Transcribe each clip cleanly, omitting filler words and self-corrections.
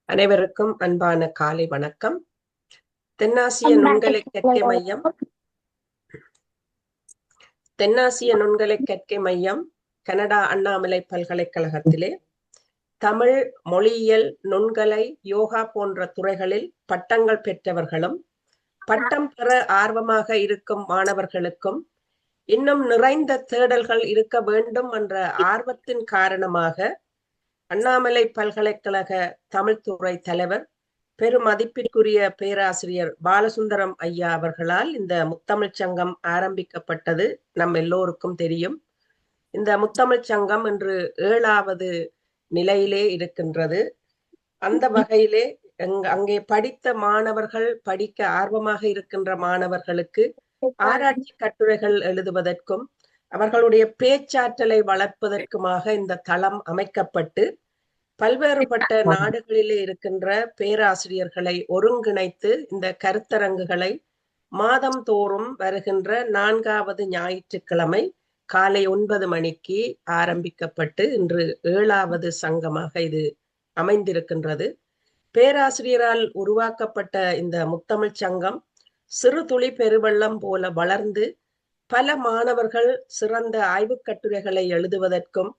அனைவருக்கும் அன்பான காலை வணக்கம். தென்னாசிய நுண்கலை கற்கை மையம் கனடா அண்ணாமலை பல்கலைக்கழகத்திலே தமிழ், மொழியியல், நுண்கலை, யோகா போன்ற துறைகளில் பட்டங்கள் பெற்றவர்களும் பட்டம் பெற ஆர்வமாக இருக்கும் மாணவர்களுக்கும் இன்னும் நிறைந்த தேடல்கள் இருக்க வேண்டும் என்ற ஆர்வத்தின் காரணமாக அண்ணாமலை பல்கலைக்கழக தமிழ்துறை தலைவர் பெருமதிப்பிற்குரிய பேராசிரியர் பாலசுந்தரம் ஐயா அவர்களால் இந்த முத்தமிழ்ச் சங்கம் ஆரம்பிக்கப்பட்டது நம் எல்லோருக்கும் தெரியும். இந்த முத்தமிழ்ச் சங்கம் இன்று 7வது நிலையிலே இருக்கின்றது. அந்த வகையிலே அங்கே படித்த மாணவர்கள், படிக்க ஆர்வமாக இருக்கின்ற மாணவர்களுக்கு ஆராய்ச்சி கட்டுரைகள் எழுதுவதற்கும் அவர்களுடைய பேச்சாற்றலை வளர்ப்பதற்குமாக இந்த தளம் அமைக்கப்பட்டு பல்வேறுபட்ட நாடுகளிலே இருக்கின்ற பேராசிரியர்களை ஒருங்கிணைத்து இந்த கருத்தரங்குகளை மாதம் தோறும் வருகின்ற 4வது ஞாயிற்றுக்கிழமை காலை 9 மணிக்கு ஆரம்பிக்கப்பட்டு இன்று 7வது சங்கமாக இது அமைந்திருக்கின்றது. பேராசிரியரால் உருவாக்கப்பட்ட இந்த முத்தமிழ்ச் சங்கம் சிறு துளி பெருவெள்ளம் போல வளர்ந்து பல மாணவர்கள் சிறந்த ஆய்வுக் கட்டுரைகளை எழுதுவதற்கும்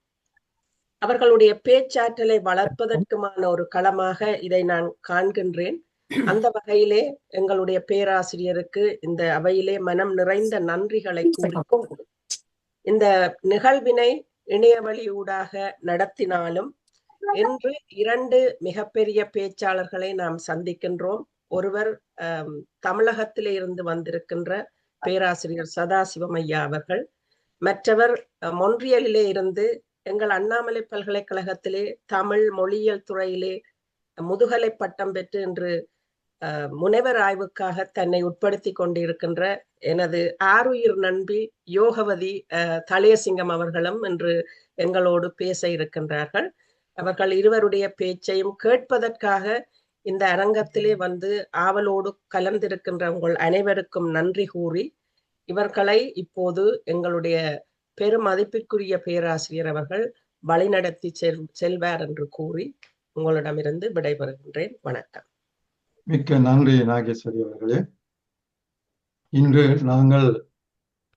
அவர்களுடைய பேச்சாற்றலை வளர்ப்பதற்குமான ஒரு களமாக இதை நான் காண்கின்றேன். அந்த வகையிலே எங்களுடைய பேராசிரியருக்கு இந்த அவையிலே மனம் நிறைந்த நன்றிகளை கூறிக்கொண்டு இந்த நிகழ்வினை இணையவழி ஊடாக நடத்தினாலும் இன்று 2 மிகப்பெரிய பேச்சாளர்களை நாம் சந்திக்கின்றோம். ஒருவர் தமிழகத்திலே இருந்து வந்திருக்கின்ற பேராசிரியர் சதாசிவம் ஐயா அவர்கள், மற்றவர் மொன்றியலிலே இருந்து எங்கள் அண்ணாமலை பல்கலைக்கழகத்திலே தமிழ் மொழியியல் துறையிலே முதுகலை பட்டம் பெற்று இன்று முனைவர் ஆய்வுக்காக தன்னை உட்படுத்தி கொண்டிருக்கின்ற எனது ஆருயிர் நண்பி யோகவதி தளையசிங்கம் அவர்களும் இன்று எங்களோடு பேச இருக்கின்றார்கள். அவர்கள் இருவருடைய பேச்சையும் கேட்பதற்காக இந்த அரங்கத்திலே வந்து ஆவலோடு கலந்திருக்கின்ற உங்கள் அனைவருக்கும் நன்றி கூறி இவர்களை இப்போது எங்களுடைய பெருமதிப்பிற்குரிய பேராசிரியர் அவர்கள் வழிநடத்தி செல்வார் என்று கூறி உங்களிடமிருந்து விடைபெறுகின்றேன். வணக்கம். மிக்க நன்றி நாகேஸ்வரி அவர்களே. இன்று நாங்கள்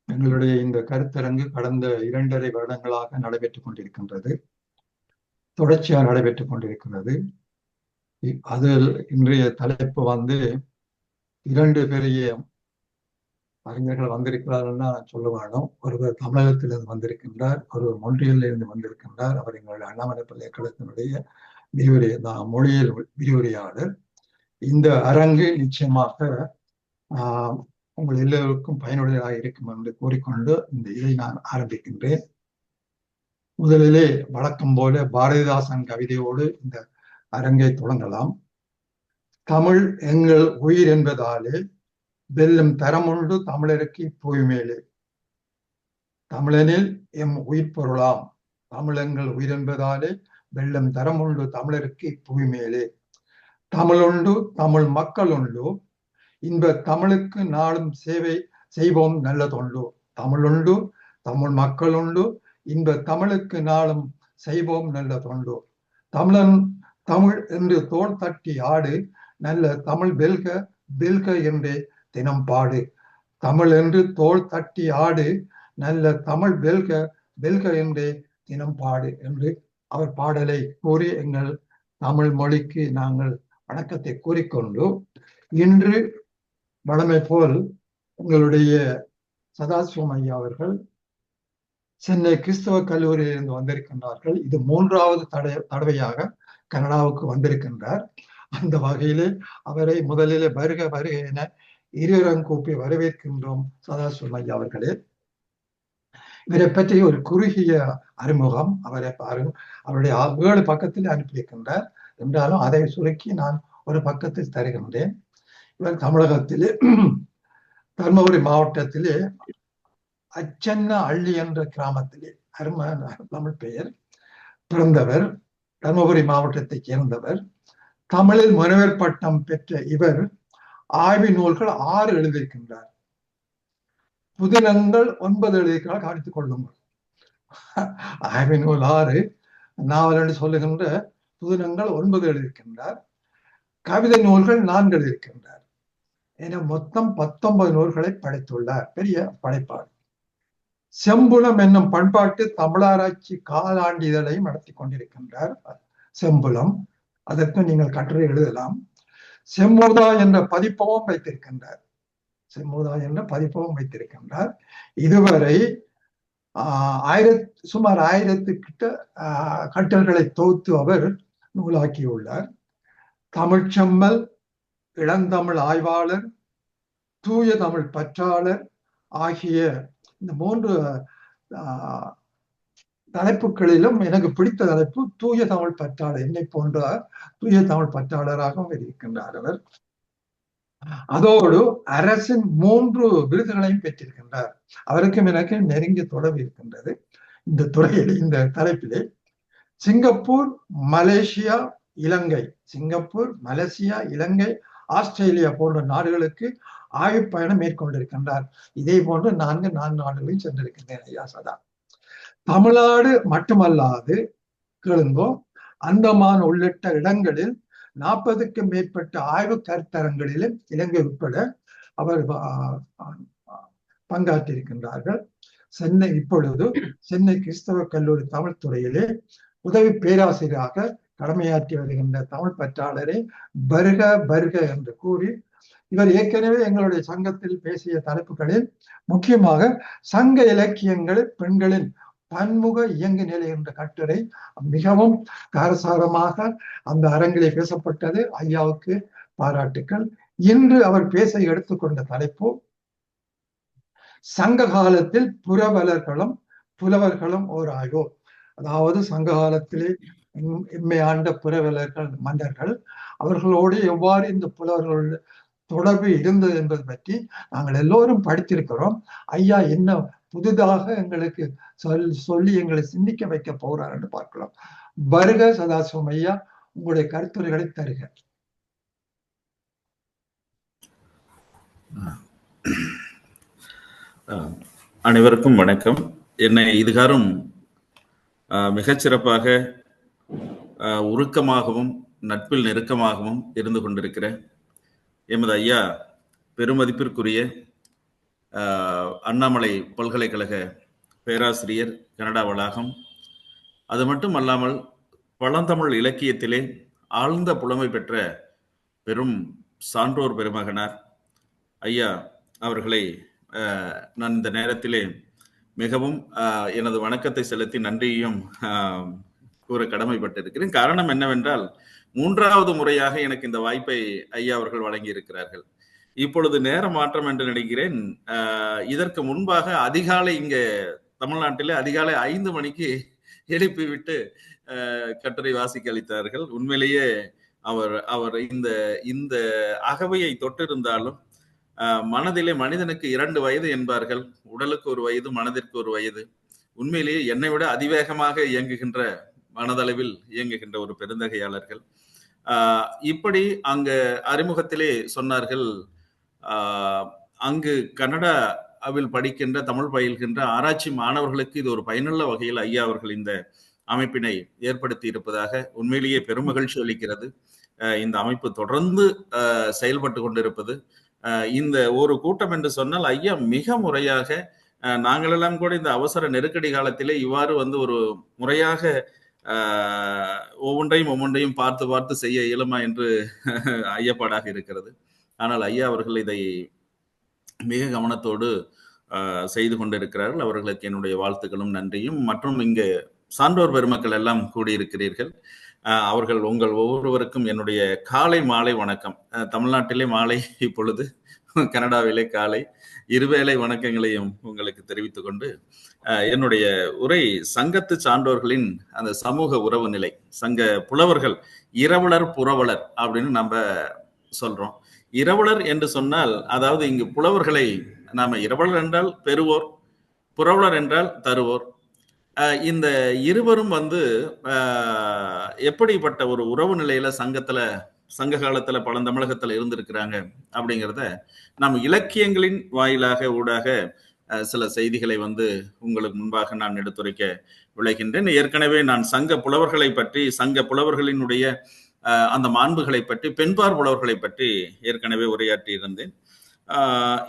எங்களுடைய இந்த கருத்தரங்கு கடந்த 2.5 வருடங்களாக நடைபெற்றுக் கொண்டிருக்கின்றது, தொடர்ச்சியாக நடைபெற்றுக் கொண்டிருக்கிறது. அதில் இன்றைய தலைப்பு வந்து 2 பெரிய அறிஞர்கள் வந்திருக்கிறார்கள் நான் சொல்ல வேணும். ஒருவர் தமிழகத்திலிருந்து வந்திருக்கின்றார், ஒருவர் மொன்றியலில் இருந்து வந்திருக்கின்றார். அவர் எங்களுடைய அண்ணாமலை பல்கலைக்கழகத்தினுடைய மொழியியல் விரிவுரையாளர். இந்த அரங்கு நிச்சயமாக உங்கள் எல்லோருக்கும் பயனுடையதாக இருக்கும் என்று கூறிக்கொண்டு இந்த இதை நான் ஆரம்பிக்கின்றேன். முதலிலே வழக்கம் போல பாரதிதாசன் கவிதையோடு இந்த அரங்கை தொடங்கலாம். தமிழ் எங்கள் உயிர் என்பதாலே வெல்லும் தரமுண்டு தமிழருக்கு புவிமேலே. தமிழனில் எம் உயிர் பொருளாம், தமிழ் எங்கள் உயிர் என்பதாலே வெல்லும் தரமுண்டு தமிழருக்கு புவிமேலே. தமிழுண்டு தமிழ் மக்கள் உண்டு, இன்ப தமிழுக்கு நாளும் சேவை செய்வோம் நல்ல தொண்டு. தமிழுண்டு தமிழ் மக்கள் உண்டு, இன்ப தமிழுக்கு நாளும் செய்வோம் நல்ல தொண்டு. தமிழன் தமிழ் என்று தோள் தட்டி ஆடு, நல்ல தமிழ் வெல்க வெல்க என்றே தினம் பாடு. தமிழ் என்று தோள் தட்டி ஆடு, நல்ல தமிழ் வெல்க வெல்க என்றே தினம் பாடு என்று அவர் பாடலை கூறி எங்கள் தமிழ் மொழிக்கு நாங்கள் வணக்கத்தை கூறிக்கொண்டு, இன்று வழமை போல் உங்களுடைய சதாசிவம் ஐயா அவர்கள் சென்னை கிறிஸ்தவ கல்லூரியிலிருந்து வந்திருக்கின்றார்கள். இது 3வது தடவையாக கனடாவுக்கு வந்திருக்கின்றார். அந்த வகையிலே அவரை முதலிலே வருக வருக என இருவரும் கூப்பி வரவேற்கின்றோம். சதாசிவம் ஐயா அவர்களே, இவரை பற்றி ஒரு குறுகிய அறிமுகம். அவரை பாருங்க, அவருடைய 7 பக்கத்தில் அனுப்பியிருக்கின்றார். என்றாலும் அதை சுருக்கி நான் ஒரு பக்கத்தில் தருகின்றேன். இவர் தமிழகத்திலே தர்மபுரி மாவட்டத்திலே அச்சன்ன அள்ளி என்ற கிராமத்திலே, அருமையான தமிழ் பெயர், பிறந்தவர். தர்மபுரி மாவட்டத்தைச் சேர்ந்தவர். தமிழில் முனைவர் பட்டம் பெற்ற இவர் ஆய்வு நூல்கள் 6 எழுதியிருக்கின்றார். புதினங்கள் 9 எழுதியிருக்கிறார். கவனித்துக் கொள்ளுங்கள். ஆய்வு நூல் 6, நாவல் என்று சொல்லுகின்ற புதினங்கள் 9 எழுதியிருக்கின்றார். கவிதை நூல்கள் 4 எழுதியிருக்கின்றார். என மொத்தம் 19 நூல்களை படைத்துள்ளார். பெரிய படைப்பாளர். செம்புலம் என்னும் பண்பாட்டு தமிழாராய்ச்சி காலாண்டிதழையும் நடத்தி கொண்டிருக்கின்றார். செம்புலம், அதற்கு நீங்கள் கட்டுரை எழுதலாம். செம்முதா என்ற பதிப்பமும் வைத்திருக்கின்றார். செம்முதா என்ற பதிப்பமும் வைத்திருக்கின்றார். இதுவரை சுமார் 1000 கிட்ட கட்டல்களை தொகுத்து அவர் நூலாக்கியுள்ளார். தமிழ்ச்செம்மல், இளந்தமிழ் ஆய்வாளர், தூய தமிழ் பற்றாளர் ஆகிய இந்த 3 தலைப்புகளிலும் எனக்கு பிடித்த தலைப்பு தூய தமிழ் பற்றாளர். என்னை போன்ற தூய தமிழ் பற்றாளராகவும் இருக்கின்றார் அவர். அதோடு அரசின் 3 விருதுகளையும் பெற்றிருக்கின்றார். அவருக்கும் எனக்கு நெருங்கிய தொடர்பு இருக்கின்றது இந்த துறையில், இந்த தலைப்பிலே. சிங்கப்பூர், மலேசியா, இலங்கை, சிங்கப்பூர், மலேசியா, இலங்கை, ஆஸ்திரேலியா போன்ற நாடுகளுக்கு ஆய்வு பயணம் மேற்கொண்டிருக்கின்றார். இதே போன்று 4 நாடுகளில் சென்றிருக்கின்றேன் ஐயா சதா. தமிழ்நாடு மட்டுமல்லாது கேளுங்கோ, அந்தமான் உள்ளிட்ட இடங்களில் 40க்கும் மேற்பட்ட ஆய்வு கருத்தரங்களிலும் இலங்கை உட்பட அவர் பங்காற்றியிருக்கின்றார்கள். இப்பொழுது சென்னை கிறிஸ்தவ கல்லூரி தமிழ் துறையிலே உதவி பேராசிரியராக கடமையாற்றி வருகின்ற தமிழ் பற்றாளரை வருக வருக என்று கூறி, இவர் ஏற்கனவே எங்களுடைய சங்கத்தில் பேசிய தலைப்புகளில் முக்கியமாக சங்க இலக்கியங்கள் பெண்களின் பன்முக இயங்கு நிலை என்ற கட்டுரை மிகவும் காரசாரமாக அந்த அரங்கிலே பேசப்பட்டது. ஐயாவுக்கு பாராட்டுக்கள். இன்று அவர் பேச எடுத்துக்கொண்ட தலைப்பு சங்க காலத்தில் புரவலர்களும் புலவர்களும் ஓர் ஆய்வு. அதாவது சங்க காலத்திலே எம்மை ஆண்ட புரவலர்கள், மன்னர்கள், அவர்களோடு எவ்வாறு இந்த புலவர்கள் தொடர்பு இருந்தது என்பது பற்றி நாங்கள் எல்லோரும் படித்திருக்கிறோம். ஐயா என்ன புதிதாக எங்களுக்கு சொல்லி எங்களை சிந்திக்க வைக்க போறார் என்று பார்க்கலாம். வருக சதாசிவம் ஐயா, உங்களுடைய கருத்துரைகளை தருக. அனைவருக்கும் வணக்கம். என்னை இதுகாரும் மிகச்சிறப்பாக உருக்கமாகவும் நட்பில் நெருக்கமாகவும் இருந்து கொண்டிருக்கிற எமது ஐயா பெருமதிப்பிற்குரிய அண்ணாமலை பல்கலைக்கழக பேராசிரியர், கனடா வளாகம், அது மட்டும் அல்லாமல் பழந்தமிழ் இலக்கியத்திலே ஆழ்ந்த புலமை பெற்ற பெரும் சான்றோர் பெருமகனார் ஐயா அவர்களை நான் இந்த நேரத்திலே மிகவும் எனது வணக்கத்தை செலுத்தி நன்றியையும் கூற கடமைப்பட்டிருக்கிறேன். காரணம் என்னவென்றால், 3வது முறையாக எனக்கு இந்த வாய்ப்பை ஐயா அவர்கள் வழங்கி இருக்கிறார்கள். இப்பொழுது நேர மாற்றம் என்று நினைக்கிறேன். இதற்கு முன்பாக அதிகாலை இங்க தமிழ்நாட்டிலே அதிகாலை 5 மணிக்கு எழுப்பி விட்டு கட்டுரை வாசிக்க அளித்தார்கள். உண்மையிலேயே அவர் இந்த அகவையை தொட்டிருந்தாலும் மனதிலே மனிதனுக்கு 2 வயது என்பார்கள். உடலுக்கு 1 வயது, மனதிற்கு 1 வயது. உண்மையிலேயே என்னை விட அதிவேகமாக இயங்குகின்ற, மனதளவில் இயங்குகின்ற ஒரு பெருந்தகையாளர்கள். இப்படி அங்க அறிமுகத்திலே சொன்னார்கள், அங்கு கனடாவில் படிக்கின்ற, தமிழ் பயில்கின்ற ஆராய்ச்சி மாணவர்களுக்கு இது ஒரு பயனுள்ள வகையில் ஐயா அவர்கள் இந்த அமைப்பினை ஏற்படுத்தி இருப்பதாக உண்மையிலேயே பெருமகிழ்ச்சி அளிக்கிறது. இந்த அமைப்பு தொடர்ந்து செயல்பட்டு கொண்டிருப்பது, இந்த ஒரு கூட்டம் என்று சொன்னால் ஐயா மிக முறையாக, நாங்களெல்லாம் கூட இந்த அவசர நெருக்கடி காலத்திலே இவ்வாறு ஒரு முறையாக ஒவ்வொன்றையும் பார்த்து செய்ய இயலுமா என்று ஐயப்பாடாக இருக்கிறது. ஆனால் ஐயா அவர்கள் இதை மிக கவனத்தோடு செய்து கொண்டிருக்கிறார்கள். அவர்களுக்கு என்னுடைய வாழ்த்துக்களும் நன்றியும். மற்றும் இங்கு சான்றோர் பெருமக்கள் எல்லாம் கூடியிருக்கிறீர்கள். அவர்கள் உங்கள் ஒவ்வொருவருக்கும் என்னுடைய காலை மாலை வணக்கம். தமிழ்நாட்டிலே மாலை, இப்பொழுது கனடாவிலே காலை, இருவேளை வணக்கங்களையும் உங்களுக்கு தெரிவித்துக் கொண்டு என்னுடைய உரை சங்கத்து சான்றோர்களின் அந்த சமூக உறவு நிலை. சங்க புலவர்கள் இரவலர் புரவலர் அப்படின்னு நம்ம சொல்றோம். இரவலர் என்று சொன்னால், அதாவது இங்கு புலவர்களை நாம இரவலர் என்றால் பெறுவோர், புரவலர் என்றால் தருவோர். இந்த இருவரும் எப்படிப்பட்ட ஒரு உறவு நிலையில சங்க காலத்துல பழந்தமிழகத்துல இருந்திருக்கிறாங்க அப்படிங்கிறத நம்ம இலக்கியங்களின் வாயிலாக ஊடாக சில செய்திகளை உங்களுக்கு முன்பாக நான் எடுத்துரைக்க விளைகின்றேன். ஏற்கனவே நான் சங்க புலவர்களை பற்றி, சங்க புலவர்களினுடைய அந்த மாண்புகளை பற்றி, பெண்பார் புலவர்களை பற்றி ஏற்கனவே உரையாற்றி இருந்தேன்.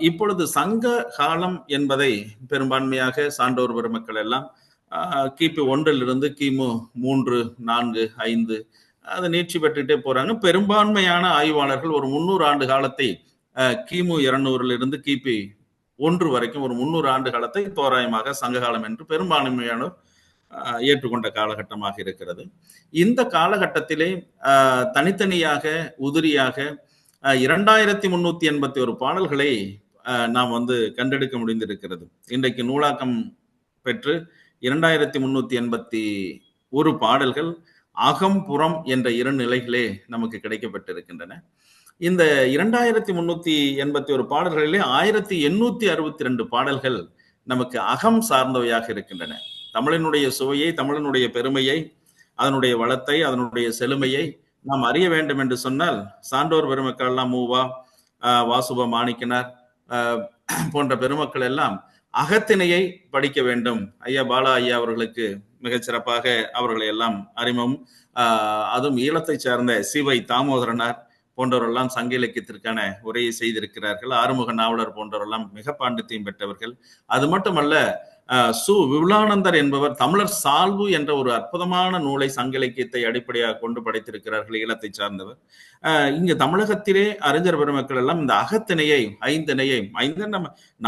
இப்பொழுது சங்க காலம் என்பதை பெரும்பான்மையாக சான்றோர் பெருமக்கள் எல்லாம் கிபி 1 கிமு 3, 4, 5 அதை நீட்சி பெற்றுட்டே போறாங்க. பெரும்பான்மையான ஆய்வாளர்கள் ஒரு 300 ஆண்டு காலத்தை, கிமு 200 கிபி 1 வரைக்கும் ஒரு 300 ஆண்டு காலத்தை தோராயமாக சங்ககாலம் என்று பெரும்பான்மையானோர் ஏற்றுக்கொண்ட காலகட்டமாக இருக்கிறது. இந்த காலகட்டத்திலே தனித்தனியாக உதிரியாக 2381 பாடல்களை நாம் கண்டெடுக்க முடிந்திருக்கிறது. இன்றைக்கு நூலாக்கம் பெற்று 2381 பாடல்கள் அகம் புறம் என்ற 2 நிலைகளே நமக்கு கிடைக்கப்பட்டிருக்கின்றன. இந்த 2381 பாடல்களிலே 1862 பாடல்கள் நமக்கு அகம் சார்ந்தவையாக இருக்கின்றன. தமிழினுடைய சுவையை, தமிழினுடைய பெருமையை, அதனுடைய வளத்தை, அதனுடைய செழுமையை நாம் அறிய வேண்டும் என்று சொன்னால் சான்றோர் பெருமக்கள் எல்லாம் மூவா, வாசுப மாணிக்கனார் போன்ற பெருமக்கள் எல்லாம் அகத்திணையை படிக்க வேண்டும். ஐயா பாலா ஐயா அவர்களுக்கு மிகச்சிறப்பாக அவர்களை எல்லாம் அறிமுகம். அதுவும் ஈழத்தை சார்ந்த சிவை தாமோதரனார் போன்றவரெல்லாம் சங்க இலக்கியத்திற்கான உரையை செய்திருக்கிறார்கள். ஆறுமுக நாவலர் போன்றவரெல்லாம் மிக பாண்டித்தியம் பெற்றவர்கள். அது மட்டுமல்ல, சு விபுலானந்தர் என்பவர் தமிழர் சால்பு என்ற ஒரு அற்புதமான நூலை சங்க இலக்கியத்தை அடிப்படையாக கொண்டு படைத்திருக்கிறார்கள், ஈழத்தை சார்ந்தவர். இங்கு தமிழகத்திலே அறிஞர் பெருமக்கள் எல்லாம் இந்த அகத்திணையை, 5 திணையை,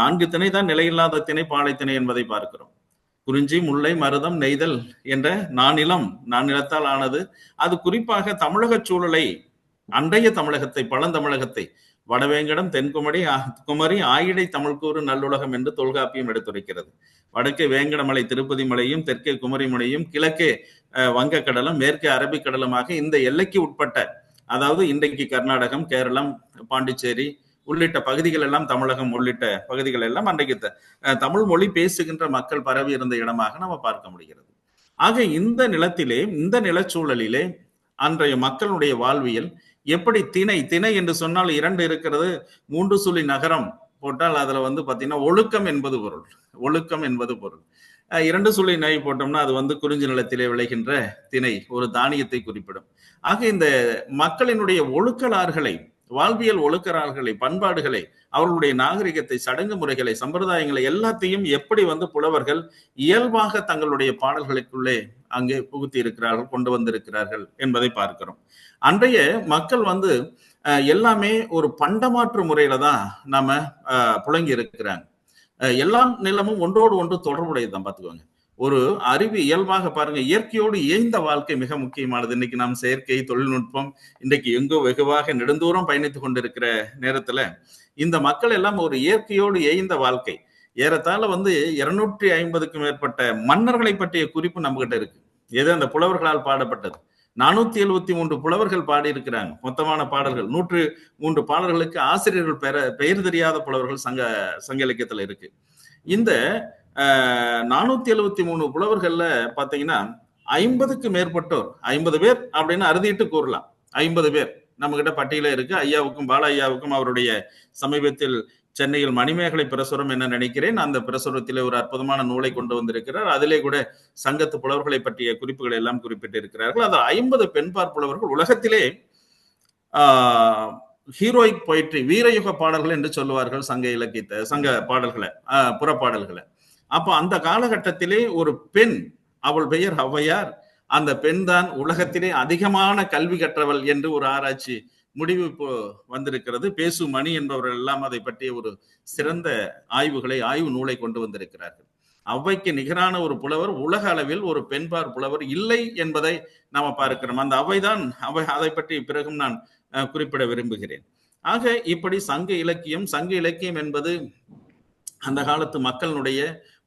4 திணை தான் நிலையில்லாத திணை, பாலைத்திணை என்பதை பார்க்கிறோம். குறிஞ்சி, முல்லை, மருதம், நெய்தல் என்ற நானிலத்தால் ஆனது. அது குறிப்பாக தமிழக சூழலை, அன்றைய தமிழகத்தை, பழந்தமிழகத்தை, வடவேங்கடம், தென்குமரி, குமரி, ஆயிடை தமிழ்கூறு நல்லுலகம் என்று தொல்காப்பியம் எடுத்துரைக்கிறது. வடக்கே வேங்கடமலை திருப்பதி மலையும், தெற்கே குமரி மலையும், கிழக்கே வங்கக்கடலும், மேற்கே அரபிக்கடலுமாக இந்த எல்லைக்கு உட்பட்ட, அதாவது இன்றைக்கு கர்நாடகம், கேரளம், பாண்டிச்சேரி உள்ளிட்ட பகுதிகள் எல்லாம், தமிழகம் உள்ளிட்ட பகுதிகள் எல்லாம் அன்றைக்கு தமிழ் மொழி பேசுகின்ற மக்கள் பரவி இருந்த இடமாக நம்ம பார்க்க முடிகிறது. ஆக இந்த நிலத்திலே, இந்த நிலச்சூழலிலே அன்றைய மக்களுடைய வாழ்வியல் எப்படி திணை என்று சொன்னால் 2 இருக்கிறது. 3 சுழி நகரம் போட்டால் அதுல பாத்தீங்கன்னா ஒழுக்கம் என்பது பொருள். 2 சுழி நை போட்டோம்னா அது குறிஞ்சி நிலத்திலே விளைகின்ற திணை, ஒரு தானியத்தை குறிப்பிடும். ஆக இந்த மக்களினுடைய ஒழுக்கலாறுகளை, வாழ்வியல் ஒழுக்கலாறுகளை, பண்பாடுகளை, அவர்களுடைய நாகரிகத்தை, சடங்கு முறைகளை, சம்பிரதாயங்களை எல்லாத்தையும் எப்படி புலவர்கள் இயல்பாக தங்களுடைய பாடல்களுக்குள்ளே அங்கே புகுத்தி இருக்கிறார்கள், கொண்டு வந்திருக்கிறார்கள் என்பதை பார்க்கிறோம். அன்றைய மக்கள் எல்லாமே ஒரு பண்டமாற்று முறையில தான் நாம புழங்கி இருக்கிறாங்க. எல்லா நிலமும் ஒன்றோடு ஒன்று தொடர்புடையதுதான். பார்த்துக்கோங்க, ஒரு அறிவு இயல்பாக பாருங்க, இயற்கையோடு இயைந்த வாழ்க்கை மிக முக்கியமானது. இன்னைக்கு நாம் செயற்கை தொழில்நுட்பம் இன்றைக்கு எங்கோ வெகுவாக நெடுந்தூரம் பயணித்துக் கொண்டிருக்கிற நேரத்துல இந்த மக்கள் எல்லாம் ஒரு இயற்கையோடு இயைந்த வாழ்க்கை. ஏறத்தாழ 250க்கும் மேற்பட்ட மன்னர்களை பற்றிய குறிப்பு நம்ம கிட்ட இருக்கு. எது அந்த புலவர்களால் பாடப்பட்டது. 473 புலவர்கள் பாடி இருக்கிறாங்க. மொத்தமான பாடல்கள் 103 பாடல்களுக்கு ஆசிரியர்கள் பெயர் தெரியாத புலவர்கள் சங்க இலக்கியத்துல இருக்கு. இந்த 473 புலவர்கள்ல பாத்தீங்கன்னா 50க்கு மேற்பட்டோர், 50 பேர் அப்படின்னு அறுதிட்டு கூறலாம். 50 பேர் நம்ம கிட்ட பட்டியல இருக்கு. ஐயாவுக்கும், பாலா ஐயாவுக்கும் அவருடைய சமீபத்தில் சென்னையில் மணிமேகலை பிரசுரம் என்ன நினைக்கிறேன், அந்த பிரசுரத்திலே ஒரு அற்புதமான நூலை கொண்டு வந்திருக்கிறார். அதிலே கூட சங்கத்து புலவர்களை பற்றிய குறிப்புகளை எல்லாம் குறிப்பிட்டு இருக்கிறார்கள். அது 50 பெண்பார் புலவர்கள் உலகத்திலே ஹீரோயிக் பொயிட்ரி, வீரயுக பாடல்கள் என்று சொல்லுவார்கள் சங்க இலக்கியத்தை, சங்க பாடல்களை, புறப்பாடல்களை. அப்ப அந்த காலகட்டத்திலே ஒரு பெண், அவள் பெயர் ஔவையார், அந்த பெண் தான் உலகத்திலே அதிகமான கல்வி கற்றவள் என்று ஒரு ஆராய்ச்சி முடிவு இப்போ வந்திருக்கிறது. பேசு மணி என்பவர்கள் எல்லாம் அதை பற்றிய ஒரு சிறந்த ஆய்வு நூலை கொண்டு வந்திருக்கிறார்கள். ஔவைக்கு நிகரான ஒரு புலவர் உலக அளவில் ஒரு பெண்பார் புலவர் இல்லை என்பதை நாம பார்க்கிறோம். அந்த ஔவைதான். அதை பற்றி பிறகும் நான் குறிப்பிட விரும்புகிறேன். ஆக இப்படி சங்க இலக்கியம் என்பது அந்த காலத்து மக்களுடைய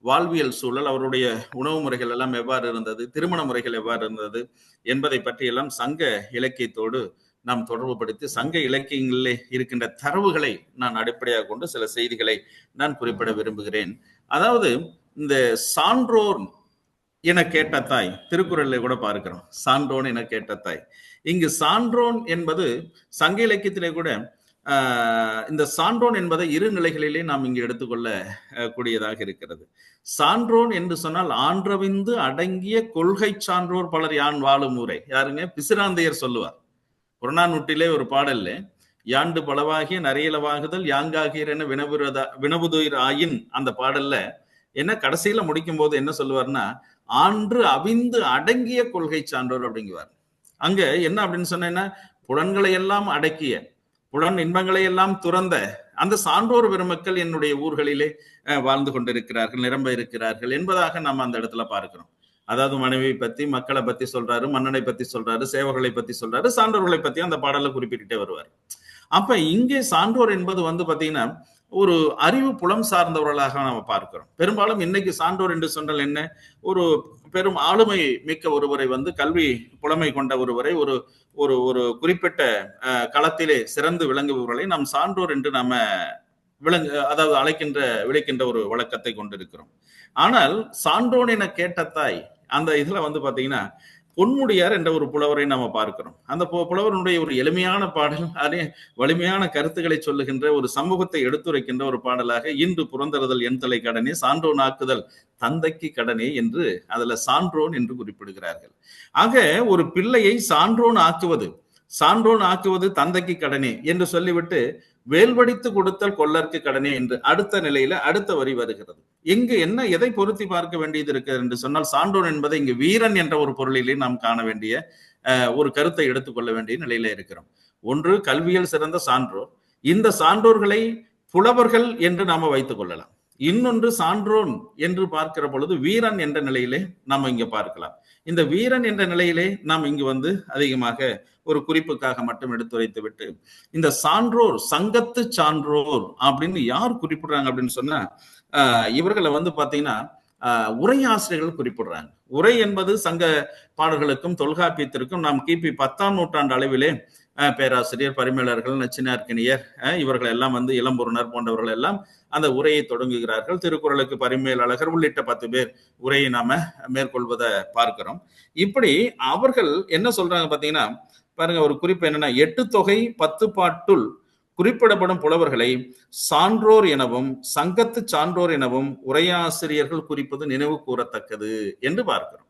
வாழ்வியல் சூழல், அவருடைய உணவு முறைகள் எல்லாம் எவ்வாறு இருந்தது, திருமண முறைகள் எவ்வாறு இருந்தது என்பதை பற்றி எல்லாம் சங்க இலக்கியத்தோடு நாம் தொடர்பு படுத்தி சங்க இலக்கியங்களிலே இருக்கின்ற தரவுகளை நான் அடிப்படையாக கொண்டு சில செய்திகளை நான் குறிப்பிட விரும்புகிறேன். அதாவது இந்த சான்றோர் என கேட்ட தாய், திருக்குறளை கூட பார்க்கிறோம், சான்றோன் என கேட்ட தாய். இங்கு சான்றோன் என்பது சங்க இலக்கியத்திலே கூட இந்த சான்றோன் என்பதை இரு நிலைகளிலே நாம் இங்கு எடுத்துக்கொள்ள கூடியதாக இருக்கிறது. சான்றோன் என்று சொன்னால் ஆன்றவிந்து அடங்கிய கொள்கை சான்றோர் பலர் யான் வாழும் ஊரை. யாருங்க? பிசிராந்தையர் சொல்லுவார். புறநானூற்றிலே ஒரு பாடல்ல, யாண்டு பலவாகிய நரையிலவாகுதல் யாங்காகிறன்னு வினவுதுயிர் ஆயின், அந்த பாடல்ல என்ன கடைசியில முடிக்கும் போது என்ன சொல்லுவார்னா, ஆன்று அவிந்து அடங்கிய கொள்கை சான்றோர் அப்படிங்குவார். அங்க என்ன அப்படின்னு சொன்னா, புலன்களை எல்லாம் அடக்கிய, புலன் இன்பங்களை எல்லாம் துறந்த அந்த சான்றோர் பெருமக்கள் என்னுடைய ஊர்களிலே வாழ்ந்து கொண்டிருக்கிறார்கள், நிரம்ப இருக்கிறார்கள் என்பதாக நாம் அந்த இடத்துல பார்க்கிறோம். அதாவது மனைவியை பத்தி, மக்களை பத்தி சொல்றாரு, மன்னனை பத்தி சொல்றாரு, சேவர்களை பத்தி சொல்றாரு, சான்றோர்களை பத்தி அந்த பாடலை குறிப்பிட்டுட்டே வருவார். அப்ப இங்கே சான்றோர் என்பது பாத்தீங்கன்னா ஒரு அறிவு புலம் சார்ந்தவர்களாக நாம பார்க்கிறோம். பெரும்பாலும் இன்னைக்கு சான்றோர் என்று சொன்னால் என்ன, ஒரு பெரும் ஆளுமை மிக்க ஒருவரை கல்வி புலமை கொண்ட ஒருவரை ஒரு ஒரு ஒரு குறிப்பிட்ட களத்திலே சிறந்து விளங்குபவர்களை நாம் சான்றோர் என்று நாம அதாவது விளைக்கின்ற ஒரு வழக்கத்தை கொண்டிருக்கிறோம். ஆனால் சான்றோன் என கேட்ட தாய் அந்த இதுல பாத்தீங்கன்னா பொன்முடியார் என்ற ஒரு புலவரை நாம பார்க்கிறோம். அந்த புலவருடைய ஒரு எளிமையான பாடல், அதே வலிமையான கருத்துக்களை சொல்லுகின்ற, ஒரு சமூகத்தை எடுத்துரைக்கின்ற ஒரு பாடலாக, இன்று புறந்தறுதல் என் தலை கடனே சான்றோன் ஆக்குதல் தந்தைக்கு கடனே என்று அதுல சான்றோன் என்று குறிப்பிடுகிறார்கள். ஆக ஒரு பிள்ளையை சான்றோன் ஆக்குவது தந்தைக்கு கடனே என்று சொல்லிவிட்டு வேல்வடித்து கொடுத்தல் கொல்லர்க்கு கடனே என்று அடுத்த நிலையில அடுத்த வரி வருகிறது. இங்கு என்ன, எதை பொருத்தி பார்க்க வேண்டியது இருக்கிறது என்று சொன்னால், சான்றோன் என்பதை இங்கு வீரன் என்ற ஒரு பொருளிலே நாம் காண வேண்டிய ஒரு கருத்தை எடுத்துக்கொள்ள வேண்டிய நிலையில இருக்கிறோம். ஒன்று கல்வியில் சிறந்த சான்றோர், இந்த சான்றோர்களை புலவர்கள் என்று நாம வைத்துக் கொள்ளலாம். இன்னொன்று சான்றோன் என்று பார்க்கிற பொழுது வீரன் என்ற நிலையிலே நாம் இங்க பார்க்கலாம். இந்த வீரன் என்ற நிலையிலே நாம் இங்கு அதிகமாக ஒரு குறிப்புக்காக மட்டும் எடுத்துரைத்து விட்டு, இந்த சான்றோர், சங்கத்து சான்றோர் அப்படின்னு யார் குறிப்பிடுறாங்க அப்படின்னு சொன்னா, இவர்களை பாத்தீங்கன்னா உரையாசிரியர்கள் குறிப்பிடுறாங்க. உரை என்பது சங்க பாடல்களுக்கும் தொல்காப்பியத்திற்கும் நாம் கிபி 10ஆம் நூற்றாண்டு அளவிலே பேராசிரியர், பரிமேலர்கள், நச்சினார்க்கினியர் இவர்கள் எல்லாம் இளம்பொருணர் போன்றவர்கள் எல்லாம் அந்த உரையை தொடங்குகிறார்கள். திருக்குறளுக்கு பரிமேல் அழகர் உள்ளிட்ட 10 பேர் உரையை நாம மேற்கொள்வதை பார்க்கிறோம். இப்படி அவர்கள் என்ன சொல்றாங்க பாத்தீங்கன்னா, பாருங்க, ஒரு குறிப்பு என்னன்னா, 8 தொகை 10 பாட்டுள் குறிப்பிடப்படும் புலவர்களை சான்றோர் எனவும் சங்கத்து சான்றோர் எனவும் உரையாசிரியர்கள் குறிப்பது நினைவு கூறத்தக்கது என்று பார்க்கிறோம்.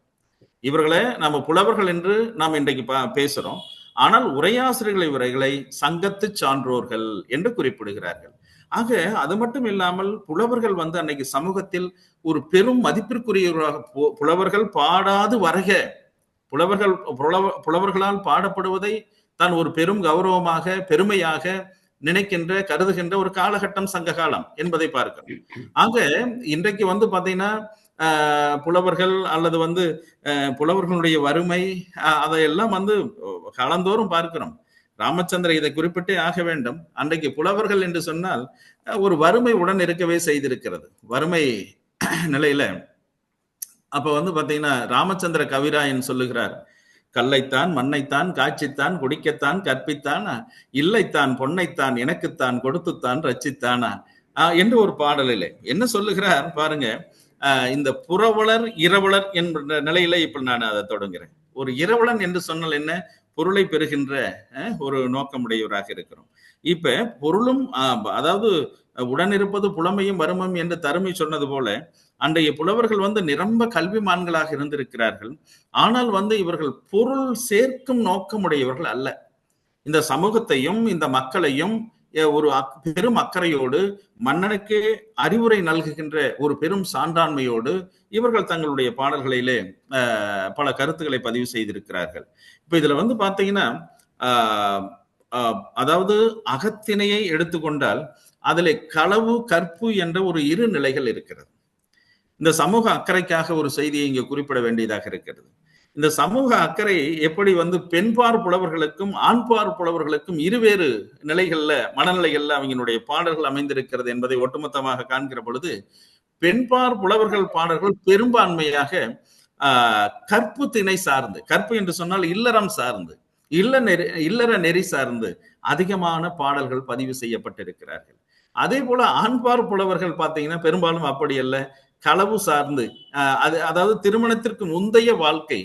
இவர்களை நாம புலவர்கள் என்று நாம் இன்றைக்கு பேசுறோம். ஆனால் உரையாசிரியர்கள் இவர்களை சங்கத்து சான்றோர்கள் என்று குறிப்பிடுகிறார்கள். ஆக அது மட்டும் இல்லாமல் புலவர்கள் அன்னைக்கு சமூகத்தில் ஒரு பெரும் மதிப்பிற்குரியவராக, புலவர்கள் பாடாது வருக, புலவர்களால் பாடப்படுவதை தான் ஒரு பெரும் கௌரவமாக, பெருமையாக கருதுகின்ற ஒரு காலகட்டம் சங்க காலம் என்பதை பார்க்கிறோம். ஆக இன்றைக்கு பாத்தீங்கன்னா புலவர்கள் அல்லது புலவர்களுடைய வறுமை அதையெல்லாம் காலந்தோறும் பார்க்கிறோம். ராமச்சந்திரன் இதை குறிப்பிட்டே ஆக வேண்டும். அன்றைக்கு புலவர்கள் என்று சொன்னால் ஒரு வறுமை உடன் இருக்கவே செய்திருக்கிறது. வறுமை நிலையில அப்ப பாத்தீங்கன்னா ராமச்சந்திர கவிராயன் சொல்லுகிறார், கல்லைத்தான் மண்ணைத்தான் காட்சித்தான் குடிக்கத்தான் கற்பித்தான் இல்லைத்தான் பொன்னைத்தான் எனக்குத்தான் கொடுத்துத்தான் ரச்சித்தானா என்று ஒரு பாடலிலே என்ன சொல்லுகிறார் பாருங்க. இந்த புறவலர் இரவலர் என்ற நிலையில இப்ப நான் அதை தொடங்குறேன். ஒரு இரவலன் என்று சொன்னால் என்ன, பொருளை பெறுகின்ற ஒரு நோக்கமுடையவராக இருக்கிறோம். இப்ப பொருளும் அதாவது உடனிருப்பது புலமையும் வறுமையும் என்று தருமை சொன்னது போல அன்றைய புலவர்கள் நிரம்ப கல்விமான்களாக இருந்திருக்கிறார்கள். ஆனால் இவர்கள் பொருள் சேர்க்கும் நோக்கமுடையவர்கள் அல்ல. இந்த சமூகத்தையும் இந்த மக்களையும் ஒரு பெரும் அக்கறையோடு, மன்னனுக்கு அறிவுரை நல்குகின்ற ஒரு பெரும் சான்றாண்மையோடு இவர்கள் தங்களுடைய பாடல்களிலே பல கருத்துக்களை பதிவு செய்திருக்கிறார்கள். இப்ப இதுல பாத்தீங்கன்னா அதாவது அகத்திணையை எடுத்துக்கொண்டால் அதிலே களவு கற்பு என்ற ஒரு இரு நிலைகள் இருக்கிறது. இந்த சமூக அக்கறைக்காக ஒரு செய்தியை இங்க குறிப்பிட வேண்டியதாக இருக்கிறது. இந்த சமூக அக்கறை எப்படி பெண்பார் புலவர்களுக்கும் ஆண்பார் புலவர்களுக்கும் இருவேறு நிலைகள்ல, மனநிலைகள்ல அவங்களுடைய பாடல்கள் அமைந்திருக்கிறது என்பதை ஒட்டுமொத்தமாக காண்கிற பொழுது, பெண்பார் புலவர்கள் பாடல்கள் பெரும்பான்மையாக கற்பு திணை சார்ந்து, கற்பு என்று சொன்னால் இல்லறம் சார்ந்து, இல்லற நெறி சார்ந்து அதிகமான பாடல்கள் பதிவு செய்யப்பட்டிருக்கிறார்கள். அதே போல ஆண்பார் புலவர்கள் பாத்தீங்கன்னா பெரும்பாலும் அப்படி அல்ல, களவு சார்ந்து, அதாவது திருமணத்திற்கு முந்தைய வாழ்க்கை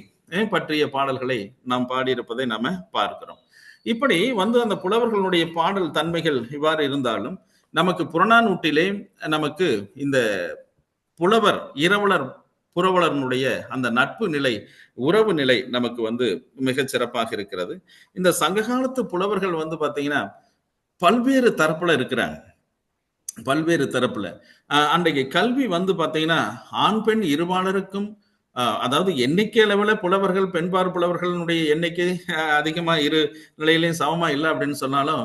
பற்றிய பாடல்களை நாம் பாடியிருப்பதை நாம பார்க்கிறோம். இப்படி வந்து அந்த புலவர்களுடைய பாடல் தன்மைகள் இவ்வாறு இருந்தாலும் நமக்கு புறநானூற்றிலே நமக்கு இந்த புலவர் இரவலர் புரவலனுடைய அந்த நட்பு நிலை உறவு நிலை நமக்கு வந்து மிகச் சிறப்பாக இருக்கிறது. இந்த சங்ககாலத்து புலவர்கள் வந்து பாத்தீங்கன்னா பல்வேறு தரப்புல இருக்கிறாங்க. பல்வேறு தரப்புல அன்றைக்கு கல்வி வந்து பாத்தீங்கன்னா ஆண் பெண் இருபாலருக்கும் அதாவது எண்ணிக்கை அளவுல புலவர்கள் பெண்பார் புலவர்களுடைய எண்ணிக்கை அதிகமா இரு நிலையிலையும் சமமா இல்லை அப்படின்னு சொன்னாலும்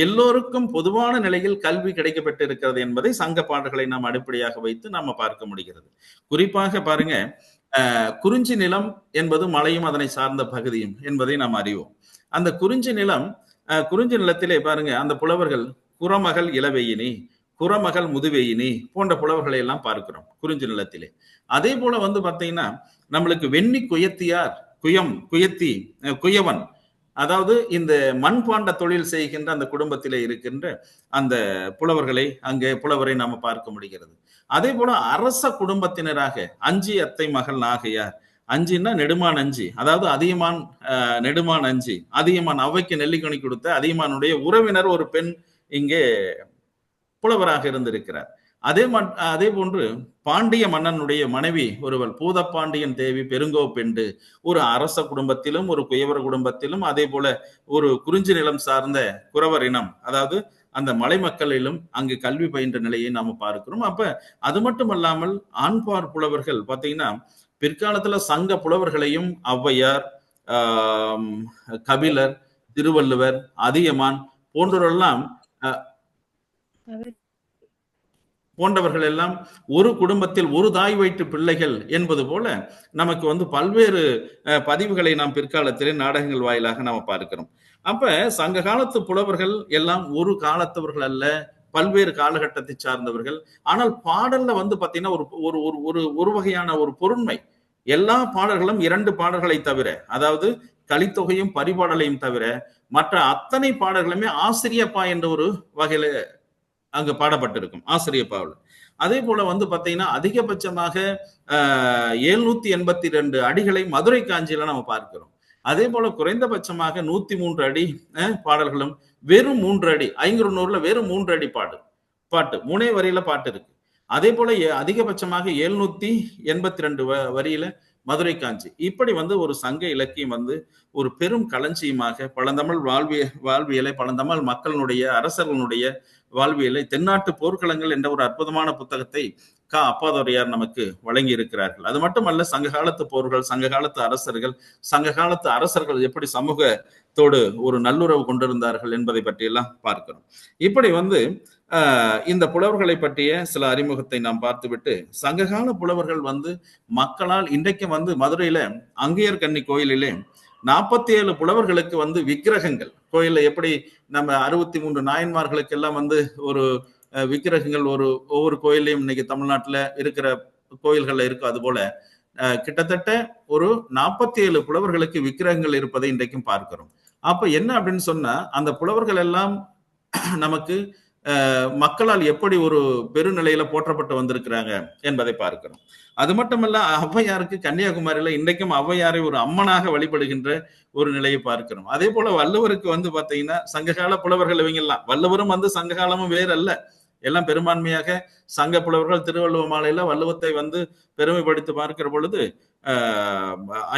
எல்லோருக்கும் பொதுவான நிலையில் கல்வி கிடைக்கப்பட்டு இருக்கிறது என்பதை சங்க பாடல்களை நாம் அடிப்படையாக வைத்து நாம பார்க்க முடிகிறது. குறிப்பாக பாருங்க, குறிஞ்சி நிலம் என்பது மலையும் அதனை சார்ந்த பகுதியும் என்பதை நாம் அறிவோம். அந்த குறிஞ்சி நிலத்திலே பாருங்க, அந்த புலவர்கள் குறமகள் இளவெயினி, குறமகள் முதுவெயினி போன்ற புலவர்களை எல்லாம் பார்க்கிறோம் குறிஞ்சி நிலத்திலே. அதே போல வந்து பாத்தீங்கன்னா நம்மளுக்கு வெண்ணி குயத்தியார், குயவன், அதாவது இந்த மண்பாண்ட தொழில் செய்கின்ற அந்த குடும்பத்திலே இருக்கின்ற அந்த புலவரை நாம பார்க்க முடிகிறது. அதே போல அரச குடும்பத்தினராக அஞ்சி அத்தை மகள் நாகையார், அஞ்சின்னா நெடுமான் அஞ்சி, அதாவது அதியமான் நெடுமான் அஞ்சி, அதியமான் அவைக்கு நெல்லிக்கனி கொடுத்த அதியமானுடைய உறவினர் ஒரு பெண் இங்கே புலவராக இருந்திருக்கிறார். அதே போன்று பாண்டிய மன்னனுடைய மனைவி ஒருவர் பூதப்பாண்டியன் தேவி பெருங்கோ பெண்டு, ஒரு அரச குடும்பத்திலும் ஒரு குயவர் குடும்பத்திலும் அதே போல ஒரு குறிஞ்சி நிலம் சார்ந்த குறவர் இனம், அதாவது அந்த மலை மக்களிலும் அங்கு கல்வி பயின்ற நிலையை நாம பார்க்கிறோம். அப்ப அது மட்டுமல்லாமல் ஆண்பார் புலவர்கள் பாத்தீங்கன்னா பிற்காலத்துல சங்க புலவர்களையும் ஔவையார், கபிலர், திருவள்ளுவர், அதியமான் போன்றவர்கள் எல்லாம் ஒரு குடும்பத்தில் ஒரு தாய் வயிற்று பிள்ளைகள் என்பது போல நமக்கு வந்து பல்வேறு பதிவுகளை நாம் பிற்காலத்திலே நாடகங்கள் வாயிலாக நாம பார்க்கிறோம். அப்ப சங்க காலத்து புலவர்கள் எல்லாம் ஒரு காலத்தவர்கள் அல்ல, பல்வேறு காலகட்டத்தை சார்ந்தவர்கள். ஆனால் பாடல்ல வந்து பாத்தீங்கன்னா ஒரு வகையான ஒரு பொருண்மை. எல்லா பாடல்களும் 2 பாடல்களை தவிர, அதாவது கலித்தொகையும் பரிபாடலையும் தவிர மற்ற அத்தனை பாடல்களுமே ஆசிரியப்பா என்ற ஒரு வகையில அங்கு பாடப்பட்டிருக்கும், ஆசிரியப்பாவில். அதே போல வந்து பாத்தீங்கன்னா அதிகபட்சமாக 782 அடிகளை மதுரை காஞ்சியில நம்ம பார்க்கிறோம். அதே போல குறைந்தபட்சமாக 103 அடி பாடல்களும் வெறும் 3 அடி, 500 வெறும் 3 அடி பாட்டு 3 வரியில பாட்டு இருக்கு. அதே போல அதிகபட்சமாக 782 வரியில மதுரை காஞ்சி. இப்படி வந்து ஒரு சங்க இலக்கியம் வந்து ஒரு பெரும் களஞ்சியமாக பழந்தமிழ் வாழ்வியலை, பழந்தமிழ் மக்களுடைய அரசர்களுடைய வாழ்வியலை, தென்னாட்டு போர்க்களங்கள் என்ற ஒரு அற்புதமான புத்தகத்தை அப்பாதுரையார் நமக்கு வழங்கி இருக்கிறார்கள். அது மட்டுமல்ல, சங்க காலத்து போர்கள், சங்க காலத்து அரசர்கள் எப்படி சமூகத்தோடு ஒரு நல்லுறவு கொண்டிருந்தார்கள் என்பதை பற்றியெல்லாம் பார்க்கிறோம். இப்படி வந்து இந்த புலவர்களை பற்றிய சில அறிமுகத்தை நாம் பார்த்துவிட்டு, சங்ககால புலவர்கள் வந்து மக்களால் இன்றைக்கு வந்து மதுரையில அங்கையர் கன்னி கோயிலிலே 47 புலவர்களுக்கு வந்து விக்கிரகங்கள், கோயில்ல எப்படி நம்ம 63 நாயன்மார்களுக்கு எல்லாம் வந்து ஒரு விக்கிரகங்கள் ஒவ்வொரு கோயிலையும் இன்னைக்கு தமிழ்நாட்டுல இருக்கிற கோயில்கள்ல இருக்கு, அது போல கிட்டத்தட்ட ஒரு 47 புலவர்களுக்கு விக்கிரகங்கள் இருப்பதை இன்றைக்கும் பார்க்கிறோம். அப்ப என்ன அப்படின்னு சொன்னா, அந்த புலவர்கள் எல்லாம் நமக்கு மக்களால் எப்படி ஒரு பெருநிலையில போற்றப்பட்டு வந்திருக்கிறாங்க என்பதை பார்க்கிறோம். அது மட்டுமல்ல, ஔவையாருக்கு கன்னியாகுமரியில இன்றைக்கும் ஔவையாரை ஒரு அம்மனாக வழிபடுகின்ற ஒரு நிலையை பார்க்கிறோம். அதே போல வள்ளுவருக்கு வந்து பாத்தீங்கன்னா சங்ககால புலவர்கள் இவங்க எல்லாம், வள்ளுவரும் வந்து சங்ககாலமும் வேறு அல்ல, எல்லாம் பெரும்பான்மையாக சங்க புலவர்கள். திருவள்ளுவ மாலையில வள்ளுவத்தை வந்து பெருமைப்படுத்தி பார்க்கிற பொழுது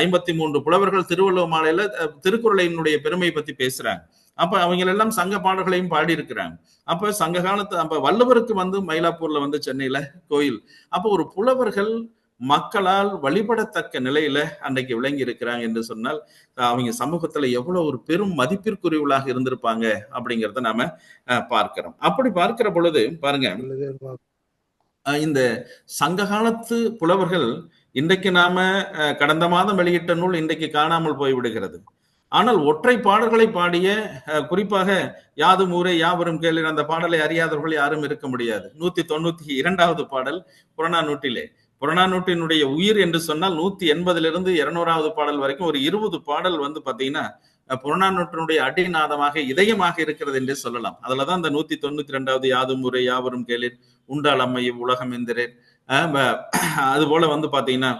53 புலவர்கள் திருவள்ளுவ மாலையில திருக்குறளினுடைய பெருமையை பத்தி பேசுறாங்க. அப்ப அவங்க எல்லாம் சங்க பாடல்களையும் பாடி இருக்கிறாங்க. அப்ப சங்க காலத்து அப்ப வள்ளுவருக்கு வந்து மயிலாப்பூர்ல வந்து சென்னையில கோயில். அப்ப ஒரு புலவர்கள் மக்களால் வழிபடத்தக்க நிலையில அன்றைக்கு விளங்கி இருக்கிறாங்க என்று சொன்னால் அவங்க சமூகத்துல எவ்வளவு ஒரு பெரும் மதிப்பிற்குரியவளாக இருந்திருப்பாங்க அப்படிங்கிறத நாம பார்க்கிறோம். அப்படி பார்க்கிற பொழுது பாருங்க, இந்த சங்க காலத்து புலவர்கள் இன்றைக்கு நாம கடந்த மாதம் வெளியிட்ட நூல் இன்றைக்கு காணாமல் போய்விடுகிறது. ஆனால் ஒற்றை பாடல்களை பாடிய, குறிப்பாக யாதும் ஊரே யாவரும் கேளீர் அந்த பாடலை அறியாதவர்கள் யாரும் இருக்க முடியாது. 192வது பாடல் புறநானூற்றிலே. புறநானூற்றினுடைய உயிர் என்று சொன்னால் 180 200வது பாடல் வரைக்கும் ஒரு 20 பாடல் வந்து பாத்தீங்கன்னா புறநானூற்றினுடைய அடிநாதமாக இதயமாக இருக்கிறது என்றே சொல்லலாம். அதுலதான் இந்த 192வது யாதும் ஊரே யாவரும் கேளீர், உண்டால் அம்மையும் உலகம் எந்திரேர், அது போல வந்து பாத்தீங்கன்னா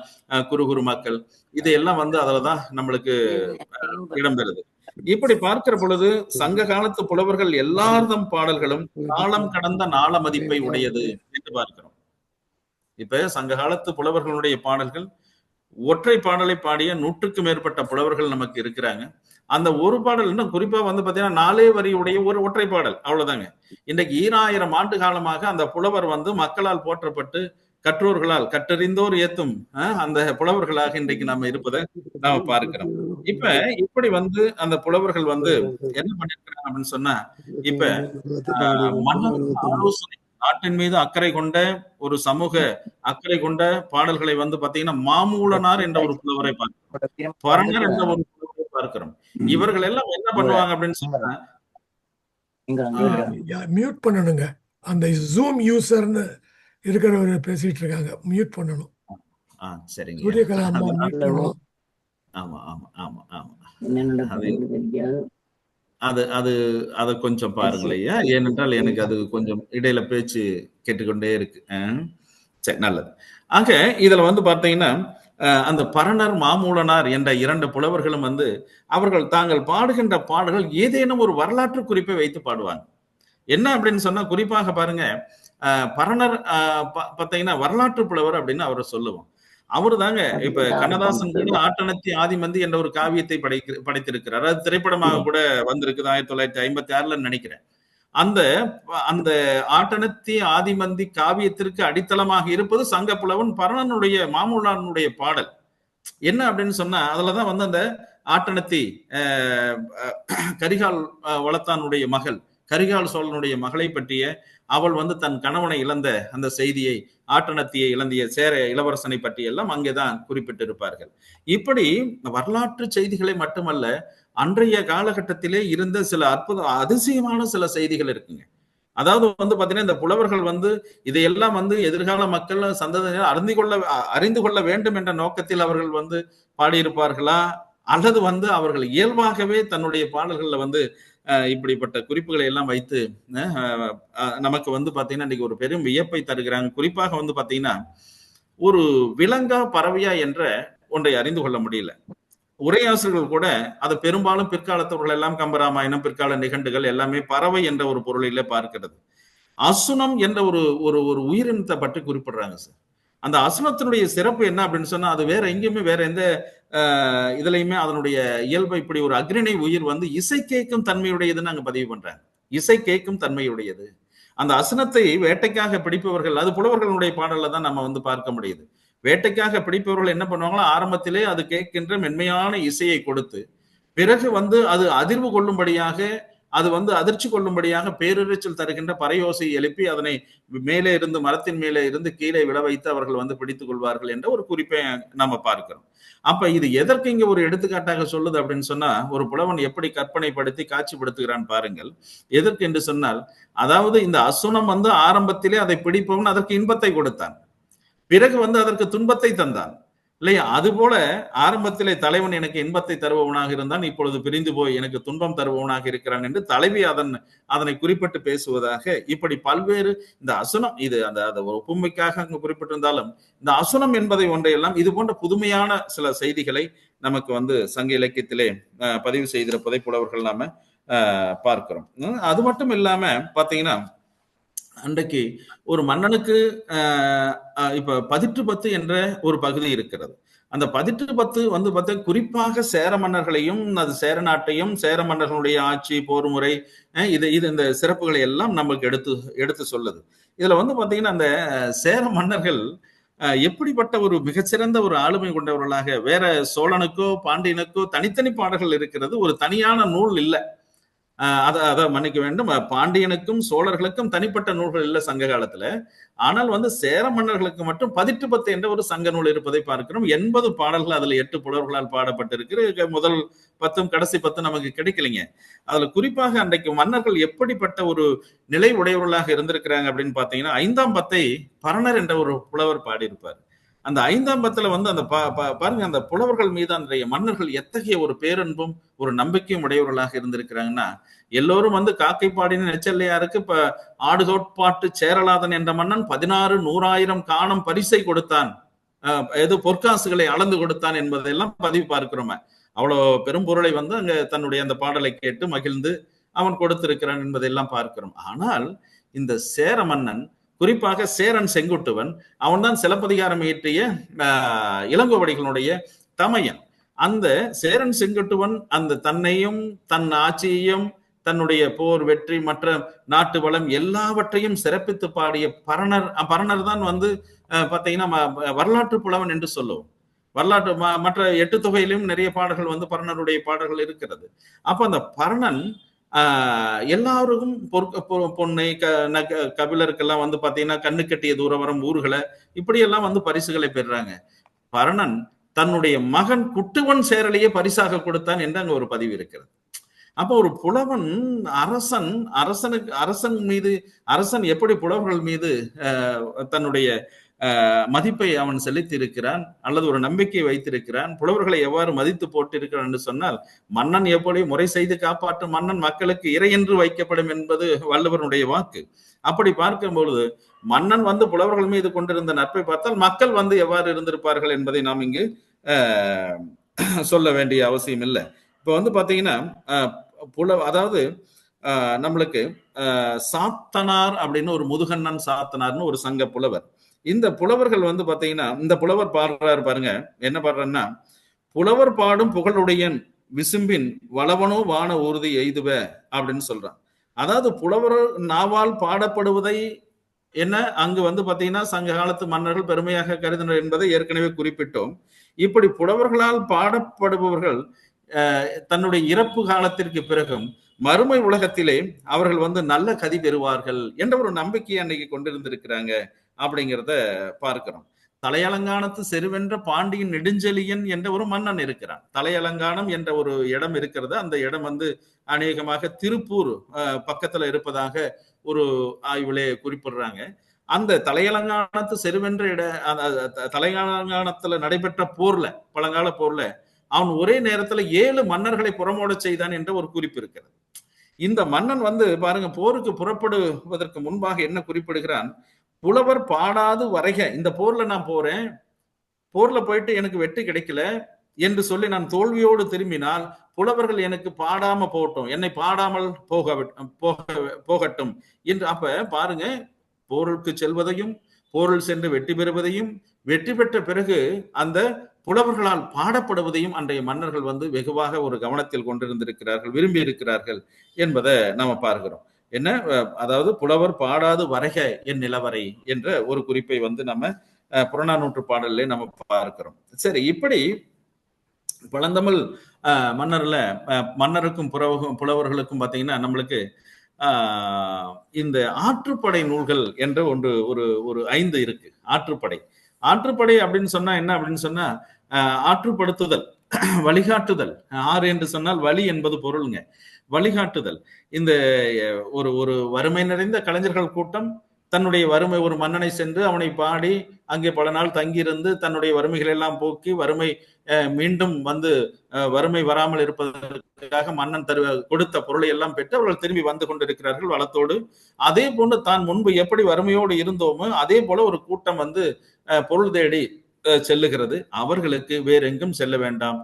குறு மக்கள் இதையெல்லாம் வந்து அதுலதான் நம்மளுக்கு இடம்பெறுது. இப்படி பார்க்கிற பொழுது சங்க காலத்து புலவர்கள் எல்லார்தம் பாடல்களும் காலம் கடந்த நாள மதிப்பை உடையது என்று பார்க்கிறோம். இப்ப சங்க காலத்து புலவர்களுடைய பாடல்கள் ஒற்றை பாடலை பாடிய 100க்கும் மேற்பட்ட புலவர்கள் நமக்கு இருக்கிறாங்க. அந்த ஒரு பாடல் இன்னும் குறிப்பா வந்து பாத்தீங்கன்னா 4 வரியுடைய ஒரு ஒற்றை பாடல், அவ்வளவுதாங்க. இன்றைக்கு 2000 ஆண்டு காலமாக அந்த புலவர் வந்து மக்களால் போற்றப்பட்டு கற்றோர்களால் கற்றறிந்தோர் ஏத்தும் அந்த புலவர்களாக இன்றைக்கு நாம இருப்பதை நாம பார்க்கிறோம். இப்ப இப்படி வந்து அந்த புலவர்கள் வந்து என்ன பண்ணிருக்கிறாங்க அப்படின்னு சொன்னா, இப்ப மன்னர் ஆலோசனை, நாட்டின் மீது அக்கறை கொண்ட ஒரு சமூக அக்கறை கொண்ட பாடல்களை வந்து பாத்தீங்கன்னா மாமூலனார் என்ற ஒரு புலவரை பார்க்கிறோம், பரணர் என்ற ஒரு புலவரை பார்க்கிறோம். இவர்கள் எல்லாம் என்ன பண்ணுவாங்க அப்படின்னு சொன்னா, மியூட் பண்ணணுங்க. அந்த ஜூம் யூசர்னு இருக்கிறவங்க பேசிட்டு இருக்காங்க, மியூட் பண்ணணும். சரிங்க. சூரியகலா அம்மா மியூட் பண்ணணும். ஆமா ஆமா ஆமா ஆமா அது அது அதை கொஞ்சம் பாருங்களையா, ஏனென்றால் எனக்கு அது கொஞ்சம் இடையில பேச்சு கேட்டுக்கொண்டே இருக்கு. சரி, நல்லது. ஆக இதுல வந்து பார்த்தீங்கன்னா அந்த பரணர் மாமூலனார் என்ற 2 புலவர்களும் வந்து அவர்கள் தாங்கள் பாடுகின்ற பாடல்கள் ஏதேனும் ஒரு வரலாற்று குறிப்பை வைத்து பாடுவாங்க. என்ன அப்படின்னு சொன்னா, குறிப்பாக பாருங்க, பரணர் பார்த்தீங்கன்னா வரலாற்று புலவர் அப்படின்னு அவரை சொல்லுவோம். அவரு தாங்க இப்ப கண்ணதாசன் கூட ஆட்டனத்தி ஆதிமந்தி என்ற ஒரு காவியத்தை படைத்திருக்கிறார். அது திரைப்படமாக கூட வந்திருக்கு 1956 நினைக்கிறேன். அந்த அந்த ஆட்டனத்தி ஆதிமந்தி காவியத்திற்கு அடித்தளமாக இருப்பது சங்க புலவன் பரணனுடைய மாமூலனுடைய பாடல். என்ன அப்படின்னு சொன்னா, அதுலதான் வந்து அந்த ஆட்டனத்தி கரிகால் வளத்தானுடைய மகள், கரிகால் சோழனுடைய மகளை பற்றிய, அவள் வந்து தன் கணவனை இழந்த அந்த செய்தியை, ஆட்டனத்தியை இழந்திய சேர இளவரசனை பற்றி எல்லாம் அங்கேதான் குறிப்பிட்டிருப்பார்கள். இப்படி வரலாற்று செய்திகளை மட்டுமல்ல, அன்றைய காலகட்டத்திலே இருந்த சில அதிசயமான சில செய்திகள் இருக்குங்க. அதாவது வந்து பாத்தீங்கன்னா, இந்த புலவர்கள் வந்து இதையெல்லாம் வந்து எதிர்கால மக்கள் சந்ததியினர் அறிந்து கொள்ள வேண்டும் என்ற நோக்கத்தில் அவர்கள் வந்து பாடியிருப்பார்களா, அல்லது வந்து அவர்கள் இயல்பாகவே தன்னுடைய பாடல்கள்ல வந்து இப்படிப்பட்ட குறிப்புகளை எல்லாம் வைத்து நமக்கு வந்து பாத்தீங்கன்னா இன்னைக்கு ஒரு பெரும் வியப்பை தருகிறாங்க. குறிப்பாக வந்து பாத்தீங்கன்னா, ஒரு விலங்கா பறவையா என்ற ஒன்றை அறிந்து கொள்ள முடியல. உரையாசிரியர்கள் கூட அது பெரும்பாலும் பிற்காலத்தவர்கள் எல்லாம் கம்பராமாயணம், பிற்கால நிகண்டுகள் எல்லாமே பறவை என்ற ஒரு பொருளிலே பார்க்கிறது. அசுனம் என்ற ஒரு உயிரினத்தை பற்றி குறிப்பிடுறாங்க சார். அந்த அசுனத்தினுடைய சிறப்பு என்ன அப்படின்னு சொன்னா, அது வேற எங்கேயுமே வேற எந்த இதுலையுமே அதனுடைய இயல்பை, இப்படி ஒரு அக்ரிணை உயிர் வந்து இசை கேட்கும் தன்மையுடையதுன்னு அங்க பதிவு பண்றாங்க. இசை கேட்கும் தன்மையுடையது. அந்த அசுனத்தை வேட்டைக்காக பிடிப்பவர்கள், அது புலவர்களுடைய பாடல்ல தான் நம்ம வந்து பார்க்க முடியுது. வேட்டைக்காக பிடிப்பவர்கள் என்ன பண்ணுவாங்களோ, ஆரம்பத்திலே அது கேட்கின்ற மென்மையான இசையை கொடுத்து, பிறகு வந்து அது அதிர்வு கொள்ளும்படியாக, அது வந்து அதிர்ச்சி கொள்ளும்படியாக பேரிரைச்சல் தருகின்ற பறையோசை எழுப்பி அதனை மேலே இருந்து, மரத்தின் மேலே இருந்து கீழே விழ வைத்து அவர்கள் வந்து பிடித்துக் கொள்வார்கள் என்ற ஒரு குறிப்பை நம்ம பார்க்கிறோம். அப்ப இது எதற்கு இங்க ஒரு எடுத்துக்காட்டாக சொல்லுது அப்படின்னு சொன்னா, ஒரு புலவன் எப்படி கற்பனைப்படுத்தி காட்சிப்படுத்துகிறான் பாருங்கள். எதற்கு என்று சொன்னால், அதாவது இந்த அசுனம் வந்து ஆரம்பத்திலே அதை பிடிப்பவன் அதற்கு இன்பத்தை கொடுத்தான், பிறகு வந்து அதற்கு துன்பத்தை தந்தான் இல்லையா? அது போல ஆரம்பத்திலே தலைவன் எனக்கு இன்பத்தை தருபவனாக இருந்தான், இப்பொழுது பிரிந்து போய் எனக்கு துன்பம் தருபவனாக இருக்கிறான் என்று தலைவி அதனை குறிப்பிட்டு பேசுவதாக, இப்படி பல்வேறு இந்த அசுனம், இது அந்த ஒப்புமைக்காக அங்கு குறிப்பிட்டிருந்தாலும், இந்த அசுனம் என்பதை ஒன்றையெல்லாம் இது போன்ற புதுமையான சில செய்திகளை நமக்கு வந்து சங்க இலக்கியத்திலே பதிவு செய்திருப்பதை புலவர்கள் நாம பார்க்கிறோம். அது மட்டும் இல்லாம பாத்தீங்கன்னா, அன்றைக்கு ஒரு மன்னனுக்கு இப்ப 18 என்ற ஒரு பகுதி இருக்கிறது. அந்த 18 வந்து பார்த்தா குறிப்பாக சேர மன்னர்களையும், அது சேர நாட்டையும், சேர மன்னர்களுடைய ஆட்சி, போர் முறை, இது இந்த சிறப்புகளை எல்லாம் நமக்கு எடுத்து சொல்லுது. இதுல வந்து பாத்தீங்கன்னா, அந்த சேர மன்னர்கள் எப்படிப்பட்ட ஒரு மிகச்சிறந்த ஒரு ஆளுமை கொண்டவர்களாக, வேற சோழனுக்கோ பாண்டியனுக்கோ தனித்தனி பாடல்கள் இருக்கிறது, ஒரு தனியான நூல் இல்லை. அதை மன்னிக்க வேண்டும், பாண்டியனுக்கும் சோழர்களுக்கும் தனிப்பட்ட நூல்கள் இல்லை சங்க காலத்துல. ஆனால் வந்து சேர மன்னர்களுக்கு மட்டும் 18 என்ற ஒரு சங்க நூல் இருப்பதை பார்க்கிறோம். 80 பாடல்கள் அதுல 8 புலவர்களால் பாடப்பட்டிருக்கு. முதல் 10 கடைசி 10 நமக்கு கிடைக்கலைங்க. அதுல குறிப்பாக அன்றைக்கு மன்னர்கள் எப்படிப்பட்ட ஒரு நிலை உடையவர்களாக இருந்திருக்கிறாங்க அப்படின்னு பாத்தீங்கன்னா, 5ஆம் 10 பரணர் என்ற ஒரு புலவர் பாடியிருப்பார். அந்த 5ஆம் பத்துல வந்து அந்த பாருங்க, அந்த புலவர்கள் மீது அன்றைய மன்னர்கள் எத்தகைய ஒரு பேரன்பும் ஒரு நம்பிக்கையும் உடையவர்களாக இருந்திருக்கிறாங்கன்னா, எல்லோரும் வந்து காக்கை பாடின நெச்சல்லையாருக்கு இப்ப ஆடுகோட்பாட்டு சேரலாதன் என்ற மன்னன் 16 100,000 காணம் பரிசை கொடுத்தான், ஏதோ பொற்காசுகளை அளந்து கொடுத்தான் என்பதெல்லாம் பதிவு பார்க்கிறோம். அவ்வளவு பெரும் பொருளை வந்து அங்க தன்னுடைய அந்த பாடலை கேட்டு மகிழ்ந்து அவன் கொடுத்திருக்கிறான் என்பதெல்லாம் பார்க்கிறோம். ஆனால் இந்த சேர மன்னன், குறிப்பாக சேரன் செங்குட்டுவன், அவன் தான் சிலப்பதிகாரம் இயற்றிய இளங்கோவடிகளுடைய தமையன். அந்த சேரன் செங்குட்டுவன் அந்த தன்னையும் தன் ஆட்சியையும் தன்னுடைய போர் வெற்றி மற்ற நாட்டு வளம் எல்லாவற்றையும் சிறப்பித்து பாடிய பரணர் தான் வந்து பாத்தீங்கன்னா வரலாற்று புலவன் என்று சொல்லுவோம். வரலாற்று மற்ற 8 தொகையிலும் நிறைய பாடல்கள் வந்து பரணருடைய பாடல்கள் இருக்கிறது. அப்ப அந்த பரணன் எல்லாருக்கும் பொன்னை கபிலருக்கெல்லாம் வந்து பாத்தீங்கன்னா கண்ணு கட்டிய தூரவரம் ஊர்களை இப்படியெல்லாம் வந்து பரிசுகளை பெறுறாங்க. பரணன் தன்னுடைய மகன் குட்டுவன் சேரலையே பரிசாக கொடுத்தான் என்று அங்க ஒரு பதிவு இருக்கிறது. அப்போ ஒரு புலவன் அரசன் எப்படி புலவர்கள் மீது தன்னுடைய மதிப்பை அவன் செலுத்தி இருக்கிறான் அல்லது ஒரு நம்பிக்கை வைத்திருக்கிறான், புலவர்களை எவ்வாறு மதித்து போட்டிருக்கிறான் என்று சொன்னால், மன்னன் எப்படி முறை செய்து காப்பாற்றும் மன்னன் மக்களுக்கு இறை என்று வைக்கப்படும் என்பது வள்ளுவனுடைய வாக்கு. அப்படி பார்க்கும் பொழுது மன்னன் வந்து புலவர்கள் மீது கொண்டிருந்த நட்பை பார்த்தால் மக்கள் வந்து எவ்வாறு இருந்திருப்பார்கள் என்பதை நாம் இங்கு சொல்ல வேண்டிய அவசியம் இல்லை. இப்ப வந்து பாத்தீங்கன்னா அதாவது நம்மளுக்கு சாத்தனார் அப்படின்னு ஒரு முதுகண்ணன் சாத்தனார்னு ஒரு சங்க புலவர். இந்த புலவர்கள் வந்து பாத்தீங்கன்னா, இந்த புலவர் பாடுறாரு பாருங்க, என்ன பாடுறாருன்னா, புலவர் பாடும் புகழுடையன் விசும்பின் வளவனோ வான ஊர்தி எய்துவ அப்படின்னு சொல்றான். அதாவது புலவர் நாவால் பாடப்படுவதை என்ன அங்கு வந்து பாத்தீங்கன்னா சங்க காலத்து மன்னர்கள் பெருமையாக கருதினர் என்பதை ஏற்கனவே குறிப்பிட்டோம். இப்படி புலவர்களால் பாடப்படுபவர்கள் தன்னுடைய இறப்பு காலத்திற்கு பிறகும் மறுமை உலகத்திலே அவர்கள் வந்து நல்ல கதி பெறுவார்கள் என்ற ஒரு நம்பிக்கையை அன்னைக்கு கொண்டிருந்திருக்கிறாங்க அப்படிங்கிறத பார்க்கிறோம். தலையலங்கானத்து செருவென்ற பாண்டியன் நெடுஞ்செழியன் என்ற ஒரு மன்னன் இருக்கிறான். தலையலங்கானம் என்ற ஒரு இடம் இருக்கிறது. அந்த இடம் வந்து அநேகமாக திருப்பூர் பக்கத்துல இருப்பதாக ஒரு ஆய்விலே குறிப்பிடுறாங்க. அந்த தலையலங்கானத்து செருவென்ற தலையலங்கானத்துல நடைபெற்ற போர்ல, பழங்கால போர்ல அவன் ஒரே நேரத்துல 7 மன்னர்களை புறமோட செய்தான் என்ற ஒரு குறிப்பு இருக்கிறது. இந்த மன்னன் வந்து பாருங்க, போருக்கு புறப்படுவதற்கு முன்பாக என்ன குறிப்பிடுகிறான், புலவர் பாடாது வரைக, இந்த போர்ல நான் போறேன், போர்ல போயிட்டு எனக்கு வெற்றி கிடைக்கல என்று சொல்லி நான் தோல்வியோடு திரும்பினால் புலவர்கள் எனக்கு பாடாம போகட்டும், என்னை பாடாமல் போகட்டும் என்று. அப்ப பாருங்க, போருக்கு செல்வதையும் போரில் சென்று வெற்றி பெறுவதையும் வெற்றி பெற்ற பிறகு அந்த புலவர்களால் பாடப்படுவதையும் அன்றைய மன்னர்கள் வந்து வெகுவாக ஒரு கவனத்தில் கொண்டிருந்திருக்கிறார்கள், விரும்பி இருக்கிறார்கள் என்பதை நாம பார்க்கிறோம். என்ன, அதாவது புலவர் பாடாது வரைக என் நிலவரை என்ற ஒரு குறிப்பை வந்து நம்ம புறநானூற்று பாடல்ல நம்ம பார்க்கிறோம். சரி, இப்படி பழந்தமிழ் மன்னர்ல மன்னருக்கும் புலவர்களுக்கும் பாத்தீங்கன்னா நம்மளுக்கு இந்த ஆற்றுப்படை நூல்கள் என்ற ஒரு 5 இருக்கு. ஆற்றுப்படை அப்படின்னு சொன்னா என்ன அப்படின்னு சொன்னா, ஆற்றுப்படுத்துதல், வழிகாட்டுதல். ஆறு என்று சொன்னால் வழி என்பது பொருளுங்க, வழிகாட்டுதல். இந்த ஒரு வறுமை நிறைந்த கலைஞர்கள் கூட்டம் தன்னுடைய வறுமை, ஒரு மன்னனை சென்று அவனை பாடி அங்கே பல நாள் தங்கியிருந்து தன்னுடைய வறுமைகள் எல்லாம் போக்கி வறுமை மீண்டும் வந்து வறுமை வராமல் இருப்பதற்காக மன்னன் கொடுத்த பொருளை எல்லாம் பெற்று அவர்கள் திரும்பி வந்து கொண்டிருக்கிறார்கள் வளத்தோடு. அதே போன்று தான் முன்பு எப்படி வறுமையோடு இருந்தோமோ அதே போல ஒரு கூட்டம் வந்து பொருள் தேடி செல்லுகிறது. அவர்களுக்கு வேற எங்கும் செல்ல வேண்டாம்,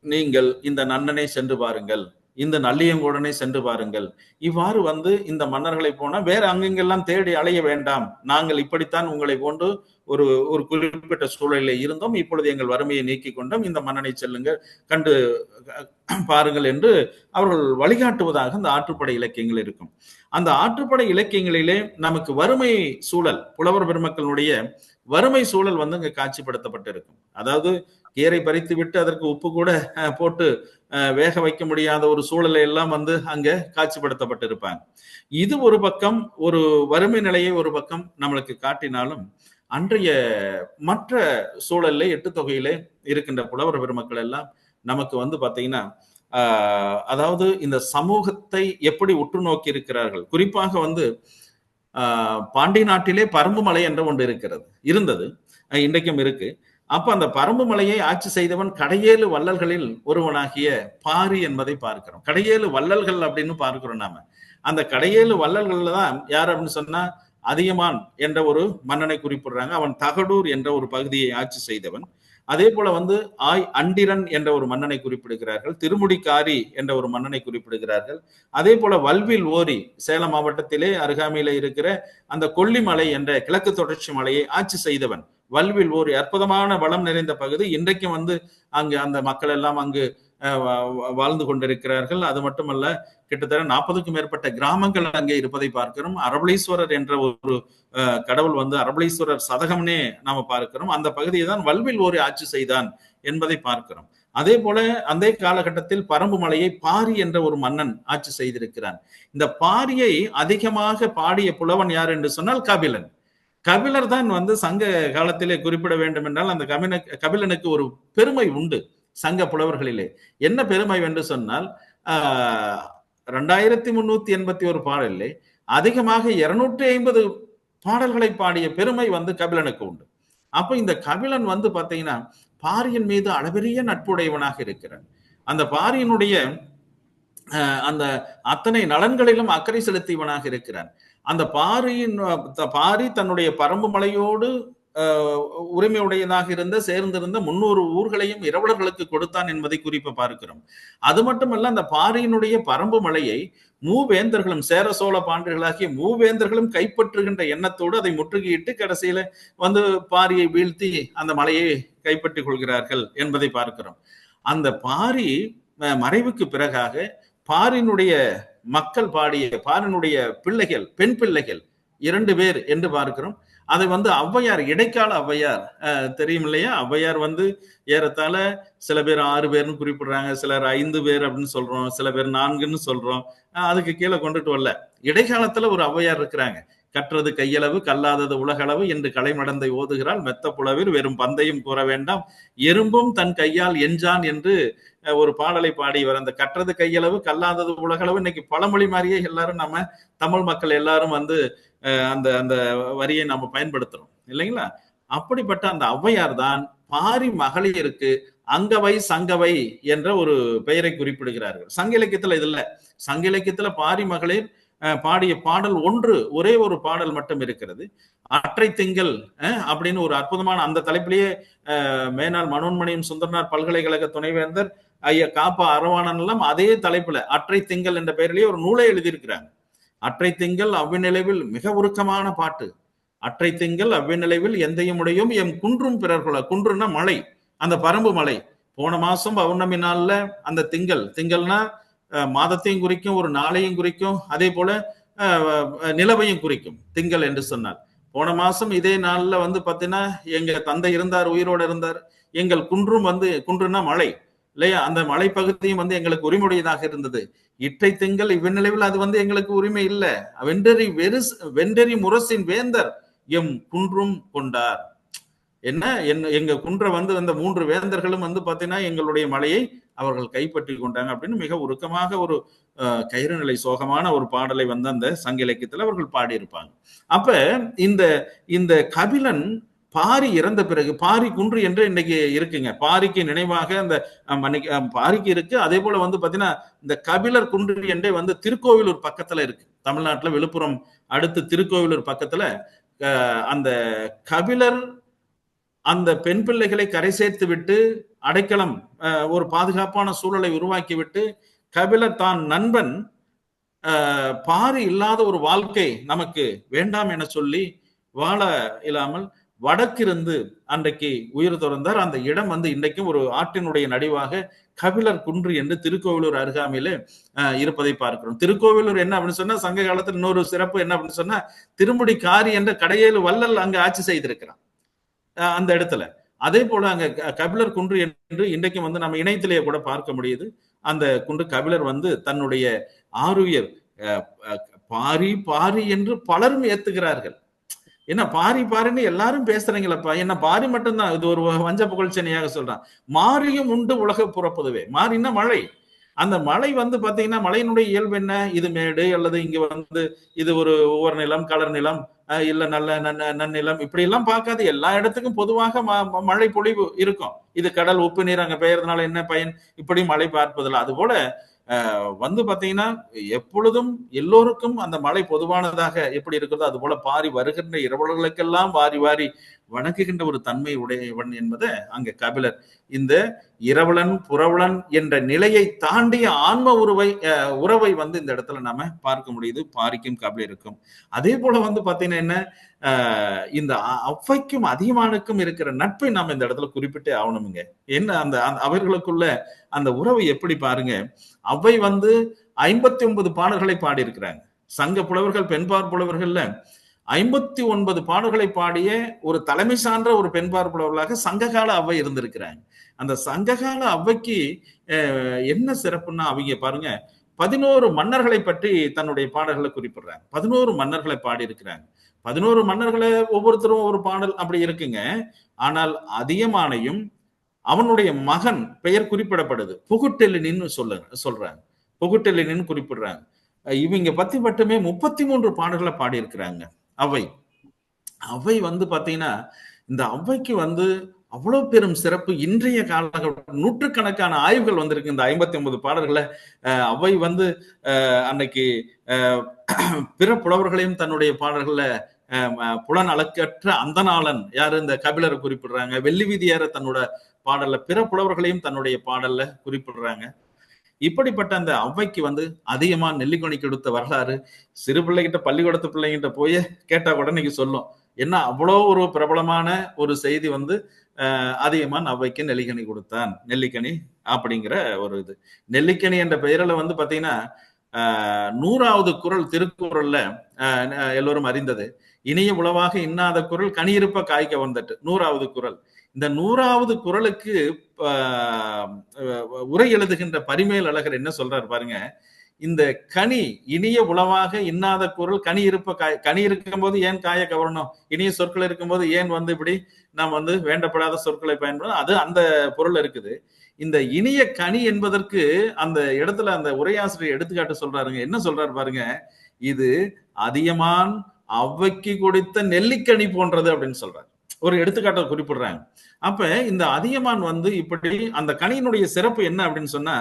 நீங்கள் இந்த நன்னனை சென்று பாருங்கள், இந்த நல்லியங்கோடனை சென்று பாருங்கள். இவ்வாறு வந்து இந்த மன்னர்களை போனா வேற அங்கெங்கெல்லாம் தேடி அலைய வேண்டாம், நாங்கள் இப்படித்தான் உங்களை போன்று ஒரு குறிப்பிட்ட சூழலில் இருந்தோம், இப்பொழுது எங்கள் வறுமையை நீக்கி கொண்டோம், இந்த மன்னனை செல்லுங்க, கண்டு பாருங்கள் என்று அவர்கள் வழிகாட்டுவதாக அந்த ஆற்றுப்படை இலக்கியங்கள் இருக்கும். அந்த ஆற்றுப்படை இலக்கியங்களிலே நமக்கு வறுமை சூழல், புலவர் பெருமக்களுடைய வறுமை சூழல் வந்து அங்க காட்சிப்படுத்தப்பட்டிருக்கும். அதாவது கீரை பறித்து விட்டு அதற்கு உப்பு கூட போட்டு வேக வைக்க முடியாத ஒரு சூழலை எல்லாம் வந்து அங்க காட்சிப்படுத்தப்பட்டிருப்பாங்க. இது ஒரு பக்கம், ஒரு வறுமை நிலையை ஒரு பக்கம் நம்மளுக்கு காட்டினாலும் அன்றைய மற்ற சூழல்ல 8 தொகையிலே இருக்கின்ற புலவர் பெருமக்கள் எல்லாம் நமக்கு வந்து பாத்தீங்கன்னா அதாவது இந்த சமூகத்தை எப்படி உற்று நோக்கி இருக்கிறார்கள். குறிப்பாக வந்து பாண்டி நாட்டிலே பரம்பு மலை என்ற ஒன்று இருந்தது. இன்றைக்கும் இருக்கு. அப்ப அந்த பரம்பு மலையை ஆட்சி செய்தவன் கடையேழு வள்ளல்களில் ஒருவனாகிய பாரி என்பதை பார்க்கிறோம். கடையேழு வள்ளல்கள் அப்படின்னு பார்க்கிறோம் நாம. அந்த கடையேழு வள்ளல்கள்ல தான் யார் அப்படின்னு சொன்னா அதியமான் என்ற ஒரு மன்னனை குறிப்பிடுறாங்க. அவன் தகடூர் என்ற ஒரு பகுதியை ஆட்சி செய்தவன். அதே போல ஆய் அண்டிரன் என்ற ஒரு மன்னனை குறிப்பிடுகிறார்கள். திருமுடிக்காரி என்ற ஒரு மன்னனை குறிப்பிடுகிறார்கள். அதே போல வல்வில் ஓரி சேலம் மாவட்டத்திலே அருகாமையில இருக்கிற அந்த கொல்லிமலை என்ற கிழக்கு தொடர்ச்சி மலையை ஆட்சி செய்தவன் வல்வில் ஓரி. அற்புதமான வளம் நிறைந்த பகுதி. இன்றைக்கும் அங்கு அந்த மக்கள் எல்லாம் அங்கு வாழ்ந்து கொண்டிருக்கிறார்கள். அது மட்டுமல்ல, கிட்டத்தட்ட 40க்கும் மேற்பட்ட கிராமங்கள் அங்கே இருப்பதை பார்க்கிறோம். அரபலீஸ்வரர் என்ற ஒரு கடவுள் அரபலீஸ்வரர் சதகம்னே நாம பார்க்கிறோம். அந்த பகுதியை தான் வல்வில் ஓரி ஆட்சி செய்தான் என்பதை பார்க்கிறோம். அதே போல அந்த காலகட்டத்தில் பரம்பு மலையை பாரி என்ற ஒரு மன்னன் ஆட்சி செய்திருக்கிறான். இந்த பாரியை அதிகமாக பாடிய புலவன் யார் என்று சொன்னால் கபிலன். கபிலர் தான் சங்க காலத்திலே குறிப்பிட வேண்டும் என்றால் அந்த கபிலனுக்கு ஒரு பெருமை உண்டு சங்க புலவர்களிலே. என்ன பெருமை என்று சொன்னால் 2381 பாடலிலே அதிகமாக 250 பாடல்களை பாடிய பெருமை கபிலனுக்கு உண்டு. அப்ப இந்த கபிலன் பாத்தீங்கன்னா பாரியின் மீது அளவெரிய நட்புடையவனாக இருக்கிறான். அந்த பாரியினுடைய அந்த அத்தனை நலன்களிலும் அக்கறை செலுத்தியவனாக இருக்கிறான். அந்த பாரி தன்னுடைய பரம்பு மலையோடு உரிமையுடையதாக சேர்ந்திருந்த 300 ஊர்களையும் இரவலர்களுக்கு கொடுத்தான் என்பதை குறிப்ப பார்க்கிறோம். அது மட்டுமல்ல, அந்த பாரியினுடைய பரம்பு மலையை மூவேந்தர்களும் சேர சோழ பாண்டியர்களாகிய மூவேந்தர்களும் கைப்பற்றுகின்ற எண்ணத்தோடு அதை முற்றுகையிட்டு கடைசியில பாரியை வீழ்த்தி அந்த மலையை கைப்பற்றிக் கொள்கிறார்கள் என்பதை பார்க்கிறோம். அந்த பாரி மறைவுக்கு பிறகாக பாரினுடைய மக்கள் பாடிய பாரினுடைய பிள்ளைகள், பெண் பிள்ளைகள் 2 பேர் என்று பார்க்கிறோம். அதை ஔவையார், இடைக்கால ஔவையார் தெரியும் இல்லையா? ஔவையார் ஏறத்தாழ சில பேர் 6 பேர்னு குறிப்பிடுறாங்க, சிலர் 5 பேர் அப்படின்னு சொல்றோம், சில பேர் 4ன்னு சொல்றோம். அதுக்கு கீழே கொண்டுட்டு வரல. இடைக்காலத்துல ஒரு ஔவையார் இருக்கிறாங்க. கற்றது கையளவு கல்லாதது உலகளவு என்று கலைமடந்தை ஓதுகிறாள் மெத்த புலவில் வெறும் பந்தையும் கூற வேண்டாம் எறும்பும் தன் கையால் எஞ்சான் என்று ஒரு பாடலை பாடியவர். அந்த கற்றது கையளவு கல்லாதது உலகளவு இன்னைக்கு பழமொழி மாதிரியே எல்லாரும் நம்ம தமிழ் மக்கள் எல்லாரும் அந்த அந்த வரியை நம்ம பயன்படுத்துறோம் இல்லைங்களா? அப்படிப்பட்ட அந்த ஔவையார் தான் பாரி மகளிருக்கு அங்கவை சங்கவை என்ற ஒரு பெயரை குறிப்பிடுகிறார்கள். சங்க இலக்கியத்துல இது இல்ல. சங்க இலக்கியத்துல பாரி மகளிர் பாடிய பாடல் ஒரே ஒரு பாடல் மட்டும் இருக்கிறது. அற்றை திங்கள் அப்படின்னு ஒரு அற்புதமான அந்த தலைப்பிலேயே மேனாள் மனோன்மணியம் சுந்தரனார் பல்கலைக்கழக துணைவேந்தர் ஐயா காப்பா அரவாணன் எல்லாம் அதே தலைப்புல அற்றை திங்கள் என்ற பெயரிலேயே ஒரு நூலை எழுதியிருக்கிறாங்க. அற்றை திங்கள் அவ்விநிலைவில் மிக உருக்கமான பாட்டு. அற்றை திங்கள் அவ்விநிலைவில் எந்தையும் உடையும் எம் குன்றும் பிறர்குல. குன்றுன்னா மலை, அந்த பரம்பு மலை. போன மாசம் பௌர்ணமி நாள்ல அந்த திங்கள்னா மாதத்தையும் குறிக்கும், ஒரு நாளையும் குறிக்கும், அதே போல நிலவையும் குறிக்கும் திங்கள் என்று சொன்னால். போன மாசம் இதே நாள்ல பாத்தீங்கன்னா எங்க தந்தை இருந்தார், உயிரோட இருந்தார். எங்கள் குன்றும் குன்றுனா மலை இல்லையா? அந்த மலை பகுதியும் எங்களுக்கு உரிமையுடையதாக இருந்தது. இற்றை திங்கள் இவ்விநிலைவில் அது எங்களுக்கு உரிமை இல்லை. வெண்டரி முரசின் வேந்தர் எம் குன்றும் கொண்டார். என்ன எங்க குன்ற அந்த 3 வேந்தர்களும் பாத்தீங்கன்னா எங்களுடைய மலையை அவர்கள் கைப்பற்றி கொண்டாங்க அப்படின்னு மிக உருக்கமாக ஒரு கயிறு நிலை சோகமான ஒரு பாடலை அந்த சங்க இலக்கியத்துல அவர்கள் பாடியிருப்பாங்க. அப்ப இந்த கபிலன் பாரி இறந்த பிறகு பாரி குன்று என்று இன்னைக்கு இருக்குங்க. பாரிக்கு நினைவாக அந்த பாரிக்கு இருக்கு. அதே போல பாத்தீங்கன்னா இந்த கபிலர் குன்று என்றே திருக்கோவிலூர் பக்கத்துல இருக்கு. தமிழ்நாட்டுல விழுப்புரம் அடுத்து திருக்கோவிலூர் பக்கத்துல அந்த கபிலர் அந்த பெண் பிள்ளைகளை கரை சேர்த்து விட்டு அடைக்கலம் ஒரு பாதுகாப்பான சூழலை உருவாக்கி விட்டு கபிலர் தான் நண்பன் பாரி இல்லாத ஒரு வாழ்க்கை நமக்கு வேண்டாம் என சொல்லி வாழ இல்லாமல் வடக்கிருந்து அன்றைக்கு உயிர் துறந்தார். அந்த இடம் இன்றைக்கும் ஒரு ஆற்றினுடைய நடுவாக கபிலர் குன்று என்று திருக்கோவிலூர் அருகாமையில இருப்பதை பார்க்கிறோம். திருக்கோவிலூர் என்ன அப்படின்னு சொன்னா சங்க காலத்தில் இன்னொரு சிறப்பு என்ன அப்படின்னு சொன்னா திருமுடிக்காரி என்ற கடையேழு வள்ளல் அங்க ஆட்சி செய்திருக்கிறான் அந்த இடத்துல. அதே போல அங்க கபிலர் குன்று என்று இன்றைக்கும் நம்ம இணையத்திலேயே கூட பார்க்க முடியுது. அந்த குன்று கபிலர் தன்னுடைய ஆருயிர் பாரி பாரி என்று பலரும் ஏத்துகிறார்கள். என்ன பாரி பாரின்னு எல்லாரும் பேசுறீங்களப்பா, என்ன பாரி மட்டும்தான் இது ஒரு வஞ்ச புகழ்ச்சனையாக சொல்றான். மாரியும் உண்டு உலக புறப்பதுவே. மாரின்னா மழை. அந்த மலை வந்து பாத்தீங்கன்னா மலையினுடைய இயல்பு என்ன? இது மேடு அல்லது இங்க வந்து இது ஒரு ஒவ்வொரு நிலம், கலர் நிலம், இல்ல நல்ல நன்னிலம், இப்படி எல்லாம் பார்க்காது. எல்லா இடத்துக்கும் பொதுவாக மழை பொழிவு இருக்கும். இது கடல் உப்பு நீர் அங்க பெய்யறதுனால என்ன பயன்? இப்படி மழை பார்ப்பதில்லை. அது போல வந்து பாத்தீங்கன்னா எப்பொழுதும் எல்லோருக்கும் அந்த மழை பொதுவானதாக எப்படி இருக்கிறதோ அது போல பாரி வருகின்ற இரவலர்களுக்கெல்லாம் வாரி வாரி வணங்குகின்ற ஒரு தன்மை உடையவன் என்பதை அங்க கபிலர் இந்த இரவலன் புறவலன் என்ற நிலையை தாண்டிய ஆன்ம உறவை வந்து இந்த இடத்துல நாம பார்க்க முடியுது பாரிக்கும் கபிலருக்கும். அதே போல வந்து பாத்தீங்கன்னா என்ன, இந்த அவ்வைக்கும் அதிகமானுக்கும் இருக்கிற நட்பை நாம இந்த இடத்துல குறிப்பிட்டே ஆகணுமுங்க. என்ன அந்த அவர்களுக்குள்ள அந்த உறவு எப்படி பாருங்க. அவ்வை வந்து 59 பாடல்களை பாடி இருக்கிறாங்க. சங்க புலவர்கள் பெண்பார் புலவர்கள்ல 59 பாடல்களை பாடிய ஒரு தலைமை சான்ற ஒரு பெண்பார் புலவர்களாக சங்ககால அவ்வை இருந்திருக்கிறாங்க. அந்த சங்ககால அவ்வைக்கு என்ன சிறப்புன்னா அவங்க பாருங்க 11 மன்னர்களை பற்றி தன்னுடைய பாடல்களை குறிப்பிடுறாங்க. 11 மன்னர்களை பாடி இருக்கிறாங்க. 11 மன்னர்களை ஒவ்வொருத்தரும் ஒரு பாடல் அப்படி இருக்குங்க. ஆனால் அதியமானையும் அவனுடைய மகன் பெயர் குறிப்பிடப்படுது. புகுட்டெல்லினின்னு சொல்றாங்க. புகுட்டெல்லினின்னு குறிப்பிடுறாங்க. இவங்க பத்தி மட்டுமே 33 பாடல்களை பாடி இருக்கிறாங்க அவ்வை. அவ்வை வந்து பாத்தீங்கன்னா இந்த அவ்வைக்கு வந்து அவ்வளவு பெரும் சிறப்பு. இன்றைய காலகட்டம் நூற்றுக்கணக்கான ஆய்வுகள் வந்திருக்கு இந்த 59 பாடல்களை. அவ்வை வந்து அன்னைக்கு பிற புலவர்களையும் தன்னுடைய பாடல்கள்ல புலன் அளக்கற்ற அந்தநாளன் யாரு இந்த கபிலரை குறிப்பிடுறாங்க. வெள்ளி வீதியார தன்னோட பாடல்ல பிற புலவர்களையும் தன்னுடைய பாடல்ல குறிப்பிடுறாங்க. இப்படிப்பட்ட அந்த அவ்வைக்கு வந்து அதிகமா நெல்லிக்கனி கொடுத்த வரலாறு சிறு பிள்ளைகிட்ட பள்ளிக்கூடத்து பிள்ளைகிட்ட போய் கேட்டா கூட இன்னைக்கு சொல்லும். என்ன அவ்வளோ ஒரு பிரபலமான ஒரு செய்தி வந்து அதிகமான் அவ்வைக்கு நெல்லிக்கனி கொடுத்தான். நெல்லிக்கனி அப்படிங்கிற ஒரு இது. நெல்லிக்கனி என்ற பெயரில் வந்து பாத்தீங்கன்னா 100வது குறள் திருக்குறள்ல எல்லோரும் அறிந்தது. இனிய உளவாக இன்னாத குறள் கனியிருப்ப காய்க்க வந்துட்டு 100வது குறள். இந்த 100வது குறளுக்கு உரை எழுதுகின்ற பரிமேல் அழகர் என்ன சொல்றாரு பாருங்க. இந்த கனி இனிய உளவாக இன்னாத குறள் கனி இருப்ப கனி இருக்கும் போது ஏன் காய கவரணும், இனிய சொற்கள் இருக்கும்போது ஏன் வந்து இப்படி நாம் வந்து வேண்டப்படாத சொற்களை பயன்படுத்தும், அது அந்த பொருள் இருக்குது. இந்த இனிய கனி என்பதற்கு அந்த இடத்துல அந்த உரையாசிரியர் எடுத்துக்காட்டு சொல்றாருங்க. என்ன சொல்றாரு பாருங்க. இது அதியமான் அவ்வைக்கு கொடுத்த நெல்லிக்கனி போன்றது அப்படின்னு சொல்றாரு. ஒரு எடுத்துக்காட்டை குறிப்பிடுறாங்க. அப்ப இந்த அதியமான் வந்து இப்படி அந்த கனியினுடைய சிறப்பு என்ன அப்படின்னு சொன்னா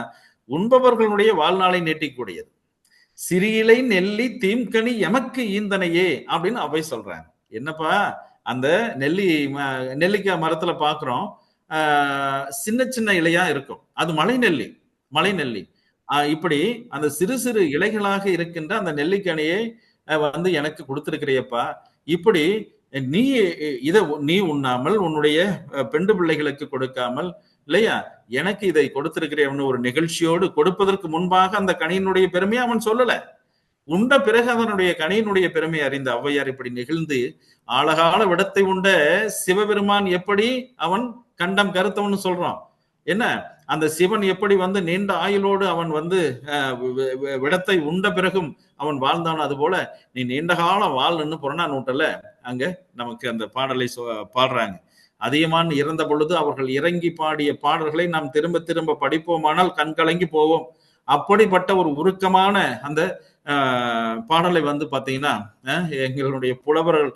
உண்பவர்களுடைய வாழ்நாளை நீட்டிக்கூடியது. சிறியிலை நெல்லி தீம்கனி எமக்கு ஈந்தனையே அப்படின்னு அவை சொல்றாங்க. என்னப்பா அந்த நெல்லிக்காய் மரத்துல பாக்குறோம், சின்ன சின்ன இலையா இருக்கும், அது மலை நெல்லி. இப்படி அந்த சிறு சிறு இலைகளாக இருக்கின்ற அந்த நெல்லிக்கனியை வந்து எனக்கு கொடுத்திருக்கிறியப்பா. இப்படி நீ இதை நீ உண்ணாமல் உன்னுடைய பெண்டு பிள்ளைகளுக்கு கொடுக்காமல் இல்லையா எனக்கு இதை கொடுத்திருக்கிறவன் ஒரு நிகழ்ச்சியோடு கொடுப்பதற்கு முன்பாக அந்த கனியினுடைய பெருமையை அவன் சொல்லல. உண்ட பிறகு அதனுடைய கனியினுடைய பெருமை அறிந்த ஔவையார் இப்படி நெகிழ்ந்து ஆழகால விடத்தை உண்ட சிவபெருமான் எப்படி அவன் கண்டம் கருத்தவன்னு சொல்றான். என்ன அந்த சிவன் எப்படி வந்து நீண்ட ஆயுளோடு அவன் வந்து விடத்தை உண்ட பிறகும் அவன் வாழ்ந்தான். அது போல நீ நீண்ட காலம் வாழ்ன்னு புறநானூட்டல அங்க நமக்கு அந்த பாடலை பாடுறாங்க. அதியமான் இறந்த பொழுது அவர்கள் இறங்கி பாடிய பாடல்களை நாம் திரும்ப திரும்ப படிப்போமானால் கண்கலங்கி போவோம். அப்படிப்பட்ட ஒரு உருக்கமான அந்த பாடலை வந்து பாத்தீங்கன்னா எங்களுடைய புலவர்கள்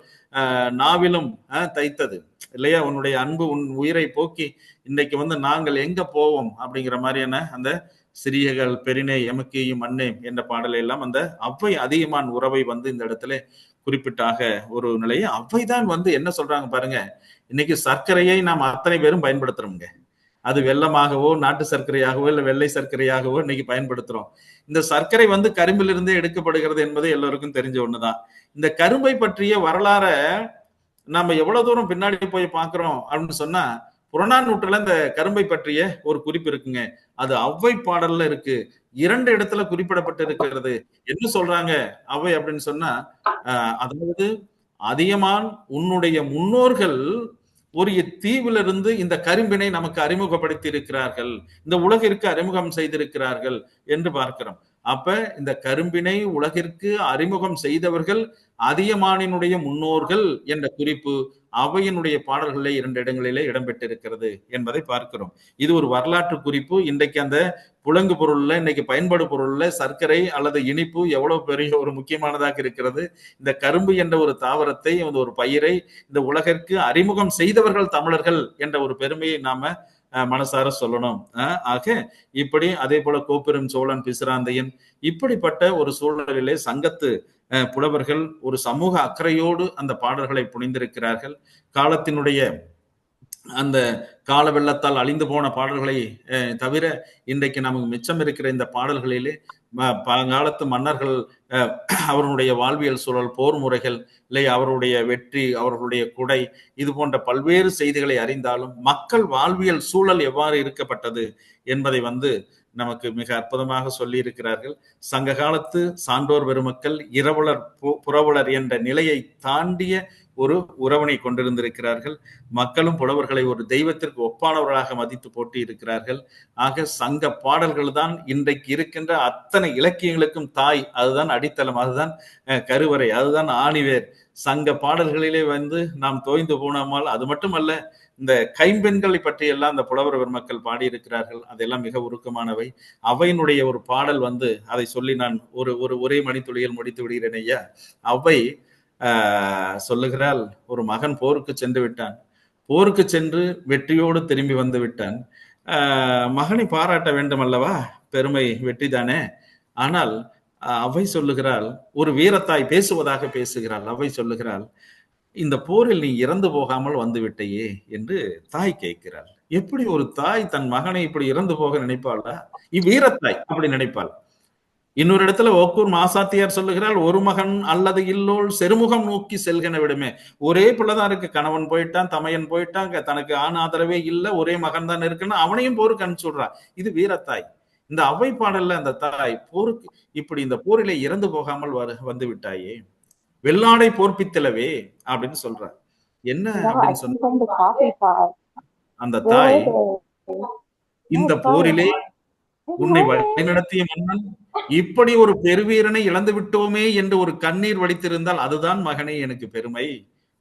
நாவிலும் தைத்தது இல்லையா. உன்னுடைய அன்பு உன் உயிரை போக்கி இன்னைக்கு வந்து நாங்கள் எங்க போவோம் அப்படிங்கிற மாதிரியான அந்த சிறியகள் பெரினே எமக்கியும் அண்ணே என்ற பாடலை எல்லாம் அந்த அவ்வை அதியமான் உறவை வந்து இந்த இடத்துல குறிப்பிட்டாக ஒரு நிலையை அவ்வைதான் வந்து என்ன சொல்றாங்க பாருங்க. இன்னைக்கு சர்க்கரையை நாம் அத்தனை பேரும் பயன்படுத்துறோம்ங்க. அது வெள்ளமாகவோ நாட்டு சர்க்கரையாகவோ இல்லை வெள்ளை சர்க்கரையாகவோ இன்னைக்கு பயன்படுத்துறோம். இந்த சர்க்கரை வந்து கரும்பிலிருந்தே எடுக்கப்படுகிறது என்பது எல்லோருக்கும் தெரிஞ்ச ஒண்ணுதான். இந்த கரும்பை பற்றிய வரலாற நாம எவ்வளவு தூரம் பின்னாடி போய் பாக்குறோம் அப்படின்னு சொன்னா புறநானூற்றுல இந்த கரும்பை பற்றிய ஒரு குறிப்பு இருக்குங்க. அது அவ்வை பாடல்ல இருக்கு. 2 இடத்துல குறிப்பிடப்பட்டு இருக்கிறது. என்ன சொல்றாங்க அவ்வை அப்படின்னு சொன்னா அதாவது அதியமான் உன்னுடைய முன்னோர்கள் ஒரு தீவிலிருந்து இந்த கரும்பினை நமக்கு அறிமுகப்படுத்தி இருக்கிறார்கள், இந்த உலகிற்கு அறிமுகம் செய்திருக்கிறார்கள் என்று பார்க்கிறோம். அப்ப இந்த கரும்பினை உலகிற்கு அறிமுகம் செய்தவர்கள் அதியமானினுடைய முன்னோர்கள் என்ற குறிப்பு அவையினுடைய பாடல்களிலே 2 இடங்களிலே இடம்பெற்றிருக்கிறது என்பதை பார்க்கிறோம். இது ஒரு வரலாற்று குறிப்பு. இன்றைக்கு அந்த புலங்கு பொருள்ல, இன்னைக்கு பயன்பாடு பொருள்ல சர்க்கரை அல்லது இனிப்பு எவ்வளவு பெரிய ஒரு முக்கியமானதாக இருக்கிறது. இந்த கரும்பு என்ற ஒரு தாவரத்தை, ஒரு பயிரை இந்த உலகிற்கு அறிமுகம் செய்தவர்கள் தமிழர்கள் என்ற ஒரு பெருமையை நாம மனசார சொல்லணும். ஆக இப்படி அதே போல கோப்பெரும் சோழன், பிசிராந்தையன், இப்படிப்பட்ட ஒரு சூழலிலே சங்கத்து புலவர்கள் ஒரு சமூக அக்கறையோடு அந்த பாடல்களை புனிந்திருக்கிறார்கள். காலத்தினுடைய அந்த கால வெள்ளத்தால் அழிந்து போன பாடல்களை தவிர இன்றைக்கு நமக்கு மிச்சம் இருக்கிற இந்த பாடல்களிலே பழங்காலத்து மன்னர்கள் அவர்களுடைய வாழ்வியல் சூழல், போர் முறைகள், இல்லை அவருடைய வெற்றி, அவர்களுடைய குடை, இது போன்ற பல்வேறு செய்திகளை அறிந்தாலும் மக்கள் வாழ்வியல் சூழல் எவ்வாறு இருக்கப்பட்டது என்பதை நமக்கு மிக அற்புதமாக சொல்லி இருக்கிறார்கள். சங்க காலத்து சான்றோர் பெருமக்கள் இரவலர் புரவலர் என்ற நிலையை தாண்டிய ஒரு உறவினை கொண்டிருந்திருக்கிறார்கள். மக்களும் புலவர்களை ஒரு தெய்வத்திற்கு ஒப்பானவர்களாக மதித்து போட்டி இருக்கிறார்கள். ஆக சங்க பாடல்கள் தான் இன்றைக்கு இருக்கின்ற அத்தனை இலக்கியங்களுக்கும் தாய். அதுதான் அடித்தளம், அதுதான் கருவறை, அதுதான் ஆணிவேர். சங்க பாடல்களிலே நாம் தோய்ந்து போனோமால் அது மட்டுமல்ல, இந்த கைம்பெண்களை பற்றி எல்லாம் அந்த புலவர் பெருமக்கள் பாடியிருக்கிறார்கள். அதெல்லாம் மிக உருக்கமானவை. அவையினுடைய ஒரு பாடல் அதை சொல்லி நான் ஒரு ஒரே மணித்துளியில் முடித்து விடுகிறேன் ஐயா. அவை சொல்லுகிறாள், ஒரு மகன் போருக்கு சென்று விட்டான். போருக்கு சென்று வெற்றியோடு திரும்பி வந்து விட்டான். மகனை பாராட்ட வேண்டும் அல்லவா, பெருமை வெற்றிதானே. ஆனால் அவை சொல்லுகிறாள், ஒரு வீரத்தாய் பேசுவதாக பேசுகிறாள். அவை சொல்லுகிறாள், இந்த போரில் நீ இறந்து போகாமல் வந்து விட்டையே என்று தாய் கேட்கிறாள். எப்படி ஒரு தாய் தன் மகனை இப்படி இறந்து போக நினைப்பாளா? இவ்வீரத்தாய் அப்படி நினைப்பாள். இன்னொரு இடத்துல ஒக்கூர் மாசாத்தியார் சொல்லுகிறாள், ஒரு மகன் அல்லது இல்லோள் செருமுகம் நோக்கி செல்கன விடுமே. ஒரே பிள்ளைதான் இருக்கு, கணவன் போயிட்டான், தமையன் போயிட்டான், தனக்கு ஆண் ஆதரவே இல்லை, ஒரே மகன் தான் இருக்குன்னு அவனையும் போருக்கு அனுப்பிச்சுடுறா. இது வீரத்தாய். இந்த அவை பாடல்ல அந்த தாய் போருக்கு இப்படி இந்த போரிலே இறந்து போகாமல் வந்து விட்டாயே, வெள்ளாடை போர்ப்பித்தலவே அப்படின்னு சொல்றார். என்ன அப்படின்னு சொன்ன அந்த தாய், இந்த போரிலே உன்னை வழிநடத்திய மன்னன் இப்படி ஒரு பெருவீரனை இழந்து விட்டோமே என்று ஒரு கண்ணீர் வடித்திருந்தால் அதுதான் மகனே எனக்கு பெருமை.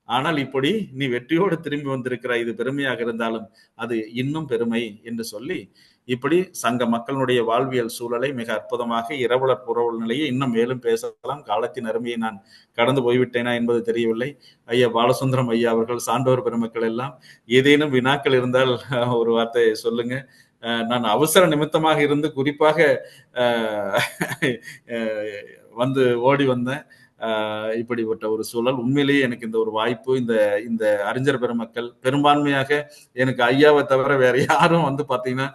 ஆனால் இப்படி நீ வெற்றியோடு திரும்பி வந்திருக்கிறாய், இது பெருமையாக இருந்தாலும் அது இன்னும் பெருமை என்று சொல்லி இப்படி சங்க மக்களுடைய வாழ்வியல் சூழலை மிக அற்புதமாக இரவலர் புறவல் நிலையை இன்னும் மேலும் பேசலாம். காலத்தின் அருமையை நான் கடந்து போய்விட்டேனா என்பது தெரியவில்லை. ஐயா பாலசுந்தரம் ஐயா அவர்கள், சான்றோர் பெருமக்கள் எல்லாம் ஏதேனும் வினாக்கள் இருந்தால் ஒரு வார்த்தை சொல்லுங்க. நான் அவசர நிமித்தமாக இருந்து குறிப்பாக ஓடி வந்தேன். இப்படிப்பட்ட ஒரு சூழல். உண்மையிலேயே எனக்கு இந்த ஒரு வாய்ப்பு, இந்த அறிஞர் பெருமக்கள் பெரும்பான்மையாக எனக்கு ஐயாவை தவிர வேற யாரும் பாத்தீங்கன்னா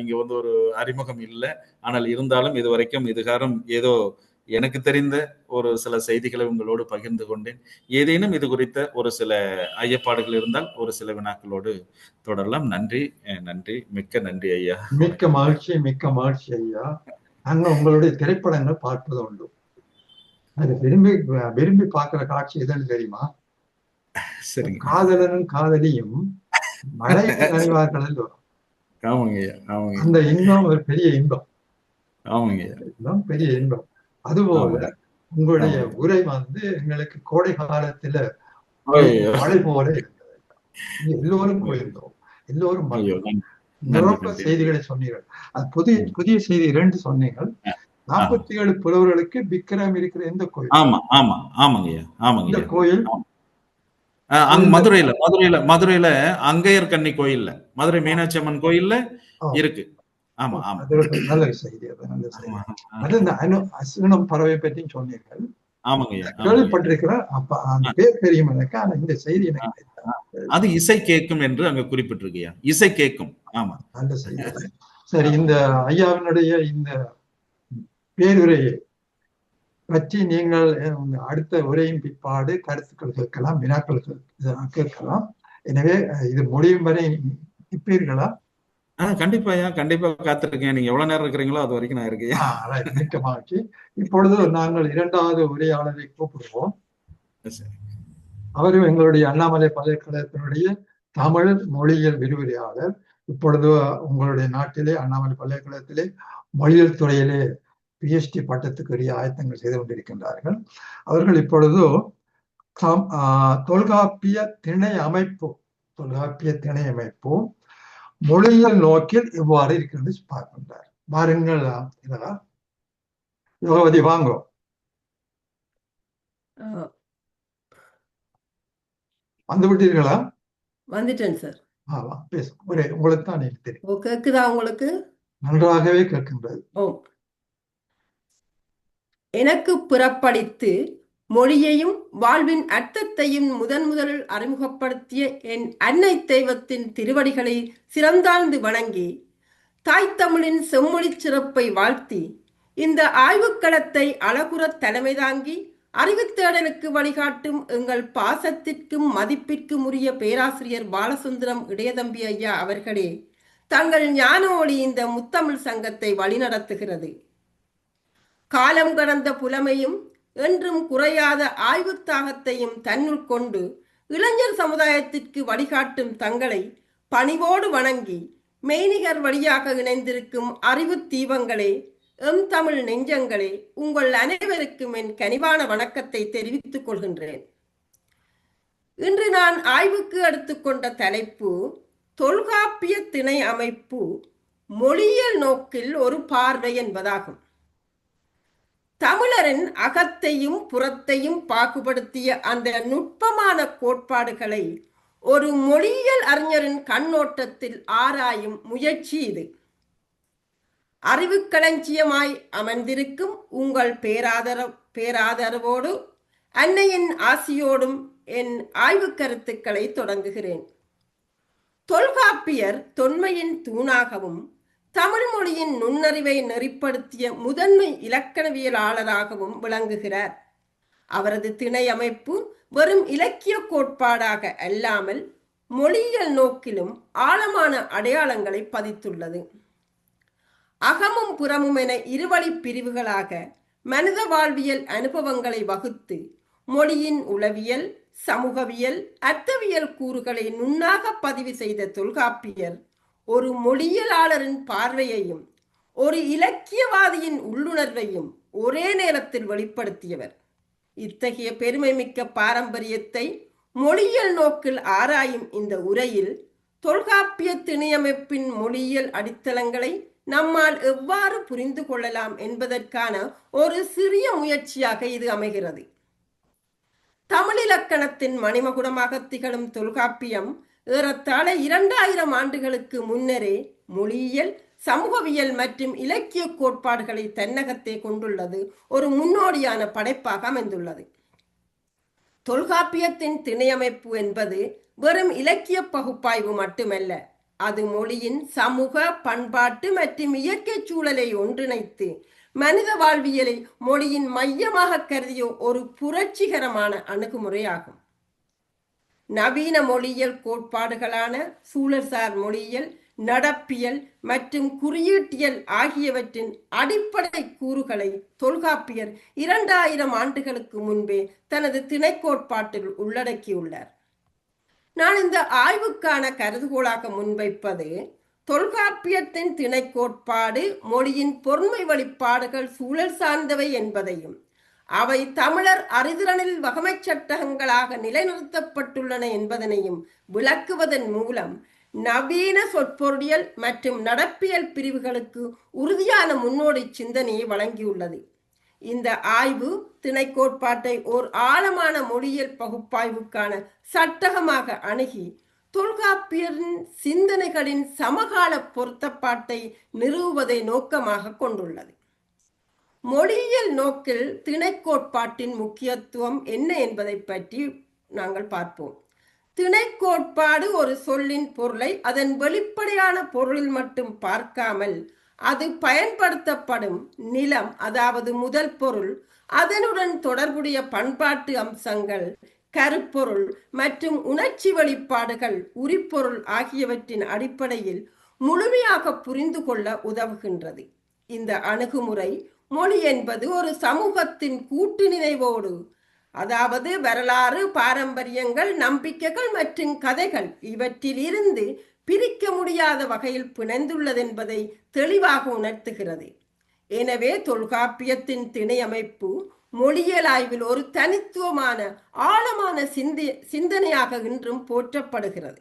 இங்க ஒரு அறிமுகம் இல்லை. ஆனால் இருந்தாலும் இதுவரைக்கும் இதுகாரம் ஏதோ எனக்கு தெரிந்த ஒரு சில செய்திகளை உங்களோடு பகிர்ந்து கொண்டேன். ஏதேனும் இது குறித்த ஒரு சில ஐயப்பாடுகள் இருந்தால் ஒரு சில வினாக்களோடு தொடரலாம். நன்றி, நன்றி, மிக்க நன்றி ஐயா. மிக்க மகிழ்ச்சி ஐயா. நாங்க உங்களுடைய திரைப்படங்கள் பார்ப்பது உண்டு. அது விரும்பி பார்க்கிற காட்சி எதுன்னு தெரியுமா? சரிங்க. காதலனும் காதலியும் மழை நனைவார்கள் வரும். அந்த இன்பம் ஒரு பெரிய இன்பம். பெரிய இன்பம். அதுபோல உங்களுடைய உரை எங்களுக்கு கோடை காலத்துல மழை போல இருந்தது. எல்லோரும் போயிருந்தோம், எல்லோரும் நிரம்ப செய்திகளை சொன்னீர்கள். அது புதிய செய்தி 2 சொன்னீங்கள். 47 புலவர்களுக்கு விக்ரம் இருக்கிற எந்த கோயில்? இந்த கோயில் மதுரையில அங்கையர் கன்னி கோயில்ல, மதுரை மீனாட்சி அம்மன் கோயில்ல இருக்கு. ஆமா ஆமா, நல்ல செய்தி. அது இந்த அசுனம் பறவை பற்றி சொன்னீர்கள். கேள்விப்பட்டிருக்கிறேன். அப்ப அந்த பேர் தெரியும் எனக்கு. ஆனா இந்த செய்தி எனக்கு அது இசை கேட்கும் என்று அங்க குறிப்பிட்டிருக்கியா? இசை கேட்கும். ஆமா, நல்ல செய்தி. சரி, இந்த ஐயாவினுடைய இந்த பேருரையை பற்றி நீங்கள் அடுத்த உரையின் பிற்பாடு கருத்துக்கள் கேட்கலாம், வினாக்கள் கேட்கலாம். எனவே இது முடியும் வரை நிற்பீர்களா? கண்டிப்பா காத்திருக்கேன். நீங்க எவ்வளவு நேரம் இருக்கிறீங்களோ அது வரைக்கும் நான் இருக்கேன். மிக்க மகிழ்ச்சி. இப்பொழுது நாங்கள் 2வது உரையாளரை கூப்பிடுவோம். அவரும் எங்களுடைய அண்ணாமலை பல்கலைக்கழகத்தினுடைய தமிழ் மொழியியல் விரிவுரையாளர். இப்பொழுது உங்களுடைய நாட்டிலே அண்ணாமலை பல்கலைக்கழகத்திலே மொழியியல் துறையிலே PhD பட்டத்துக்குரிய ஆயத்தங்கள் செய்து கொண்டிருக்கின்றார்கள். அவர்கள் இப்பொழுது தொல்காப்பிய திணை அமைப்பு மொழியியல் நோக்கில் இவ்வாறு இருக்கிறது பார்க்கின்றார். பாருங்கள் இதெல்லாம் யோகவதி வாங்கோ. வந்து விட்டீர்களா? வந்துட்டேன் சார். பேசு. உங்களுக்கு தான் தெரியும். கேக்குதா உங்களுக்கு? நன்றாகவே கேட்கின்றது. எனக்கு புறப்படித்து மொழியையும் வாழ்வின் அர்த்தத்தையும் முதலில் அறிமுகப்படுத்திய என் அன்னை தெய்வத்தின் திருவடிகளை சிறந்தாழ்ந்து வணங்கி தாய்த்தமிழின் செம்மொழி சிறப்பை வாழ்த்தி இந்த ஆய்வுக்களத்தை அழகுற தலைமை தாங்கி அறிவுத்தேடலுக்கு வழிகாட்டும் எங்கள் பாசத்திற்கும் மதிப்பிற்கும் உரிய பேராசிரியர் பாலசுந்தரம் இடையதம்பி ஐயா அவர்களே, தங்கள் ஞான ஒளி இந்த முத்தமிழ் சங்கத்தை வழிநடத்துகிறது. காலம் கடந்த புலமையும் என்றும் குறையாத ஆய்வுத்தாகத்தையும் தன்னுள் கொண்டு இளைஞர் சமுதாயத்திற்கு வழிகாட்டும் தங்களை பணிவோடு வணங்கி மெய்நிகர் வழியாக இணைந்திருக்கும் அறிவு தீபங்களே, எம் தமிழ் நெஞ்சங்களே, உங்கள் அனைவருக்கும் என் கனிவான வணக்கத்தை தெரிவித்துக் கொள்கின்றேன். இன்று நான் ஆய்வுக்கு எடுத்துக்கொண்ட தலைப்பு தொல்காப்பிய திணை அமைப்பு மொழியியல் நோக்கில் ஒரு பார்வை என்பதாகும். தமிழரின் அகத்தையும் புறத்தையும் பாகுபடுத்திய அந்த நுட்பமான கோட்பாடுகளை ஒரு மொழியியல் அறிஞரின் கண்ணோட்டத்தில் ஆராயும் முயற்சி இது. அறிவு களஞ்சியமாய் அமர்ந்திருக்கும் உங்கள் பேராதரவோடு அன்னையின் ஆசியோடும் என் ஆய்வு கருத்துக்களை தொடங்குகிறேன். தொல்காப்பியர் தொன்மையின் தூணாகவும் தமிழ் மொழியின் நுண்ணறிவை நெறிப்படுத்திய முதன்மை இலக்கணவியலாளராகவும் விளங்குகிறார். அவரது திணை அமைப்பு வெறும் இலக்கிய கோட்பாடாக அல்லாமல் மொழியியல் நோக்கிலும் ஆழமான அடையாளங்களை பதித்துள்ளது. அகமும் புறமும் என இருவழி பிரிவுகளாக மனித வாழ்வியல் அனுபவங்களை வகுத்து மொழியின் உளவியல், சமூகவியல், அர்த்தவியல் கூறுகளை நுண்ணாக பதிவு செய்த தொல்காப்பியர் ஒரு மொழியியலாளரின் பார்வையையும் ஒரு இலக்கியவாதியின் உள்ளுணர்வையும் ஒரே நேரத்தில் வெளிப்படுத்தியவர். இத்தகைய பெருமை மிக்க பாரம்பரியத்தை மொழியியல் நோக்கில் ஆராயும் இந்த உரையில் தொல்காப்பிய திணையமைப்பின் மொழியியல் அடித்தளங்களை நம்மால் எவ்வாறு புரிந்து கொள்ளலாம் என்பதற்கான ஒரு சிறிய முயற்சியாக இது அமைகிறது. தமிழிலக்கணத்தின் மணிமகுடமாக திகழும் தொல்காப்பியம் ஏறத்தாழ 2000 ஆண்டுகளுக்கு முன்னரே மொழியியல், சமூகவியல் மற்றும் இலக்கிய கோட்பாடுகளை தன்னகத்தே கொண்டுள்ளது ஒரு முன்னோடியான படைப்பாக அமைந்துள்ளது. தொல்காப்பியத்தின் திணையமைப்பு என்பது வெறும் இலக்கிய பகுப்பாய்வு மட்டுமல்ல, அது மொழியின் சமூக, பண்பாட்டு மற்றும் இயற்கை சூழலை ஒன்றிணைத்து மனித வாழ்வியலை மொழியின் மையமாக கருதிய ஒரு புரட்சிகரமான அணுகுமுறையாகும். நவீன மொழியியல் கோட்பாடுகளான சூழல்சார் மொழியியல், நடப்பியல் மற்றும் குறியீட்டியல் ஆகியவற்றின் அடிப்படை கூறுகளை தொல்காப்பியர் 2000 ஆண்டுகளுக்கு முன்பே தனது திணை கோட்பாட்டில் உள்ளடக்கியுள்ளார். நான் இந்த ஆய்வுக்கான கருதுகோளாக முன்வைப்பது, தொல்காப்பியத்தின் திணை கோட்பாடு மொழியின் பொருண்மை வெளிப்பாடுகள் சூழல் சார்ந்தவை என்பதையும் அவை தமிழர் அறிதிறனில் வகமை சட்டகங்களாக நிலைநிறுத்தப்பட்டுள்ளன என்பதனையும் விளக்குவதன் மூலம் நவீன சொற்பொருளியல் மற்றும் நடப்பியல் பிரிவுகளுக்கு உறுதியான முன்னோடி சிந்தனையை வழங்கியுள்ளது. இந்த ஆய்வு திணை கோட்பாட்டை ஓர் ஆழமான மொழியியல் பகுப்பாய்வுக்கான சட்டகமாக அணுகி தொல்காப்பியரின் சிந்தனைகளின் சமகால பொருத்தப்பாட்டை நிறுவுவதை நோக்கமாக கொண்டுள்ளது. மொழியியல் நோக்கில் திணை கோட்பாட்டின் முக்கியத்துவம் என்ன என்பதை பற்றி நாங்கள் பார்ப்போம். திணை கோட்பாடு ஒரு சொல்லின் பொருளை அதன் வெளிப்படையான பொருளில் மட்டும் பார்க்காமல் அது பயன்படுத்தப்படும் நிலம், அதாவது முதல் பொருள், அதனுடன் தொடர்புடைய பண்பாட்டு அம்சங்கள், கருப்பொருள் மற்றும் உணர்ச்சி வெளிப்பாடுகள், உரிப்பொருள் ஆகியவற்றின் அடிப்படையில் முழுமையாக புரிந்து கொள்ள உதவுகின்றது. இந்த அணுகுமுறை மொழி என்பது ஒரு சமூகத்தின் கூட்டு நினைவோடு, அதாவது வரலாறு, பாரம்பரியங்கள், நம்பிக்கைகள் மற்றும் கதைகள் இவற்றில் இருந்து பிரிக்க முடியாத வகையில் பிணைந்துள்ளது என்பதை தெளிவாக உணர்த்துகிறது. எனவே தொல்காப்பியத்தின் திணை அமைப்பு மொழியியல் ஆய்வில் ஒரு தனித்துவமான ஆழமான சிந்தனையாக இன்றும் போற்றப்படுகிறது.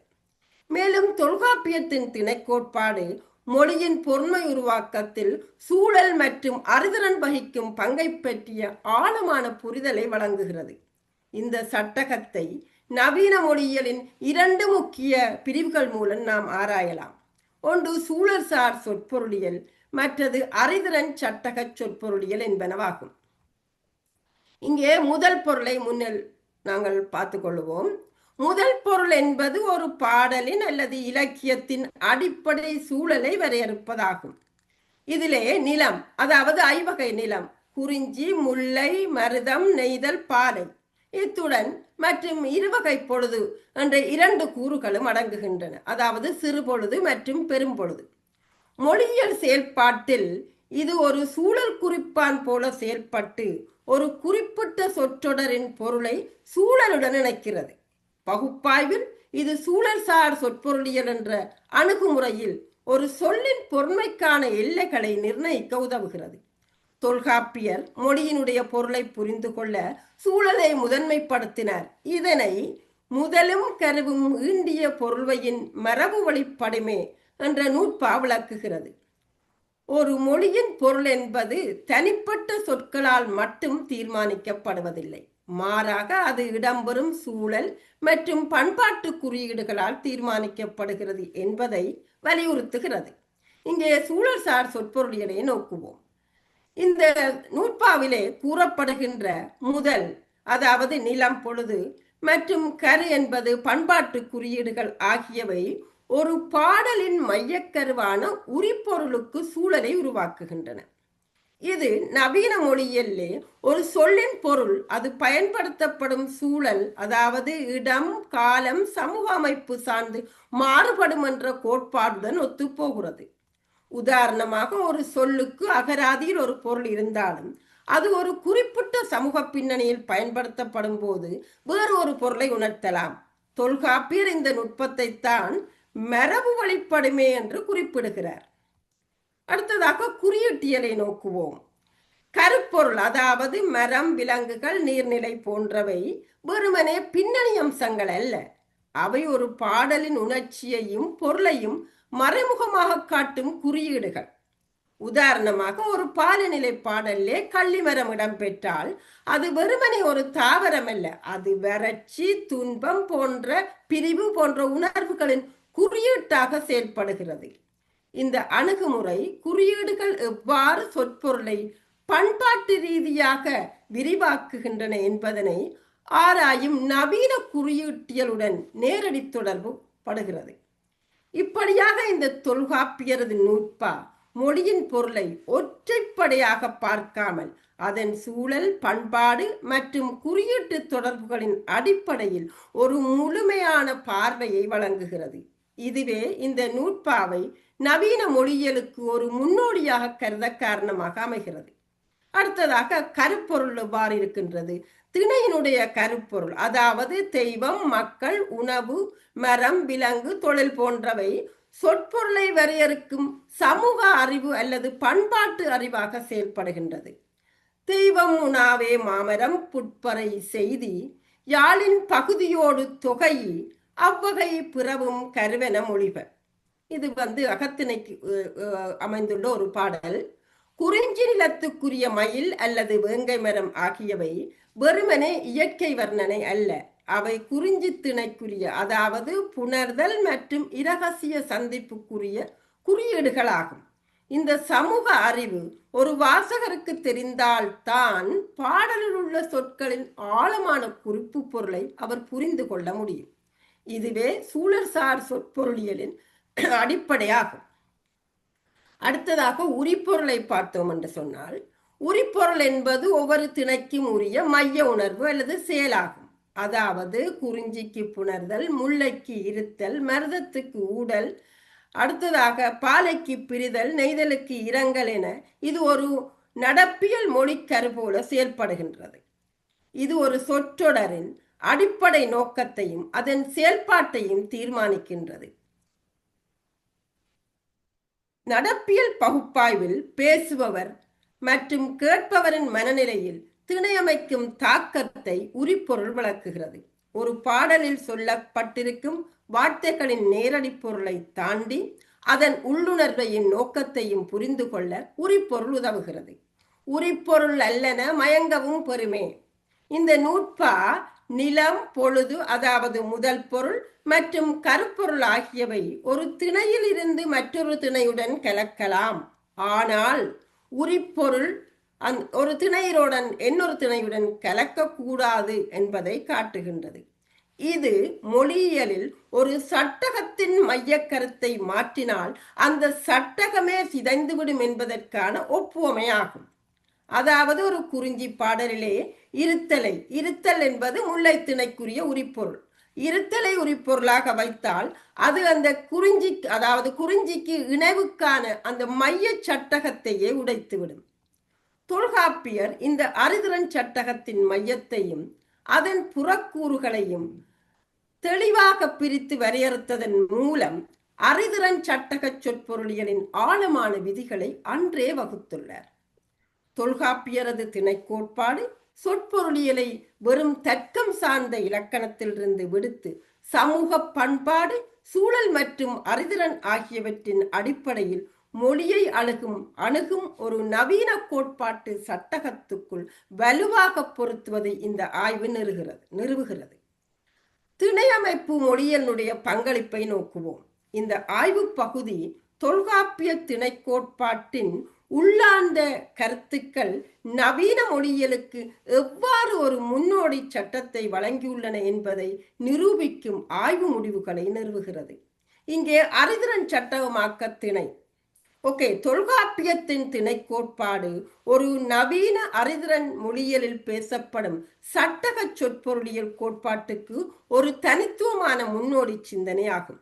மேலும் தொல்காப்பியத்தின் திணைக்கோட்பாடு மொழியின் பொருண்மை உருவாக்கத்தில் சூழல் மற்றும் அறிதிறன் வகிக்கும் பங்கை பற்றிய ஆழமான புரிதலை வழங்குகிறது. இந்த சட்டகத்தை நவீன மொழியியலின் 2 முக்கிய பிரிவுகள் மூலம் நாம் ஆராயலாம். ஒன்று சூழல்சார் சொற்பொருளியல், மற்றது அறிதிறன் சட்டக சொற்பொருளியல் என்பனவாகும். இங்கே முதல் பொருளை முன்னில் நாங்கள் பார்த்து கொள்வோம். முதல் பொருள் என்பது ஒரு பாடலின் அல்லது இலக்கியத்தின் அடிப்படை சூழலை வரையறுப்பதாகும். இதிலே நிலம், அதாவது ஐவகை நிலம், குறிஞ்சி, முல்லை, மருதம், நெய்தல், பாலை, இத்துடன் மற்றும் இருவகை பொழுது என்ற 2 கூறுகளும் அடங்குகின்றன. அதாவது சிறுபொழுது மற்றும் பெரும்பொழுது. மொழியியல் செயல்பாட்டில் இது ஒரு சூழல் குறிப்பான் போல செயல்பட்டு ஒரு குறிப்பிட்ட சொற்றொடரின் பொருளை சூழலுடன் இணைக்கிறது. பகுப்பாய்வில் இது சூழல்சார் சொற்பொருளியல் என்ற அணுகுமுறையில் ஒரு சொல்லின் பொருண்மைக்கான எல்லைகளை நிர்ணயிக்க உதவுகிறது. தொல்காப்பியர் மொழியினுடைய பொருளை புரிந்து கொள்ள சூழலை முதன்மைப்படுத்தினார். இதனை முதலும் கருவும் ஈண்டிய பொருள்வையின் மரபு வழிப்படிமே என்ற நூற்பா விளக்குகிறது. ஒரு மொழியின் பொருள் என்பது தனிப்பட்ட சொற்களால் மட்டும் தீர்மானிக்கப்படுவதில்லை. மாறாக அது இடம்பெறும் சூழல் மற்றும் பண்பாட்டு குறியீடுகளால் தீர்மானிக்கப்படுகிறது என்பதை வலியுறுத்துகிறது. இங்கே சூழல்சார் சொற்பொருளியலை நோக்குவோம். இந்த நூற்பாவிலே கூறப்படுகின்ற முதல், அதாவது நிலம், பொழுது மற்றும் கரு என்பது பண்பாட்டு குறியீடுகள் ஆகியவை ஒரு பாடலின் மையக்கருவான உரிப்பொருளுக்கு சூழலை உருவாக்குகின்றன. இது நவீன மொழியிலே ஒரு சொல்லின் பொருள் அது பயன்படுத்தப்படும் சூழல், அதாவது இடம், காலம், சமூக அமைப்பு சார்ந்து மாறுபடும் என்ற கோட்பாடுடன் ஒத்துப்போகிறது. உதாரணமாக, ஒரு சொல்லுக்கு அகராதியில் ஒரு பொருள் இருந்தாலும் அது ஒரு குறிப்பிட்ட சமூக பின்னணியில் பயன்படுத்தப்படும் போது வேறு ஒரு பொருளை உணர்த்தலாம். தொல்காப்பியர் இந்த நுட்பத்தை தான் மரபு வழிப்படுமே என்று குறிப்பிடுகிறார். அடுத்ததாக குறியீட்டியலை நோக்குவோம். கருப்பொருள், அதாவது மரம், விலங்குகள், நீர்நிலை போன்றவை வெறுமனே பின்னணி அம்சங்கள் அல்ல. அவை ஒரு பாடலின் உணர்ச்சியையும் பொருளையும் மறைமுகமாக காட்டும் குறியீடுகள். உதாரணமாக, ஒரு பாலநிலை பாடலிலே கள்ளிமரம் இடம்பெற்றால் அது வெறுமனே ஒரு தாவரம் அல்ல, அது வறட்சி, துன்பம் போன்ற பிரிவு போன்ற உணர்வுகளின் குறியீட்டாக செயல்படுகிறது. இந்த அணுகுமுறை குறியீடுகள் எவ்வாறு சொற்பொருளை பண்பாட்டு ரீதியாக விரிவாக்குகின்றன என்பதனை ஆராயும் நவீன குறியீட்டியலுடன் நேரடி தொடர்பு படுகிறது. இப்படியாக இந்த தொல்காப்பியரது நூற்பா மொழியின் பொருளை ஒற்றைப்படையாக பார்க்காமல் அதன் சூழல், பண்பாடு மற்றும் குறியீட்டு தொடர்புகளின் அடிப்படையில் ஒரு முழுமையான பார்வையை வழங்குகிறது. இதுவே இந்த நூற்பாவை நவீன மொழியியலுக்கு ஒரு முன்னோடியாக கருத காரணமாக அமைகிறது. அடுத்ததாக கருப்பொருள் எவ்வாறு இருக்கின்றது? திணையினுடைய கருப்பொருள், அதாவது தெய்வம், மக்கள், உணவு, மரம், விலங்கு, தொழில் போன்றவை சொற்பொருளை வரையறுக்கும் சமூக அறிவு அல்லது பண்பாட்டு அறிவாக செயல்படுகின்றது. தெய்வம் உணாவே மாமரம் புட்பறை செய்தி யாழின் பகுதியோடு தொகை அவ்வகை பிறவும் கருவென மொழிப. இது அகத்திணைக்கு அமைந்துள்ள ஒரு பாடல். குறிஞ்சி நிலத்துக்குரிய மயில் அல்லது வேங்கை மரம் ஆகியவை வெறுமனே இயற்கை வர்ணனை அல்ல, அவை குறிஞ்சி திணைக்குரிய, அதாவது புணர்தல் மற்றும் இரகசிய சந்திப்புக்குரிய குறியீடுகளாகும். இந்த சமூக அறிவு ஒரு வாசகருக்கு தெரிந்தால்தான் பாடலில் உள்ள சொற்களின் ஆழமான குறிப்பு பொருளை அவர் புரிந்து கொள்ள முடியும். இதுவே சூழல்சார் சொற்பொருளியலின் அடிப்படையாகும். அடுத்ததாக உரிப்பொருளை பார்த்தோம் என்று சொன்னால், உரிப்பொருள் என்பது ஒவ்வொரு திணைக்கும் உரிய மைய உணர்வு அல்லது செயலாகும். அதாவது குறிஞ்சிக்கு புணர்தல், முல்லைக்கு இருத்தல், மருதத்துக்கு ஊடல், அடுத்ததாக பாலைக்கு பிரிதல், நெய்தலுக்கு இரங்கல் என இது ஒரு நடப்பியல் மொழிக்கரு போல செயல்படுகின்றது. இது ஒரு சொற்றொடரின் அடிப்படை நோக்கத்தையும் அதன் செயல்பாட்டையும் தீர்மானிக்கின்றது. நடப்பியல் பகுப்பாய்வில் பேசுபவர் மற்றும் கேட்பவரின் மனநிலையில் திணையமைக்கும் தாக்கத்தை உரிப்பொருள் விளக்குகிறது. ஒரு பாடலில் சொல்லப்பட்டிருக்கும் வார்த்தைகளின் நேரடி பொருளை தாண்டி அதன் உள்ளுணர்வையும் நோக்கத்தையும் புரிந்து கொள்ள உரிப்பொருள் உதவுகிறது. உரிப்பொருள் அல்லன மயங்கவும் பெறுமே. இந்த நூற்பா நிலம், பொழுது, அதாவது முதல் பொருள் மற்றும் கருப்பொருள் ஆகியவை ஒரு திணையில் இருந்து மற்றொரு திணையுடன் கலக்கலாம். ஆனால் உரிப்பொருள் ஒரு திணையுடன் இன்னொரு திணையுடன் கலக்கக்கூடாது என்பதை காட்டுகின்றது. இது மொழியியலில் ஒரு சட்டகத்தின் மைய கருத்தை மாற்றினால் அந்த சட்டகமே சிதைந்துவிடும் என்பதற்கான ஒப்புவமையாகும். அதாவது ஒரு குறிஞ்சி பாடலிலே இருத்தல் என்பது முல்லை திணைக்குரிய உரிப்பொருள். இருத்தலை உரிப்பொருளாக வைத்தால் அது அந்த குறிஞ்சிக்கு இணைவுக்கான அந்த மைய சட்டகத்தையே உடைத்துவிடும். தொல்காப்பியர் இந்த அறிதிறன் சட்டகத்தின் மையத்தையும் அதன் புறக்கூறுகளையும் தெளிவாக பிரித்து வரையறுத்ததன் மூலம் அறிதிறன் சட்டக சொற்பொருளியலின் ஆழமான விதிகளை அன்றே வகுத்துள்ளார். தொல்காப்பியரது திணைக்கோட்பாடு சொற்பொருளியலை வெறும் தர்க்கம் சார்ந்த இலக்கணத்திலிருந்து விடுத்து சமூக பண்பாடு, சூழல் மற்றும் அறிதிறன் ஆகியவற்றின் அடிப்படையில் மொழியை அணுகும் ஒரு நவீன கோட்பாட்டு சட்டகத்துக்குள் வலுவாக பொருத்துவதை இந்த ஆய்வு நிறுவுகிறது. திணையமைப்பு மொழியினுடைய பங்களிப்பை நோக்குவோம். இந்த ஆய்வு பகுதி தொல்காப்பிய திணைக்கோட்பாட்டின் உள்ளார்ந்த கருத்துக்கள் நவீன மொழியியலுக்கு எவ்வாறு ஒரு முன்னோடி சட்டத்தை வழங்கியுள்ளன என்பதை நிரூபிக்கும் ஆய்வு முடிவுகளை நிறுவுகிறது. இங்கே அறிதிறன் சட்டகமாக்க திணை தொல்காப்பியத்தின் திணைக்கோட்பாடு ஒரு நவீன அறிதிறன் மொழியியலில் பேசப்படும் சட்டக சொற்பொருளியல் கோட்பாட்டுக்கு ஒரு தனித்துவமான முன்னோடி சிந்தனை ஆகும்.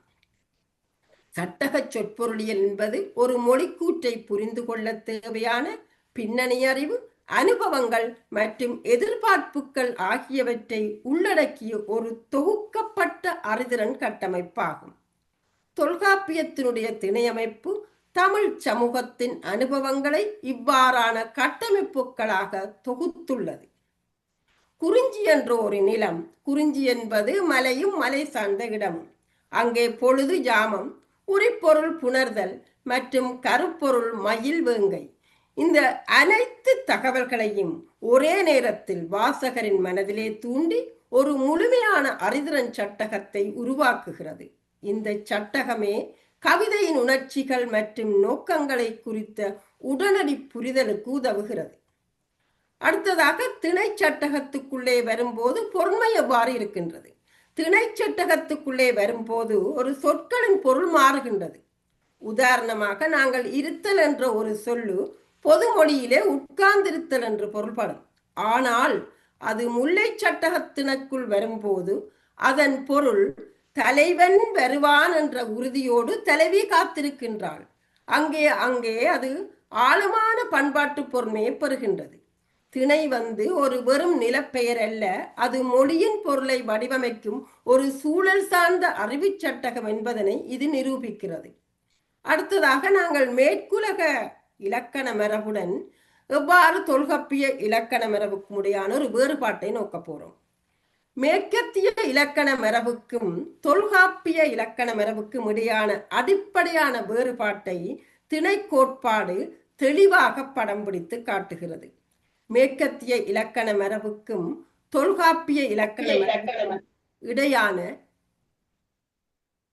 சட்டக சொற்பொருளியல் என்பது ஒரு மொழிக்கூற்றை புரிந்து கொள்ள தேவையான பின்னணி அறிவு, அனுபவங்கள் மற்றும் எதிர்பார்ப்புகள் ஆகியவற்றை உள்ளடக்கிய ஒரு தொகுக்கப்பட்ட அறிதிறன் கட்டமைப்பாகும். தொல்காப்பியத்தினுடைய திணையமைப்பு தமிழ் சமூகத்தின் அனுபவங்களை இவ்வாறான கட்டமைப்புகளாக தொகுத்துள்ளது. குறிஞ்சி என்ற ஒரு நிலம், குறிஞ்சி என்பது மலையும் மலை சார்ந்த இடமும். அங்கே பொழுது ஜாமம், உரிப்பொருள் புணர்தல் மற்றும் கருப்பொருள் மயில் வேங்கை. இந்த அனைத்து தகவல்களையும் ஒரே நேரத்தில் வாசகரின் மனதிலே தூண்டி ஒரு முழுமையான அறிதிறன் சட்டகத்தை உருவாக்குகிறது. இந்த சட்டகமே கவிதையின் உணர்ச்சிகள் மற்றும் நோக்கங்களை குறித்த உடனடி புரிதலுக்கு உதவுகிறது. அடுத்ததாக திணை சட்டகத்துக்குள்ளே வரும்போது பொருண்மை எவ்வாறு இருக்கின்றது? திணை சட்டகத்துக்குள்ளே வரும்போது ஒரு சொற்களின் பொருள் மாறுகின்றது. உதாரணமாக நாங்கள் இருத்தல் என்ற ஒரு சொல்லு பொது மொழியிலே உட்கார்ந்திருத்தல் என்று பொருள்படும். ஆனால் அது முல்லை சட்டகத்தினுக்குள் வரும்போது அதன் பொருள் தலைவன் வருவான் என்ற உறுதியோடு தலைவி காத்திருக்கின்றாள். அங்கே அது ஆழமான பண்பாட்டு பொருண்மையை பெறுகின்றது. திணை ஒரு வெறும் நிலப்பெயர் அல்ல, அது மொழியின் பொருளை வடிவமைக்கும் ஒரு சூழல் சார்ந்த அறிவு சட்டகம் என்பதனை இது நிரூபிக்கிறது. அடுத்ததாக நாங்கள் மேற்குலக இலக்கண மரபுடன் எவ்வாறு தொல்காப்பிய இலக்கண மரபுக்கு முடியான ஒரு வேறுபாட்டை நோக்க போறோம். மேற்கத்திய இலக்கண மரபுக்கும் தொல்காப்பிய இலக்கண மரபுக்கும் இடையான அடிப்படையான வேறுபாட்டை திணை கோட்பாடு தெளிவாக படம் பிடித்து காட்டுகிறது. மேற்கத்திய இலக்கண மரபுக்கும் தொல்காப்பிய இலக்கண மரபுக்கும் இடையான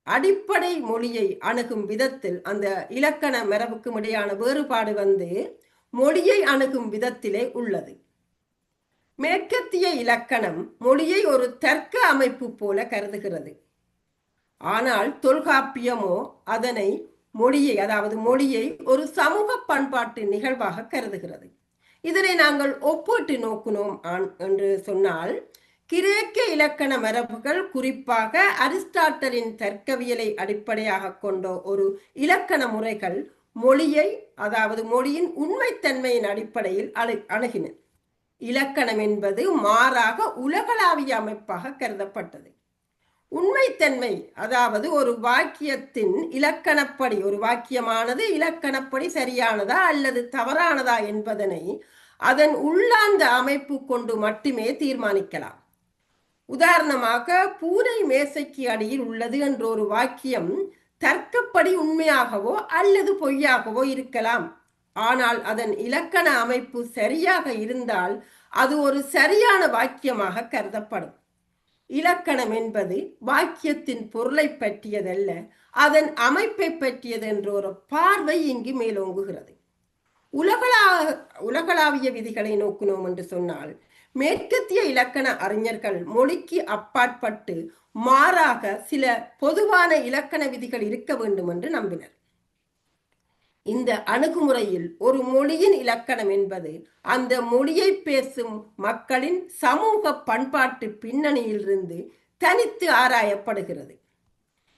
அடிப்படை மொழியை அணுகும் விதத்தில் அந்த இலக்கண மரபுக்கும் இடையான வேறுபாடு மொழியை அணுகும் விதத்திலே உள்ளது. மேற்கத்திய இலக்கணம் மொழியை ஒரு தர்க்க அமைப்பு போல கருதுகிறது. ஆனால் தொல்காப்பியமோ அதனை மொழியை ஒரு சமூக பண்பாட்டு நிகழ்வாக கருதுகிறது. இதனை நாங்கள் ஒப்பிட்டு நோக்கினோம் என்று சொன்னால், கிரேக்க இலக்கண மரபுகள் குறிப்பாக அரிஸ்டாட்டலின் தர்க்கவியலை அடிப்படையாக கொண்ட ஒரு இலக்கண முறைகள் மொழியின் உண்மைத்தன்மையின் அடிப்படையில் அணுகின. இலக்கணம் என்பது மாறாக உலகளாவிய அமைப்பாக கருதப்பட்டது. உண்மைத்தன்மை அதாவது ஒரு வாக்கியத்தின் இலக்கணப்படி, ஒரு வாக்கியமானது இலக்கணப்படி சரியானதா அல்லது தவறானதா என்பதனை அதன் உள்ளார்ந்த அமைப்பு கொண்டு மட்டுமே தீர்மானிக்கலாம். உதாரணமாக, பூனை மேசைக்கு அடியில் உள்ளது என்ற ஒரு வாக்கியம் தர்க்கப்படி உண்மையாகவோ அல்லது பொய்யாகவோ இருக்கலாம். ஆனால் அதன் இலக்கண அமைப்பு சரியாக இருந்தால் அது ஒரு சரியான வாக்கியமாக கருதப்படும். இலக்கணம் என்பது வாக்கியத்தின் பொருளை பற்றியதல்ல, அதன் அமைப்பை பற்றியது என்ற ஒரு பார்வை இங்கு மேலோங்குகிறது. உலகளாவிய விதிகளை நோக்கினோம் என்று சொன்னால், மேற்கத்திய இலக்கண அறிஞர்கள் மொழிக்கு அப்பாற்பட்டு மாறாக சில பொதுவான இலக்கண விதிகள் இருக்க வேண்டும் என்று நம்பினர். இந்த அணுகுமுறையில் ஒரு மொழியின் இலக்கணம் என்பது அந்த மொழியை பேசும் மக்களின் சமூக பண்பாட்டு பின்னணியிலிருந்து தனித்து ஆராயப்படுகிறது.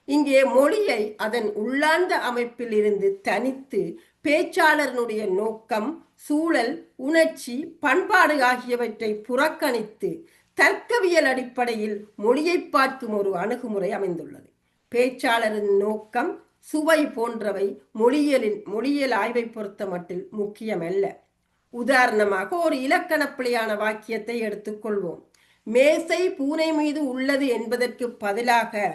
இங்கே மொழியை அதன் உள்ளார்ந்த அமைப்பில் இருந்து தனித்து பேச்சாளர்களுடைய நோக்கம், சூழல், உணர்ச்சி, பண்பாடு ஆகியவற்றை புறக்கணித்து தர்க்கவியல் அடிப்படையில் மொழியை பார்க்கும் ஒரு அணுகுமுறை அமைந்துள்ளது. பேச்சாளரின் நோக்கம், சுவை போன்றவை மொழியியல் ஆய்வை பொறுத்த மட்டில் முக்கியமல்ல. உதாரணமாக, ஒரு இலக்கண பிழையான வாக்கியத்தை எடுத்துக்கொள்வோம். மேசை பூனை மீது உள்ளது என்பதற்கு பதிலாக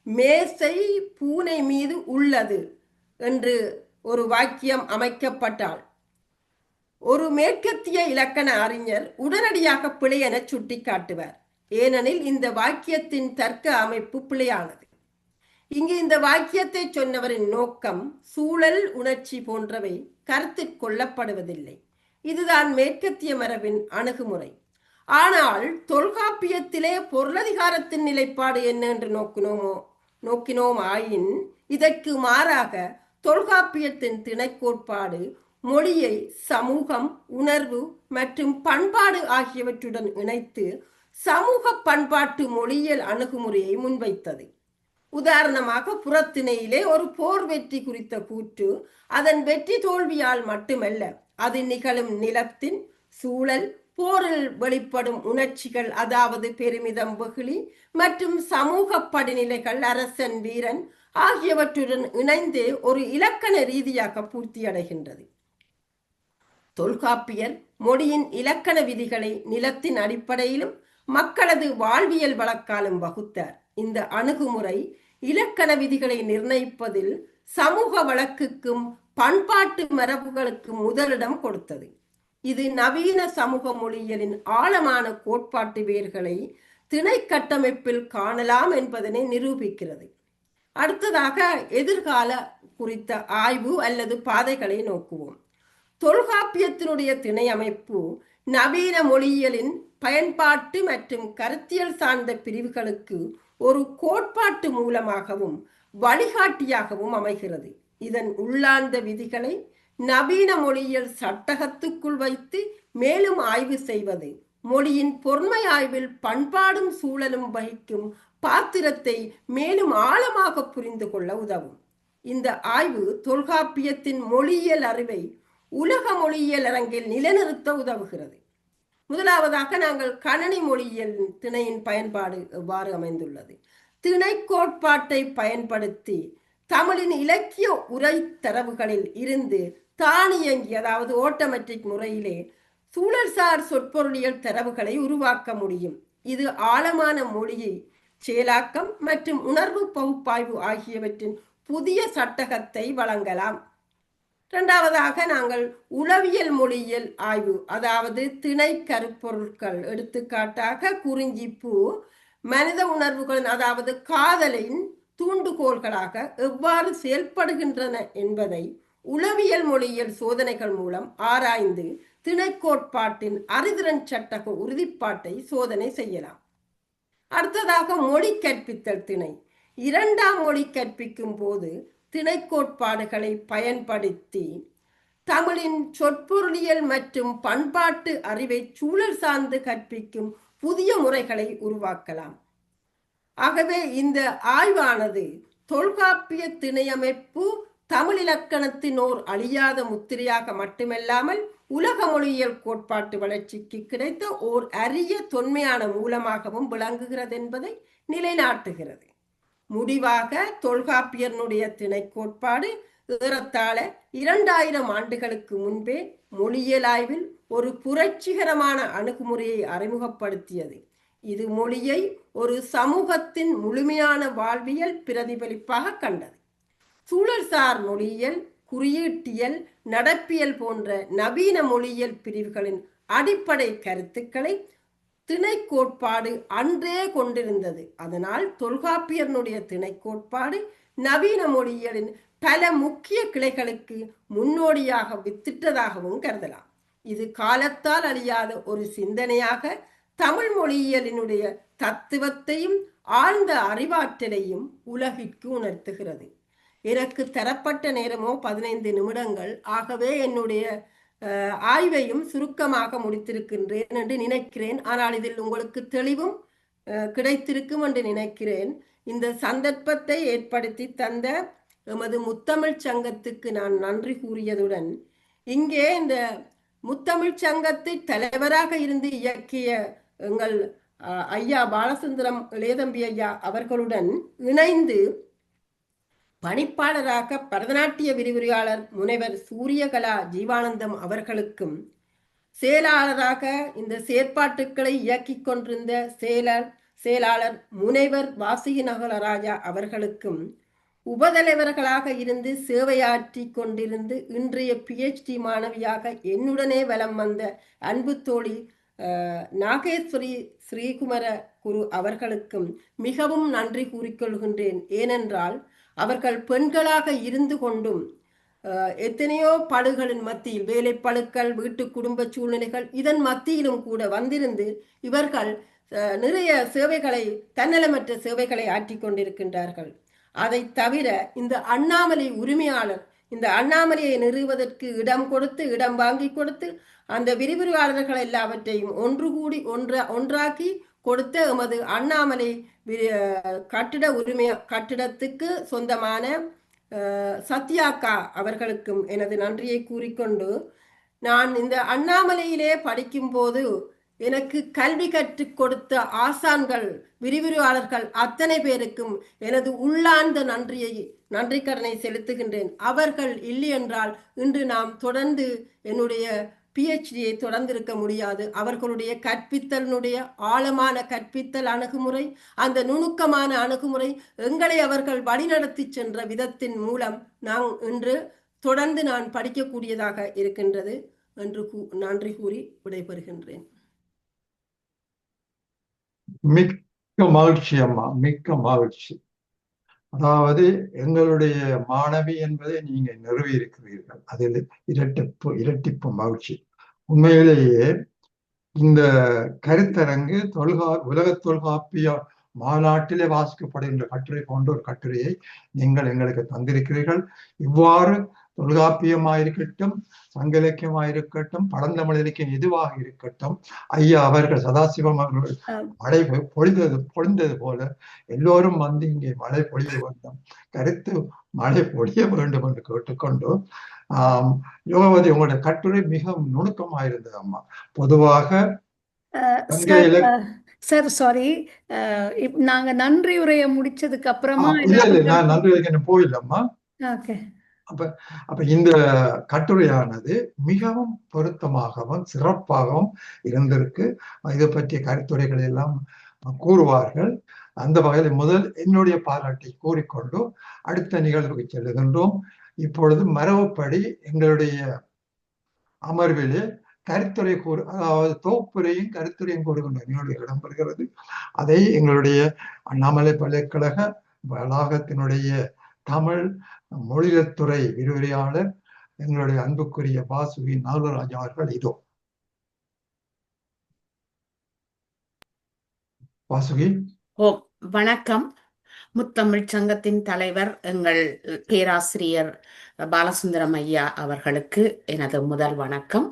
மேசை பூனை மீது உள்ளது என்று ஒரு வாக்கியம் அமைக்கப்பட்டால் ஒரு மேற்கத்திய இலக்கண அறிஞர் உடனடியாக பிழை என சுட்டி காட்டுவார். ஏனெனில் இந்த வாக்கியத்தின் தர்க்க அமைப்பு பிழையானது. இங்கு இந்த வாக்கியத்தை சொன்னவரின் நோக்கம், சூழல், உணர்ச்சி போன்றவை கருத்தில் கொள்ளப்படுவதில்லை. இதுதான் மேற்கத்திய மரபின் அணுகுமுறை. ஆனால் தொல்காப்பியத்திலே பொருளதிகாரத்தின் நிலைப்பாடு என்ன என்று நோக்கினோம் ஆயின், இதற்கு மாறாக தொல்காப்பியத்தின் திணைக்கோட்பாடு மொழியை சமூகம், உணர்வு மற்றும் பண்பாடு ஆகியவற்றுடன் இணைத்து சமூக பண்பாட்டு மொழியியல் அணுகுமுறையை முன்வைத்தது. உதாரணமாக, புறத்திணையிலே ஒரு போர் வெற்றி குறித்த கூற்று அதன் வெற்றி தோல்வியால் மட்டுமல்ல, அது நிகழும் நிலத்தின் சூழல், போரில் வெளிப்படும் உணர்ச்சிகள், அதாவது பெருமிதம், வெகுளி மற்றும் சமூக படிநிலைகள், அரசன், வீரன் ஆகியவற்றுடன் இணைந்து ஒரு இலக்கண ரீதியாக பூர்த்தியடைகின்றது. தொல்காப்பியர் மொழியின் இலக்கண விதிகளை நிலத்தின் அடிப்படையிலும் மக்களது வாழ்வியல் வழக்காலும் வகுத்தார். இந்த அணுகுமுறை இலக்கண விதிகளை நிர்ணயிப்பதில் சமூக வழக்குக்கும் பண்பாட்டு மரபுகளுக்கும் முதலிடம் கொடுத்தது. இது நவீன சமூக மொழியியலின் ஆழமான கோட்பாட்டு வேர்களை திணை கட்டமைப்பில் காணலாம் என்பதனை நிரூபிக்கிறது. அடுத்ததாக, எதிர்கால குறித்த ஆய்வு அல்லது பாதைகளை நோக்குவோம். தொல்காப்பியத்தினுடைய திணை அமைப்பு நவீன மொழியியலின் பயன்பாட்டு மற்றும் கருத்தியல் சார்ந்த பிரிவுகளுக்கு ஒரு கோட்பாட்டு மூலமாகவும் வழிகாட்டியாகவும் அமைகிறது. இதன் உள்ளார்ந்த விதிகளை நவீன மொழியியல் சட்டகத்துக்குள் வைத்து மேலும் ஆய்வு செய்வது மொழியின் பொன்மை ஆய்வில் பண்பாடும் சூழலும் வகிக்கும் பாத்திரத்தை மேலும் ஆழமாக புரிந்து கொள்ள உதவும். இந்த ஆய்வு தொல்காப்பியத்தின் மொழியியல் அறிவை உலக மொழியியல் அரங்கில் நிலைநிறுத்த உதவுகிறது. முதலாவதாக, நாங்கள் கணனி மொழியியல் திணையின் பயன்பாடு எவ்வாறு அமைந்துள்ளது. திணை கோட்பாட்டை பயன்படுத்தி தமிழின் இலக்கிய உரை தரவுகளில் இருந்து தானியங்கி, அதாவது ஆட்டோமேட்டிக் முறையிலே சூழல்சார் சொற்பொருளியல் தரவுகளை உருவாக்க முடியும். இது ஆழமான மொழியை செயலாக்கம் மற்றும் உணர்வு பகுப்பாய்வு ஆகியவற்றின் புதிய சட்டகத்தை வழங்கலாம். இரண்டாவதாக, நாங்கள் உளவியல் மொழியியல் ஆய்வு, அதாவது திணை கருப்பொருட்கள், எடுத்துக்காட்டாக குறிஞ்சிப்பூ மனித உணர்வுகளின், அதாவது காதலின் தூண்டுகோள்களாக எவ்வாறு செயல்படுகின்றன என்பதை உளவியல் மொழியியல் சோதனைகள் மூலம் ஆராய்ந்து திணைக்கோட்பாட்டின் அறிதிறன் சட்டக உறுதிப்பாட்டை சோதனை செய்யலாம். அடுத்ததாக, மொழி கற்பித்தல் திணை. இரண்டாம் மொழி கற்பிக்கும் போது திணைக்கோட்பாடுகளை பயன்படுத்தி தமிழின் சொற்பொருளியல் மற்றும் பண்பாட்டு அறிவை சூழல் சார்ந்து கற்பிக்கும் புதிய முறைகளை உருவாக்கலாம். ஆகவே இந்த ஆய்வானது தொல்காப்பிய திணையமைப்பு தமிழ் இலக்கணத்தின் ஓர் அழியாத முத்திரையாக மட்டுமல்லாமல் உலக மொழியியல் கோட்பாட்டு வளர்ச்சிக்கு கிடைத்த ஓர் அரிய தொன்மையான மூலமாகவும் விளங்குகிறது என்பதை நிலைநாட்டுகிறது. முடிவாக, தொல்காப்பியனுடைய திணை கோட்பாடு ஏறத்தாழ 2000 ஆண்டுகளுக்கு முன்பே மொழியியல் ஆய்வில் ஒரு புரட்சிகரமான அணுகுமுறையை அறிமுகப்படுத்தியது. இது மொழியை ஒரு சமூகத்தின் முழுமையான வாழ்வியல் பிரதிபலிப்பாக கண்டது. சூழல்சார் மொழியியல், குறியீட்டியல், நடப்பியல் போன்ற நவீன மொழியியல் பிரிவுகளின் அடிப்படை கருத்துக்களை திணை கோட்பாடு அன்றே கொண்டிருந்தது. அதனால் தொல்காப்பியனுடைய திணை கோட்பாடு நவீன மொழியியலின் பல முக்கிய கிளைகளுக்கு முன்னோடியாக வித்திட்டதாகவும் கருதலாம். இது காலத்தால் அழியாத ஒரு சிந்தனையாக தமிழ் மொழியியலினுடைய தத்துவத்தையும் ஆழ்ந்த அறிவாற்றலையும் உலகிற்கு உணர்த்துகிறது. எனக்கு தரப்பட்ட நேரமோ 15 நிமிடங்கள். ஆகவே என்னுடைய ஆய்வையும் சுருக்கமாக முடித்திருக்கின்றேன் என்று நினைக்கிறேன். ஆனால் இதில் உங்களுக்கு தெளிவும் கிடைத்திருக்கும் என்று நினைக்கிறேன். இந்த சந்தர்ப்பத்தை ஏற்படுத்தி தந்த எமது முத்தமிழ் சங்கத்துக்கு நான் நன்றி கூறியதுடன், இங்கே இந்த முத்தமிழ் சங்கத்தை தலைவராக இருந்து இயக்கிய எங்கள் ஐயா பாலசுந்தரம் இளையதம்பி ஐயா அவர்களுடன் இணைந்து பணிப்பாளராக பரதநாட்டிய விரிவுரையாளர் முனைவர் சூரியகலா ஜீவானந்தம் அவர்களுக்கும், செயலாளராக இந்த செயற்பாட்டுக்களை இயக்கிக் கொண்டிருந்த செயலாளர் முனைவர் வாசுகி நகலராஜா அவர்களுக்கும், உபதலைவர்களாக இருந்து சேவையாற்றி கொண்டிருந்து இன்றைய PhD மாணவியாக என்னுடனே வலம் வந்த அன்பு தோழி நாகேஸ்வரி ஸ்ரீகுமர குரு அவர்களுக்கும் மிகவும் நன்றி கூறிக்கொள்கின்றேன். ஏனென்றால் அவர்கள் பெண்களாக இருந்து கொண்டும் எத்தனையோ பழுகளின் மத்தியில், வேலைப்பழுக்கள், வீட்டு குடும்ப சூழ்நிலைகள், இதன் மத்தியிலும் கூட வந்திருந்து இவர்கள் நிறைய சேவைகளை, தன்னலமற்ற சேவைகளை ஆற்றி கொண்டிருக்கின்றார்கள். அதை தவிர இந்த அண்ணாமலை உரிமையாளர் இந்த அண்ணாமலையை நிறுவுவதற்கு இடம் கொடுத்து, இடம் வாங்கி கொடுத்து, அந்த விரிவுரையாளர்கள் எல்லாவற்றையும் ஒன்றாக்கி கொடுத்த எமது அண்ணாமலை கட்டிடத்துக்கு சொந்தமான சத்யாக்கா அவர்களுக்கும் எனது நன்றியை கூறிக்கொண்டு, நான் இந்த அண்ணாமலையிலே படிக்கும் போது எனக்கு கல்வி கற்றுக் கொடுத்த ஆசான்கள், விரிவுரையாளர்கள் அத்தனை பேருக்கும் எனது உள்ளார்ந்த நன்றி கடனை செலுத்துகின்றேன். அவர்கள் இல்லை என்றால் இன்று நாம் தொடர்ந்து என்னுடைய PhDயை தொடர்ந்திருக்க முடியாது. அவர்களுடைய கற்பித்தலினுடைய ஆழமான கற்பித்தல் அணுகுமுறை, அந்த நுணுக்கமான அணுகுமுறை, எங்களை அவர்கள் வழிநடத்தி சென்ற விதத்தின் மூலம் இன்று தொடர்ந்து நான் படிக்கக்கூடியதாக இருக்கின்றது என்று நன்றி கூறி விடைபெறுகின்றேன். மிக்க மகிழ்ச்சி அம்மா, மிக்க மகிழ்ச்சி. அதாவது எங்களுடைய மாணவி என்பதை நீங்க நிறுவி இருக்கிறீர்கள். அதில் இரட்டிப்பு மகிழ்ச்சி. உண்மையிலேயே இந்த கருத்தரங்கு உலக தொல்காப்பிய மாநாட்டிலே வாசிக்கப்படுகின்ற கட்டுரை போன்ற ஒரு கட்டுரையை நீங்கள் எங்களுக்கு தந்திருக்கிறீர்கள். இவ்வாறு தொல்காப்பியமாயிருக்கட்டும், சங்க இலக்கியமாயிருக்கட்டும், பழந்தமிழ் இலக்கியம் எதுவாக இருக்கட்டும், ஐயா அவர்கள் சதாசிவம் அவர்கள் மழை பொழிந்தது போல எல்லோரும் வந்து இங்கே மழை பொழிய வேண்டும், கருத்து மழை பொழிய வேண்டும் என்று கேட்டுக்கொண்டு, யோகவதி உங்களுடைய கட்டுரை மிகவும் நுணுக்கமாயிருந்தது அம்மா. பொதுவாக சார் சாரி, நாங்க நன்றி உரைய முடிச்சதுக்கு அப்புறமா நான் நன்றி உரைக்கு போயிடலாமா? அப்ப இந்த கட்டுரையானது மிகவும் பொருத்தமாகவும் சிறப்பாகவும் இருந்திருக்கு. இதை பற்றிய கருத்துரைகள் எல்லாம் கூறுவார்கள். அந்த வகையில் முதல் என்னுடைய பாராட்டை கூறிக்கொண்டு அடுத்த நிகழ்வுக்கு செல்லுகின்றோம். இப்பொழுது மரபுப்படி எங்களுடைய அமர்விலே கருத்துரை அதாவது தொகுப்புரையும் கருத்துரையும் கூறுகின்ற நிகழ்வு இடம்பெறுகிறது. அதை எங்களுடைய அண்ணாமலை பல்கலைக்கழக வளாகத்தினுடைய தமிழ் மொழியத்துறை விரிவுரையாளர் எங்களுடைய அன்புக்குரிய வாசுகி நாகராஜா அவர்கள் இதோ. வாசுகி. வணக்கம். முத்தமிழ் சங்கத்தின் தலைவர் எங்கள் பேராசிரியர் பாலசுந்தரம் ஐயா அவர்களுக்கு எனது முதல் வணக்கம்.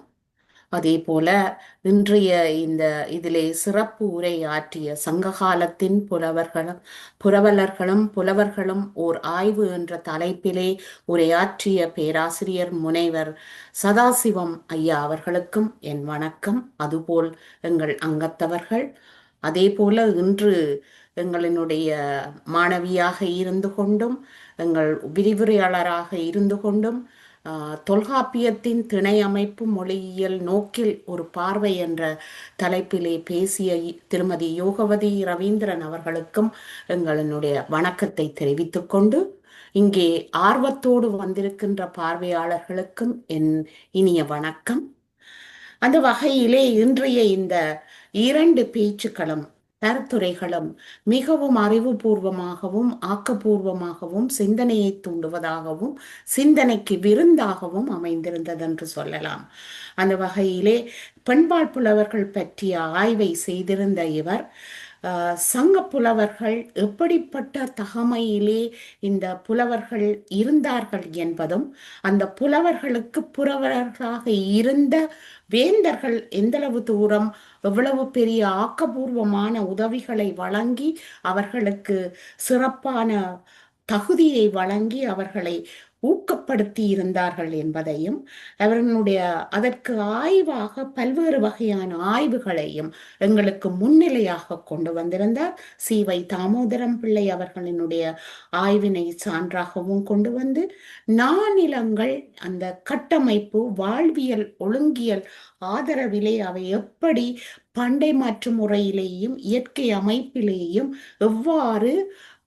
அதே போல இன்றைய இதிலே சிறப்பு உரை ஆற்றிய சங்ககாலத்தின் புலவர்களும் ஓர் ஆய்வு என்ற தலைப்பிலே உரையாற்றிய பேராசிரியர் முனைவர் சதாசிவம் ஐயா அவர்களுக்கும் என் வணக்கம். அதுபோல் எங்கள் அங்கத்தவர்கள், அதே போல இன்று எங்களினுடைய மாணவியாக இருந்து கொண்டும் எங்கள் விரிவுரையாளராக இருந்து கொண்டும் தொல்காப்பியத்தின் திணை அமைப்பு மொழியியல் நோக்கில் ஒரு பார்வை என்ற தலைப்பிலே பேசிய திருமதி யோகவதி ரவீந்திரன் அவர்களுக்கும் எங்களுடைய வணக்கத்தை தெரிவித்துக் கொண்டு, இங்கே ஆர்வத்தோடு வந்திருக்கின்ற பார்வையாளர்களுக்கும் என் இனிய வணக்கம். அந்த வகையிலே இன்றைய இந்த 2 பேச்சுக்களும் கருத்துரைகளும் மிகவும் அறிவுபூர்வமாகவும் ஆக்கப்பூர்வமாகவும் சிந்தனையை தூண்டுவதாகவும் சிந்தனைக்கு விருந்தாகவும் அமைந்திருந்தது என்று சொல்லலாம். அந்த வகையிலே பெண்பால் புலவர்கள் பற்றிய ஆய்வை செய்திருந்த இவர் சங்க புலவர்கள் எப்படிப்பட்ட தகமையிலே இந்த புலவர்கள் இருந்தார்கள் என்பதும், அந்த புலவர்களுக்கு புலவர்களாக இருந்த வேந்தர்கள் எந்தளவு தூரம் எவ்வளவு பெரிய ஆக்கபூர்வமான உதவிகளை வழங்கி அவர்களுக்கு சிறப்பான தகுதியை வழங்கி அவர்களை ஊக்கப்படுத்தி இருந்தார்கள் என்பதையும், அவர்களுடைய அதற்கு ஆய்வாக பல்வேறு வகையான ஆய்வுகளையும் எங்களுக்கு முன்னிலையாக கொண்டு வந்திருந்தார். சி.வை. தாமோதரம் பிள்ளை அவர்களினுடைய ஆய்வினை சான்றாகவும் கொண்டு வந்து, நானிலங்கள் அந்த கட்டமைப்பு வாழ்வியல் ஒழுங்கியல் ஆதரவிலே அவை எப்படி பண்டை மாற்று முறையிலேயும் இயற்கை அமைப்பிலேயும் எவ்வாறு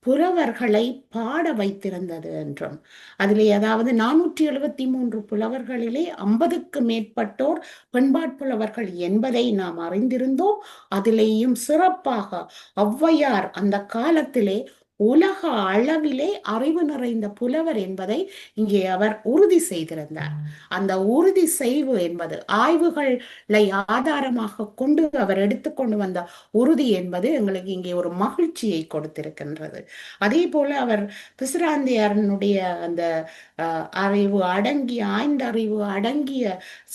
புலவர்களை பாட வைத்திருந்தது என்றும், அதிலே அதாவது 473 புலவர்களிலே 50க்கு மேற்பட்டோர் பெண்பாற்புலவர்கள் என்பதை நாம் அறிந்திருந்தோம். அதிலேயும் சிறப்பாக ஔவையார் அந்த காலத்திலே உலக அளவிலே அறிவு நிறைந்த புலவர் என்பதை இங்கே அவர் உறுதி செய்திருந்தார். அந்த உறுதி செய்வு என்பது ஆய்வுகளை ஆதாரமாக கொண்டு அவர் எடுத்துக்கொண்டு வந்த உறுதி என்பது எங்களுக்கு இங்கே ஒரு மகிழ்ச்சியை கொடுத்திருக்கின்றது. அதே போல அவர் பிசிராந்தையாரனுடைய அந்த அறிவு அடங்கிய ஆய்ந்தறிவு அடங்கிய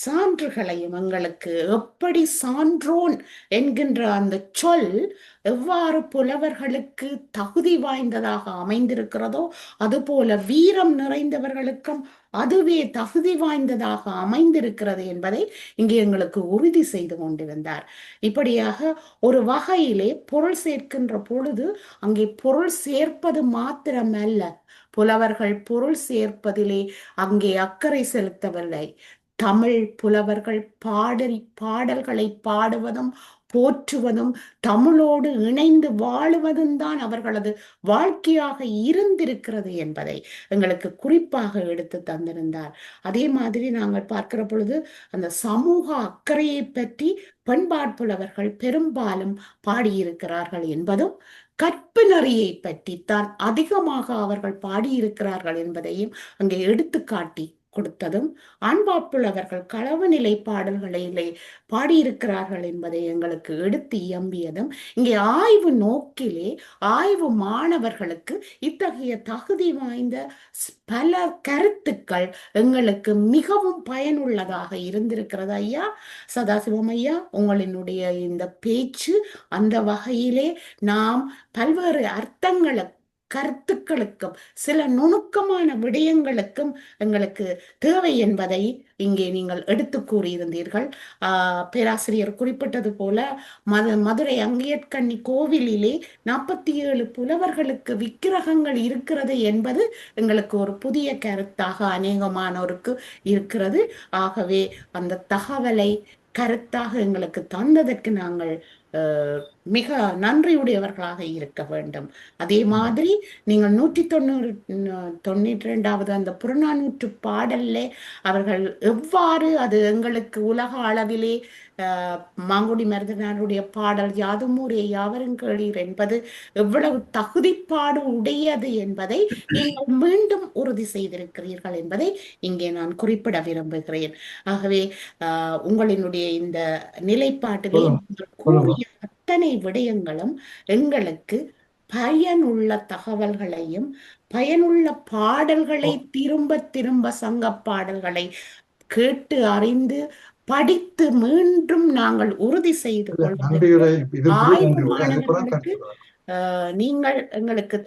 சான்றுகளையும் எங்களுக்கு எப்படி சான்றோன் என்கின்ற அந்த சொல் எவ்வாறு புலவர்களுக்கு தகுதி வாய்ந்ததாக அமைந்திருக்கிறதோ அதுபோல வீரம் நிறைந்தவர்களுக்கும் அதுவே தகுதி வாய்ந்ததாக அமைந்திருக்கிறது என்பதை இங்கே எங்களுக்கு உறுதி செய்து கொண்டிருந்தார். இப்படியாக ஒரு வகையிலே பொருள் சேர்க்கின்ற பொழுது அங்கே பொருள் சேர்ப்பது மாத்திரமல்ல, புலவர்கள் பொருள் சேர்ப்பதிலே அங்கே அக்கறை செலுத்தவில்லை. தமிழ் புலவர்கள் பாடல்களை பாடுவதும் போற்றுவதும் தமிழோடு இணைந்து வாழுவதும் தான் அவர்களது வாழ்க்கையாக இருந்திருக்கிறது என்பதை எங்களுக்கு குறிப்பாக எடுத்து தந்திருந்தார். அதே மாதிரி நாங்கள் பார்க்கிற பொழுது அந்த சமூக அக்கறையை பற்றி பெண்பாற்புலவர்கள் பெரும்பாலும் பாடியிருக்கிறார்கள் என்பதும், கற்பு நெறியை பற்றித்தான் அதிகமாக அவர்கள் பாடியிருக்கிறார்கள் என்பதையும் அங்கே எடுத்துக்காட்டி கொடுத்ததும், ஆண்பாற்புலவர்கள் களவு நிலை பாடல்களிலே பாடியிருக்கிறார்கள் என்பதை எங்களுக்கு எடுத்து இயம்பியதும், இங்கே ஆய்வு நோக்கிலே ஆய்வு மாணவர்களுக்கு இத்தகைய தகுதி வாய்ந்த பல கருத்துக்கள் எங்களுக்கு மிகவும் பயனுள்ளதாக இருந்திருக்கிறது. ஐயா சதாசிவம் ஐயா, உங்களினுடைய இந்த பேச்சு அந்த வகையிலே நாம் பல்வேறு அர்த்தங்களுக்கு கருத்துக்களுக்கும் சில நுணுக்கமான விடயங்களுக்கும் எங்களுக்கு தேவை என்பதை இங்கே நீங்கள் எடுத்து கூறியிருந்தீர்கள். பேராசிரியர் குறிப்பிட்டது போல மதுரை அங்கையர்கண்ணி கோவிலிலே 47 புலவர்களுக்கு விக்கிரகங்கள் இருக்கிறது என்பது எங்களுக்கு ஒரு புதிய கருத்தாக அநேகமானோருக்கு இருக்கிறது. ஆகவே அந்த தகவலை கருத்தாக எங்களுக்கு தந்ததற்கு நாங்கள் மிக நன்றியுடையவர்களாக இருக்க வேண்டும். அதே மாதிரி நீங்கள் 192வது அந்த புறநானூற்று பாடல்ல அவர்கள் எவ்வாறு அது எங்களுக்கு உலக அளவிலே மாங்குடி மருதனாருடைய பாடல் யாதுமூரே யாவரும் கேளீர் என்பது எவ்வளவு தகுதிப்பாடு உடையது என்பதை நீங்கள் மீண்டும் உறுதி செய்திருக்கிறீர்கள் என்பதை இங்கே நான் குறிப்பிட விரும்புகிறேன். ஆகவே உங்களினுடைய இந்த நிலைப்பாட்டிலே கூறிய அத்தனை விடயங்களும் எங்களுக்கு பயனுள்ள தகவல்களையும் பயனுள்ள பாடல்களை திரும்ப திரும்ப சங்க பாடல்களை கேட்டு அறிந்து படித்து மீண்டும் நாங்கள் உறுதி செய்து கொள்வதற்கு ஆய்வு மாணவர்களுக்கு நீங்கள் எங்களுக்கு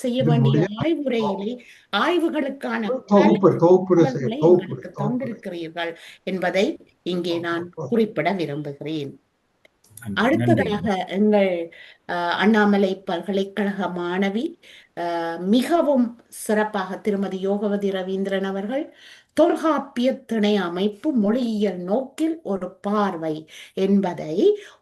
செய்ய வேண்டிய ஆய்வுரையிலே ஆய்வுகளுக்கான எங்களுக்கு தந்திருக்கிறீர்கள் என்பதை இங்கே நான் குறிப்பிட விரும்புகிறேன். அடுத்ததாக எங்கள் அண்ணாமலை பல்கலைக்கழக மாணவி மிகவும் சிறப்பாக திருமதி யோகவதி ரவீந்திரன் அவர்கள் தொல்காப்பிய திணை அமைப்பு மொழியியல் நோக்கில் ஒரு பார்வை என்பதை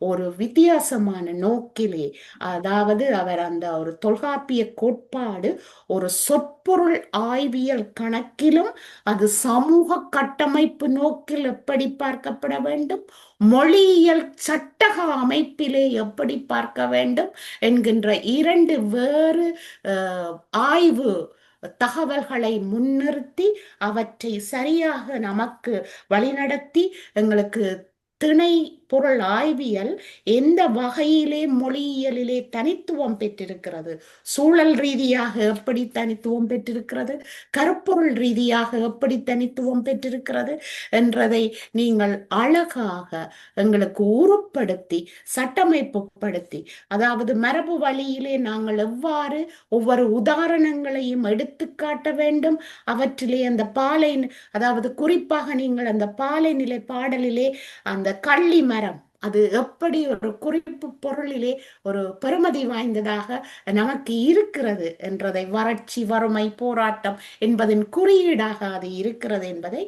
ஒரு வித்தியாசமான நோக்கிலே, அதாவது அவர் அந்த ஒரு தொல்காப்பிய கோட்பாடு ஒரு சொற்பொருள் ஆய்வியல் கணக்கிலும் அது சமூக கட்டமைப்பு நோக்கில் எப்படி பார்க்கப்பட வேண்டும், மொழியியல் சட்டக அமைப்பிலே எப்படி பார்க்க வேண்டும் என்கின்ற இரண்டு வேறு ஆய்வு தகவல்களை முன்னிறுத்தி அவற்றை சரியாக நமக்கு வழிநடத்தி எங்களுக்கு திணை பொருள் ஆய்வியல் எந்த வகையிலே மொழியியலிலே தனித்துவம் பெற்றிருக்கிறது, சூழல் ரீதியாக எப்படி தனித்துவம் பெற்றிருக்கிறது, கருப்பொருள் ரீதியாக எப்படி தனித்துவம் பெற்றிருக்கிறது என்றதை நீங்கள் அழகாக எங்களுக்கு உருப்படுத்தி சட்டமைப்புப்படுத்தி, அதாவது மரபு வழியிலே நாங்கள் எவ்வாறு ஒவ்வொரு உதாரணங்களையும் எடுத்து காட்ட வேண்டும், அவற்றிலே அந்த பாலை, அதாவது குறிப்பாக நீங்கள் அந்த பாலை நிலை பாடலிலே அந்த கள்ளி மரம் அது எப்படி ஒரு குறிப்பு பொருளிலே ஒரு பெருமதி வாய்ந்ததாக நமக்கு இருக்கிறது என்றதை, வறட்சி, வறுமை, போராட்டம் என்பதன் குறியீடாக அது இருக்கிறது என்பதை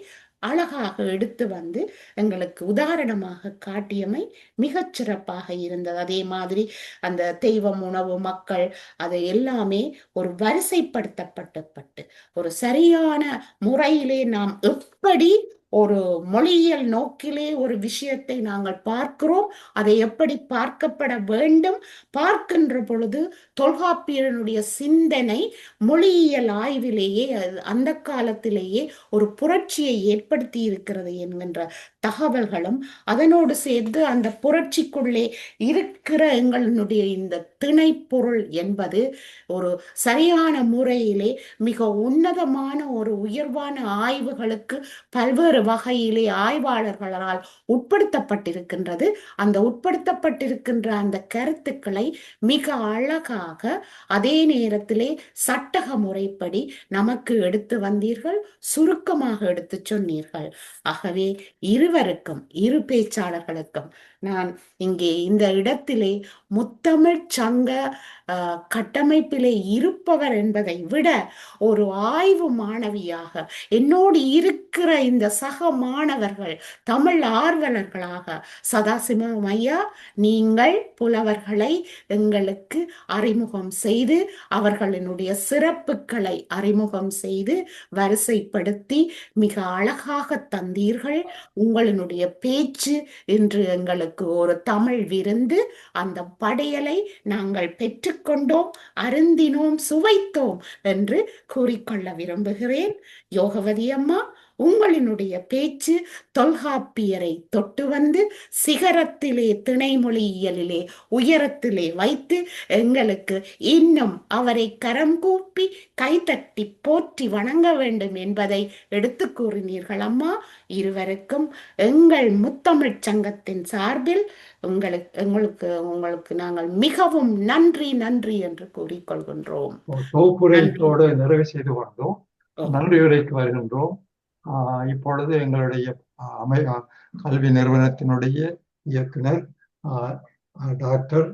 அழகாக எடுத்து வந்து எங்களுக்கு உதாரணமாக காட்டியமை மிகச் சிறப்பாக இருந்தது. அதே மாதிரி அந்த தெய்வம், உணவு, மக்கள் அதை எல்லாமே ஒரு வரிசைப்படுத்தப்பட்டு ஒரு சரியான முறையிலே நாம் எப்படி ஒரு மொழியியல் நோக்கிலே ஒரு விஷயத்தை நாங்கள் பார்க்கிறோம், அதை எப்படி பார்க்கப்பட வேண்டும், பார்க்கின்ற பொழுது தொல்காப்பியனுடைய சிந்தனை மொழியியல் ஆய்விலேயே அந்த காலத்திலேயே ஒரு புரட்சியை ஏற்படுத்தி இருக்கிறது என்கின்ற தகவல்களும், அதனோடு சேர்த்து அந்த புரட்சிக்குள்ளே இருக்கிற எங்களுடைய இந்த திணைப்பொருள் என்பது ஒரு சரியான முறையிலே மிக உன்னதமான ஒரு உயர்வான ஆய்வுகளுக்கு பல்வேறு வகையிலே ஆய்வாளர்களால் உட்படுத்தப்பட்டிருக்கின்றது. அந்த உட்படுத்தப்பட்டிருக்கின்ற அந்த கருத்துக்களை மிக அழகாக அதே நேரத்திலே சட்டக முறைப்படி நமக்கு எடுத்து வந்தீர்கள், சுருக்கமாக எடுத்து சொன்னீர்கள். ஆகவே இருவருக்கும், இரு பேச்சாளர்களுக்கும் நான் இங்கே இந்த இடத்திலே முத்தமிழ் சங்க கட்டமைப்பிலே இருப்பவர் என்பதை விட ஒரு ஆய்வு மாணவியாக என்னோடு இருக்கிற இந்த சக மாணவர்கள், தமிழ் ஆர்வலர்களாக சதாசிவம் ஐயா, நீங்கள் புலவர்களை எங்களுக்கு அறிமுகம் செய்து அவர்களினுடைய சிறப்புகளை அறிமுகம் செய்து வரிசைப்படுத்தி மிக அழகாக தந்தீர்கள். உங்களினுடைய பேச்சு இன்று எங்களுக்கு ஒரு தமிழ் விருந்து. அந்த படையலை நாங்கள் பெற்றுக்கொண்டோம், அருந்தினோம், சுவைத்தோம் என்று கூறிக்கொள்ள விரும்புகிறேன். யோகவதி அம்மா, உங்களினுடைய பேச்சு தொல்காப்பியரை தொட்டு வந்து சிகரத்திலே, திணைமொழியியலிலே உயரத்திலே வைத்து எங்களுக்கு இன்னும் அவரை கரம் கூப்பி கைதட்டி போற்றி வணங்க வேண்டும் என்பதை எடுத்து கூறினீர்கள் அம்மா. இருவருக்கும் எங்கள் முத்தமிழ் சங்கத்தின் சார்பில் உங்களுக்கு நாங்கள் மிகவும் நன்றி நன்றி என்று கூறிக்கொள்கின்றோம். தொகுப்புரையோடு நிறைவு செய்து கொண்டோம். நன்றி உரைக்கு வருகின்றோம். இப்பொழுது எங்களுடைய கல்வி நிறுவனத்தினுடைய இயக்குனர் டாக்டர்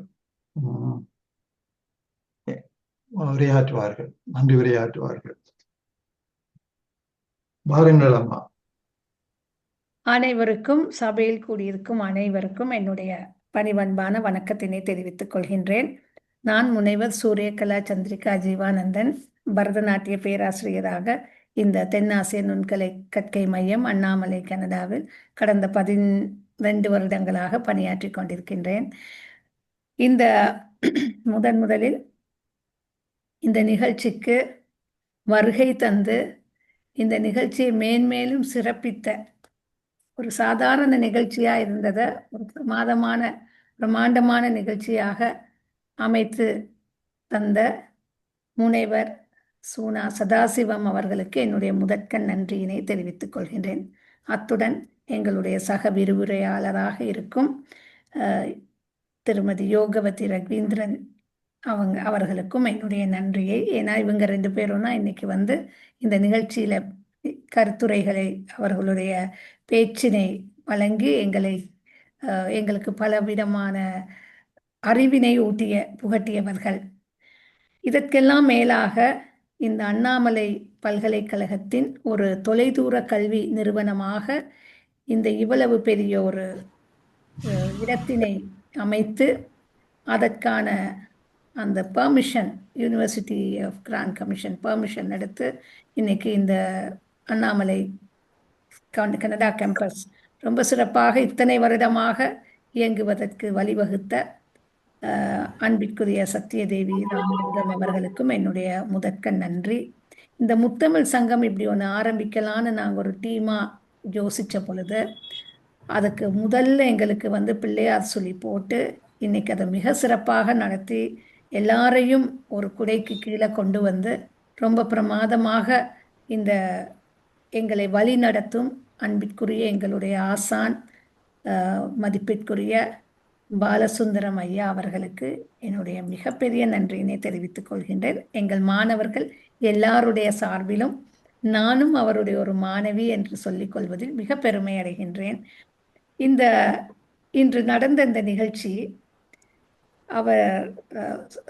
உரையாற்றுவார்கள். நன்றி உரையாற்றுவார்கள். பாருங்கள் அம்மா. அனைவருக்கும், சபையில் கூடியிருக்கும் அனைவருக்கும் என்னுடைய பணிவன்பான வணக்கத்தினை தெரிவித்துக் கொள்கின்றேன். நான் முனைவர் சூரியகலா சந்திரிகா ஜீவானந்தன், பரதநாட்டிய பேராசிரியராக இந்த தென்னாசிய நுண்கலை கற்கை மையம் அண்ணாமலை கனடாவில் கடந்த 12 வருடங்களாக பணியாற்றி கொண்டிருக்கின்றேன். இந்த முதலில் இந்த நிகழ்ச்சிக்கு வருகை தந்து இந்த நிகழ்ச்சியை மேன்மேலும் சிறப்பித்த, ஒரு சாதாரண நிகழ்ச்சியாக இருந்ததை ஒரு பிரமாண்டமான நிகழ்ச்சியாக அமைத்து தந்த முனைவர் சூனா சதாசிவம் அவர்களுக்கு என்னுடைய முதற்கண் நன்றியினை தெரிவித்துக் கொள்கின்றேன். அத்துடன் எங்களுடைய சக விரிவுரையாளராக இருக்கும் திருமதி யோகவதி ரவீந்திரன் அவர்களுக்கும் என்னுடைய நன்றியை, ஏன்னா இவங்க 2 பேரும் தான் இன்னைக்கு வந்து இந்த நிகழ்ச்சியில கருத்துரைகளை, அவர்களுடைய பேச்சினை வழங்கி எங்களுக்கு பலவிதமான அறிவினை புகட்டியவர்கள். இதற்கெல்லாம் மேலாக இந்த அண்ணாமலை பல்கலைக்கழகத்தின் ஒரு தொலைதூர கல்வி நிறுவனமாக இந்த இவ்வளவு பெரிய ஒரு இடத்தினை அமைத்து அதற்கான அந்த permission university of grant commission permission எடுத்து இன்னைக்கு இந்த அண்ணாமலை கனடா கேம்பஸ் ரொம்ப சிறப்பாக இத்தனை வருடமாக இயங்குவதற்கு வழிவகுத்த அன்பிற்குரிய சத்யதேவி ராமலிங்கம் அவர்களுக்கும் என்னுடைய முதற்க நன்றி. இந்த முத்தமிழ் சங்கம் இப்படி ஒன்று ஆரம்பிக்கலான்னு நாங்கள் ஒரு டீமாக யோசித்த பொழுது அதுக்கு முதல்ல எங்களுக்கு வந்து பிள்ளையார் சொல்லி போட்டு இன்னைக்கு அதை மிக சிறப்பாக நடத்தி எல்லாரையும் ஒரு குடைக்கு கீழே கொண்டு வந்து ரொம்ப பிரமாதமாக இந்த எங்களை வழி நடத்தும் அன்பிற்குரிய எங்களுடைய ஆசான் மதிப்பிற்குரிய பாலசுந்தரம் ஐயா அவர்களுக்கு என்னுடைய மிகப்பெரிய நன்றியினை தெரிவித்துக் கொள்கின்றேன். எங்கள் மாணவர்கள் எல்லாருடைய சார்பிலும் நானும் அவருடைய ஒரு மாணவி என்று சொல்லிக் கொள்வதில் மிக பெருமை அடைகின்றேன். இன்று நடந்த இந்த நிகழ்ச்சி அவர்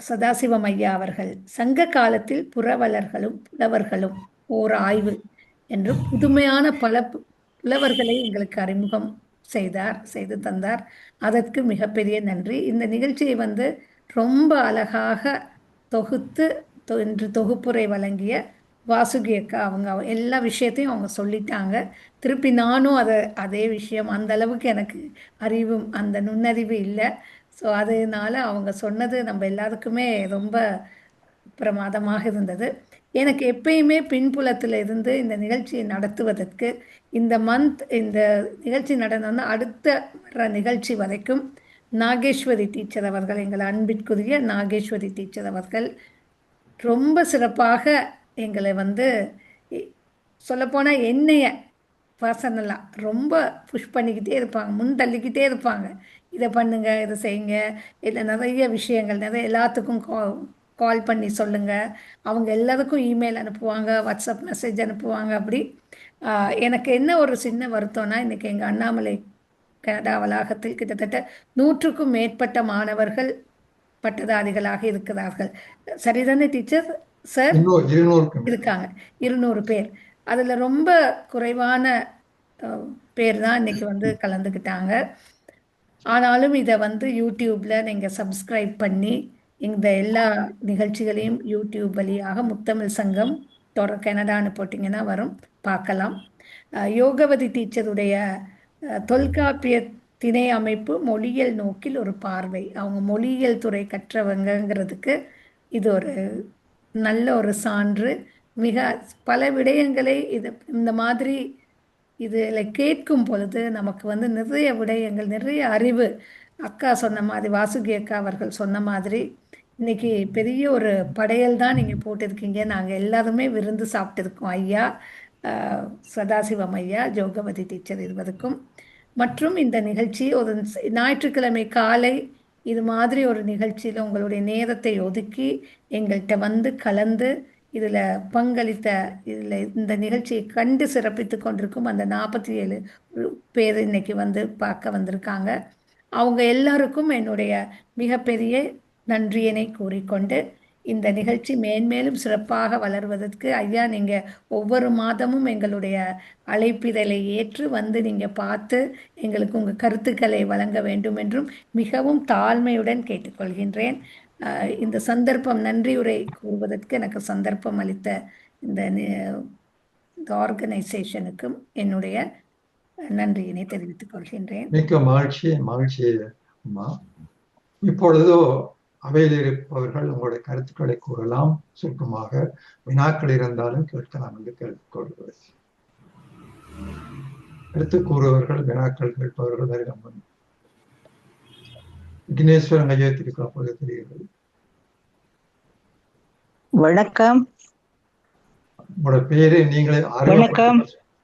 சதாசிவம் ஐயா அவர்கள் சங்க காலத்தில் புரவலர்களும் புலவர்களும் ஓர் ஆய்வு என்று புதுமையான பல புலவர்களை எங்களுக்கு அறிமுகம் செய்து தந்தார். அதற்கு மிகப்பெரிய நன்றி. இந்த நிகழ்ச்சியை வந்து ரொம்ப அழகாக தொகுத்து இன்று தொகுப்புரை வழங்கிய வாசுகி அக்கா அவங்க எல்லா விஷயத்தையும் அவங்க சொல்லிட்டாங்க. திருப்பி நானும் அதே விஷயம் அந்த அளவுக்கு எனக்கு அறிவும் அந்த நுண்ணறிவு இல்லை. ஸோ அதனால அவங்க சொன்னது நம்ம எல்லாருக்குமே ரொம்ப பிரமாதமாக இருந்தது. எனக்கு எப்பயுமே பின்புலத்தில் இருந்து இந்த நிகழ்ச்சியை நடத்துவதற்கு இந்த நிகழ்ச்சி நடந்தோன்னா அடுத்த வர நிகழ்ச்சி வரைக்கும் நாகேஸ்வரி டீச்சர் அவர்கள், எங்கள் அன்பிற்குரிய நாகேஸ்வரி டீச்சர் அவர்கள் ரொம்ப சிறப்பாக எங்களை வந்து சொல்லப்போனால் என்னைய பர்சனலாக ரொம்ப புஷ் பண்ணிக்கிட்டே இருப்பாங்க, முன் தள்ளிக்கிட்டே இருப்பாங்க. இதை பண்ணுங்க, இதை செய்யுங்க, இல்லை நிறைய விஷயங்கள் எல்லாத்துக்கும் கால் பண்ணி சொல்லுங்கள். அவங்க எல்லாருக்கும் இமெயில் அனுப்புவாங்க, வாட்ஸ்அப் மெசேஜ் அனுப்புவாங்க. அப்படி எனக்கு என்ன ஒரு சின்ன வருத்தம்னா இன்றைக்கி எங்கள் அண்ணாமலை கனடா வளாகத்தில் கிட்டத்தட்ட 100க்கும் மேற்பட்ட மாணவர்கள் பட்டதாரிகளாக இருக்கிறார்கள். சரிதானே டீச்சர் சார்? இருக்காங்க 200 பேர். அதில் ரொம்ப குறைவான பேர் தான் இன்னைக்கு வந்து கலந்துக்கிட்டாங்க. ஆனாலும் இதை வந்து யூடியூப்பில் நீங்கள் சப்ஸ்கிரைப் பண்ணி இந்த எல்லா நிகழ்ச்சிகளையும் யூடியூப் வழியாக முத்தமிழ் சங்கம் கனடான்னு போட்டிங்கன்னா வரும், பார்க்கலாம். யோகவதி டீச்சருடைய தொல்காப்பிய திணை அமைப்பு மொழியியல் நோக்கில் ஒரு பார்வை, அவங்க மொழியியல் துறை கற்றவங்கிறதுக்கு இது ஒரு நல்ல ஒரு சான்று. மிக பல விடயங்களை இந்த மாதிரி இதில் கேட்கும் பொழுது நமக்கு வந்து நிறைய விடயங்கள், நிறைய அறிவு. அக்கா சொன்ன மாதிரி, வாசுகி அக்கா அவர்கள் சொன்ன மாதிரி இன்னைக்கு பெரிய ஒரு படையல் தான் நீங்கள் போட்டிருக்கீங்க. நாங்கள் எல்லாருமே விருந்து சாப்பிட்டுருக்கோம். ஐயா சதாசிவம் ஐயா, ஜோகவதி டீச்சர் இருவருக்கும். மற்றும் இந்த நிகழ்ச்சி ஒரு ஞாயிற்றுக்கிழமை காலை இது மாதிரி ஒரு நிகழ்ச்சியில் உங்களுடைய நேரத்தை ஒதுக்கி எங்கள்கிட்ட வந்து கலந்து இதில் பங்களித்த இந்த நிகழ்ச்சியை கண்டு சிறப்பித்து கொண்டிருக்கும் அந்த 47 பேர் இன்னைக்கு வந்து பார்க்க வந்திருக்காங்க. அவங்க எல்லாருக்கும் என்னுடைய மிகப்பெரிய நன்றியினை கூறிக்கொண்டு இந்த நிகழ்ச்சி மேன்மேலும் சிறப்பாக வளர்வதற்கு ஐயா நீங்கள் ஒவ்வொரு மாதமும் எங்களுடைய அழைப்பிதழை ஏற்று வந்து நீங்கள் பார்த்து எங்களுக்கு உங்கள் கருத்துக்களை வழங்க வேண்டும் என்றும் மிகவும் தாழ்மையுடன் கேட்டுக்கொள்கின்றேன். இந்த சந்தர்ப்பம், நன்றியுரை கூறுவதற்கு எனக்கு சந்தர்ப்பம் அளித்த இந்த ஆர்கனைசேஷனுக்கும் என்னுடைய நன்றியினை தெரிவித்துக் கொள்கின்றேன். மிக்க மகிழ்ச்சி அம்மா. இப்பொழுதோ அவையில் இருப்பவர்கள் உங்களுடைய கருத்துக்களை கூறலாம். சுருக்கமாக வினாக்கள் இருந்தாலும் கேட்கலாம் என்று கேட்டுக்கொள்கிறேன். எடுத்து கூறுவர்கள், வினாக்கள் கேட்பவர்கள் வருகம். விக்னேஸ்வரன் ஐயா திருக்கா போல தெரிகிறது. வணக்கம். உங்களோட பேரு நீங்களே வணக்கம்.